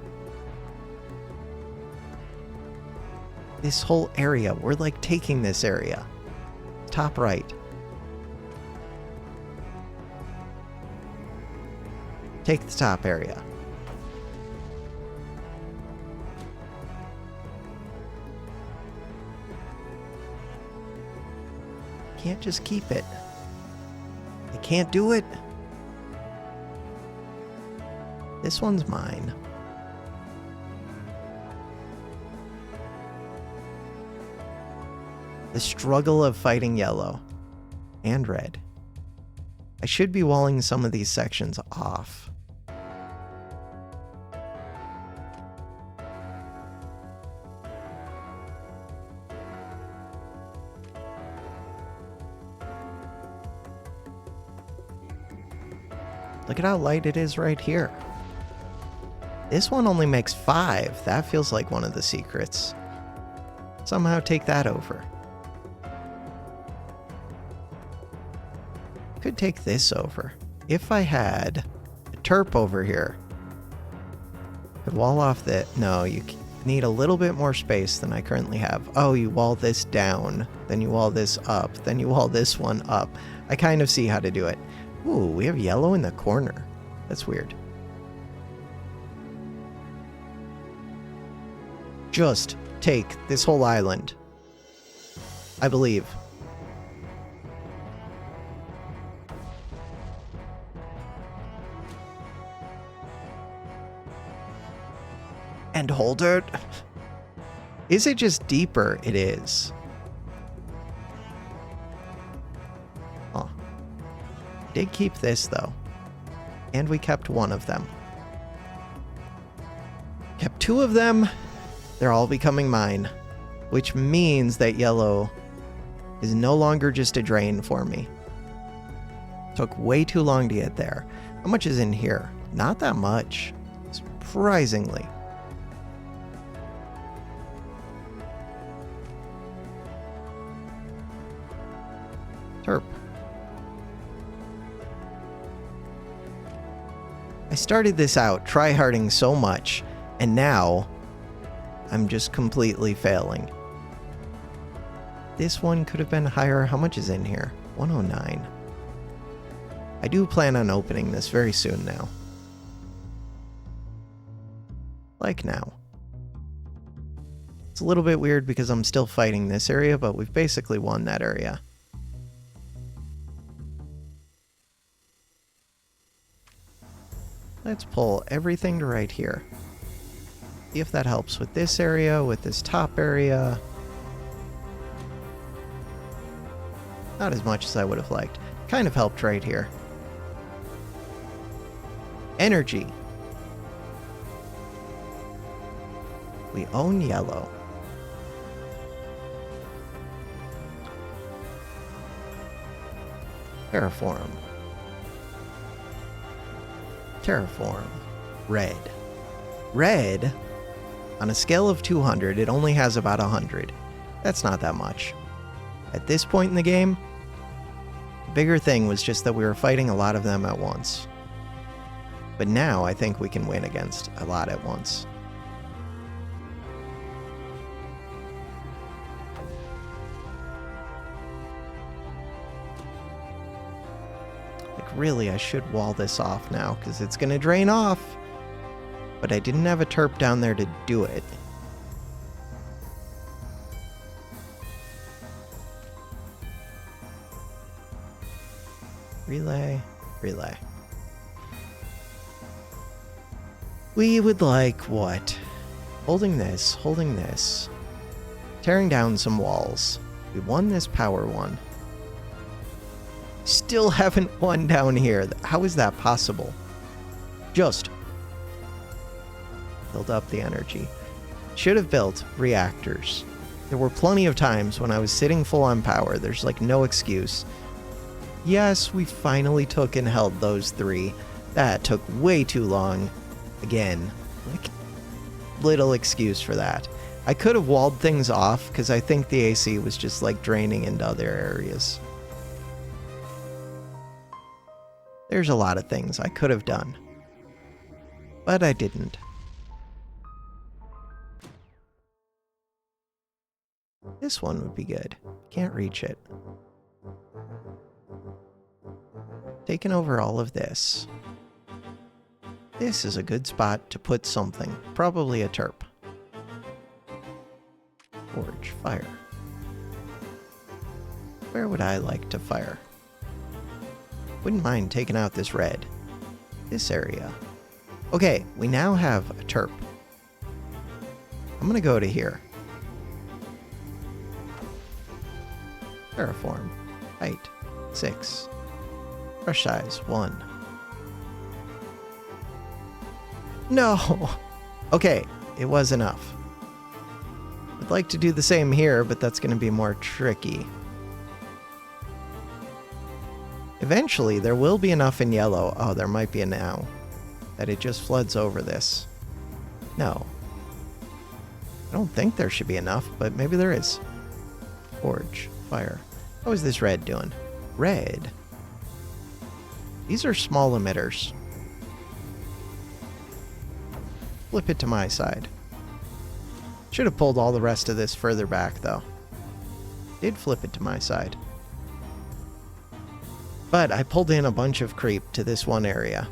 This whole area, we're like taking this area. Top right. Take the top area. Can't just keep it. I can't do it. This one's mine. The struggle of fighting yellow and red. I should be walling some of these sections off. Look at how light it is right here. This one only makes 5. That feels like one of the secrets. Somehow take that over. Could take this over. If I had a terp over here. Could wall off the... No, you need a little bit more space than I currently have. Oh, you wall this down, then you wall this up, then you wall this one up. I kind of see how to do it. Ooh, we have yellow in the corner. That's weird. Just take this whole island. I believe. And hold it. Is it just deeper? It is. Huh. Did keep this though. And we kept one of them. Kept two of them. They're all becoming mine. Which means that yellow is no longer just a drain for me. Took way too long to get there. How much is in here? Not that much. Surprisingly. Terp. I started this out tryharding so much, and now I'm just completely failing. This one could have been higher. How much is in here? 109. I do plan on opening this very soon now. Like now. It's a little bit weird because I'm still fighting this area, but we've basically won that area. Let's pull everything to right here. See if that helps with this area, with this top area. Not as much as I would have liked. Kind of helped right here. Energy. We own yellow. Terraform. Terraform. Red. Red, on a scale of 200, it only has about 100. That's not that much. At this point in the game, the bigger thing was just that we were fighting a lot of them at once. But now I think we can win against a lot at once. Really, I should wall this off now, because it's going to drain off. But I didn't have a terp down there to do it. Relay, relay. We would like what? Holding this, tearing down some walls. We won this power one. Still haven't won down here. How is that possible? Just build up the energy. Should have built reactors. There were plenty of times when I was sitting full on power. There's like no excuse. Yes, we finally took and held those three. That took way too long. Again, like, little excuse for that. I could have walled things off because I think the AC was just like draining into other areas. There's a lot of things I could have done, but I didn't. This one would be good. Can't reach it. Taking over all of this. This is a good spot to put something. Probably a terp. Forge, fire. Where would I like to fire? Wouldn't mind taking out this red. This area. Okay, we now have a terp. I'm gonna go to here. Terraform. Height. 6. Brush size. 1. No! Okay, it was enough. I'd like to do the same here, but that's gonna be more tricky. Eventually, there will be enough in yellow. Oh, there might be a now. That it just floods over this. No. I don't think there should be enough, but maybe there is. Forge. Fire. How is this red doing? Red? These are small emitters. Flip it to my side. Should have pulled all the rest of this further back, though. Did flip it to my side. But I pulled in a bunch of creep to this one area.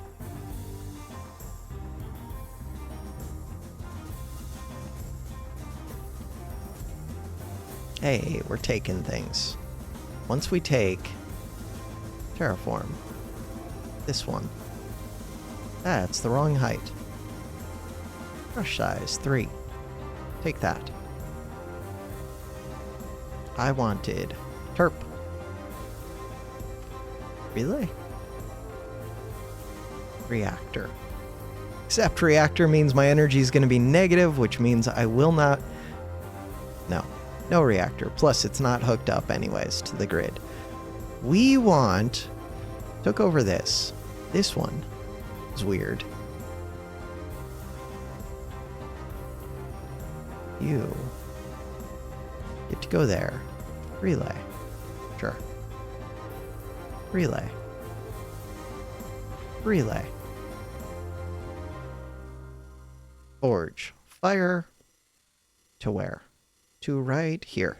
Hey, we're taking things. Once we take terraform, this one. That's the wrong height. Brush size 3. Take that. I wanted terp. Relay. Reactor. Except reactor means my energy is going to be negative, which means I will not... No reactor. Plus, it's not hooked up anyways to the grid. We want... Took over this. This one is weird. You get to go there. Relay. Sure. Relay. Relay. Forge. Fire. To where? To right here.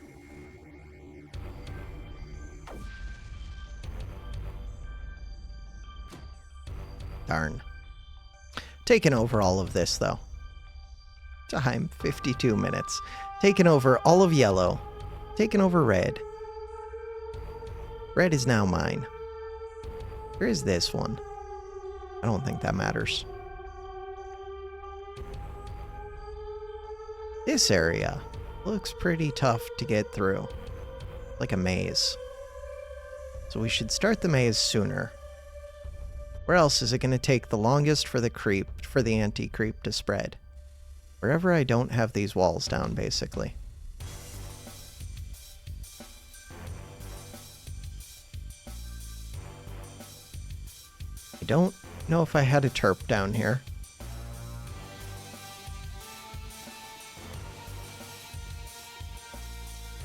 Darn. Taking over all of this, though. Time, 52 minutes. Taking over all of yellow. Taking over red. Red is now mine. Where is this one? I don't think that matters. This area looks pretty tough to get through. Like a maze. So we should start the maze sooner. Where else is it going to take the longest for the anti-creep to spread? Wherever I don't have these walls down, basically. I don't know if I had a terp down here.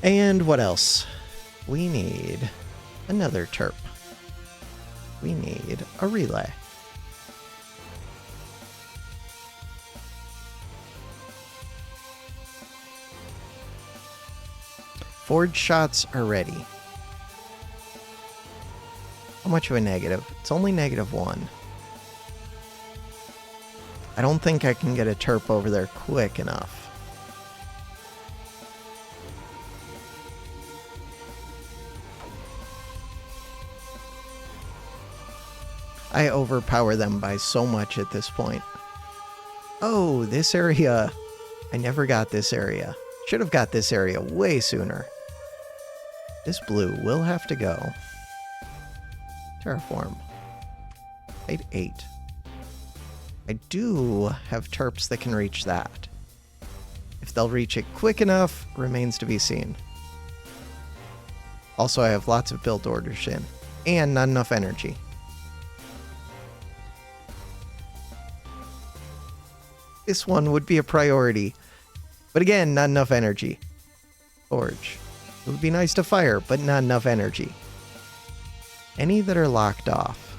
And what else? We need another terp. We need a relay. Forge shots are ready. How much of a negative? It's only -1. I don't think I can get a terp over there quick enough. I overpower them by so much at this point. Oh, this area. I never got this area. Should have got this area way sooner. This blue will have to go. Terraform. Height 8. I do have terps that can reach that. If they'll reach it quick enough, remains to be seen. Also, I have lots of build orders in. And not enough energy. This one would be a priority. But again, not enough energy. Forge. It would be nice to fire, but not enough energy. Any that are locked off?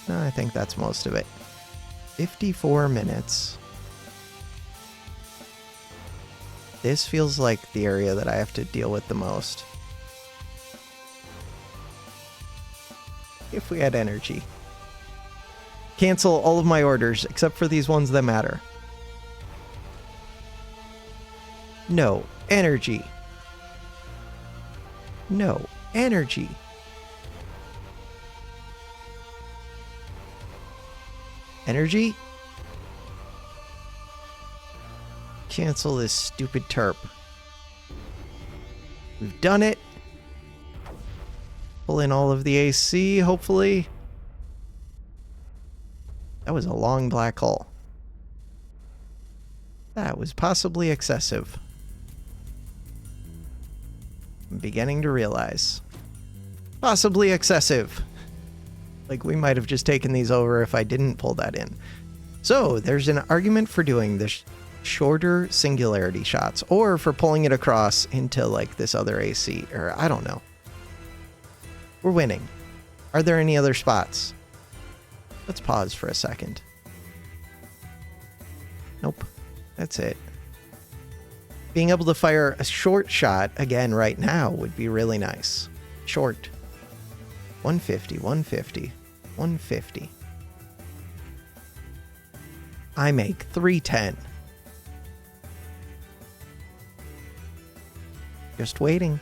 No, I think that's most of it. 54 minutes. This feels like the area that I have to deal with the most. If we had energy. Cancel all of my orders, except for these ones that matter. No energy. No energy. Energy? Cancel this stupid terp. We've done it. Pull in all of the AC, hopefully. That was a long black hole. That was possibly excessive. I'm beginning to realize. Possibly excessive. Like, we might have just taken these over if I didn't pull that in. So, there's an argument for doing this shorter singularity shots, or for pulling it across into, like, this other AC, or I don't know. We're winning. Are there any other spots? Let's pause for a second. Nope. That's it. Being able to fire a short shot again right now would be really nice. Short. 150, 150, 150. I make 310. Just waiting.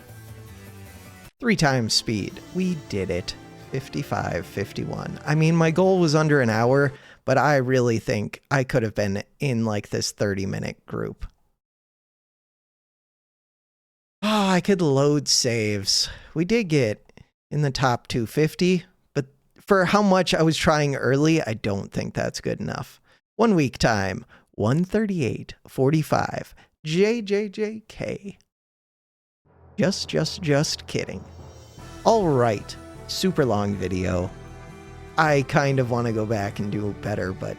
3 times speed. We did it. 55, 51. I mean, my goal was under an hour, but I really think I could have been in like this 30-minute group. Oh, I could load saves. We did get in the top 250, but for how much I was trying early, I don't think that's good enough. 1 week time, 138.45. JJJK. Just kidding. All right. Super long video. I kind of want to go back and do better, but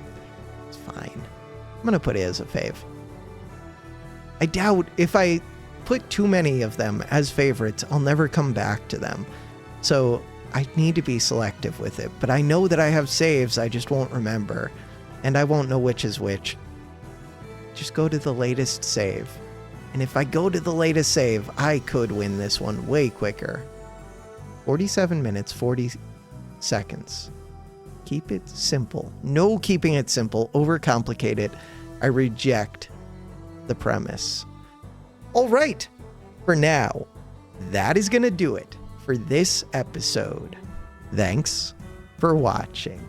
it's fine. I'm going to put it as a fave. I doubt if I put too many of them as favorites, I'll never come back to them. So I need to be selective with it, but I know that I have saves, I just won't remember. And I won't know which is which. Just go to the latest save. And if I go to the latest save, I could win this one way quicker. 47 minutes, 40 seconds. Keep it simple. No keeping it simple. Overcomplicate it. I reject the premise. All right. For now, that is going to do it for this episode. Thanks for watching.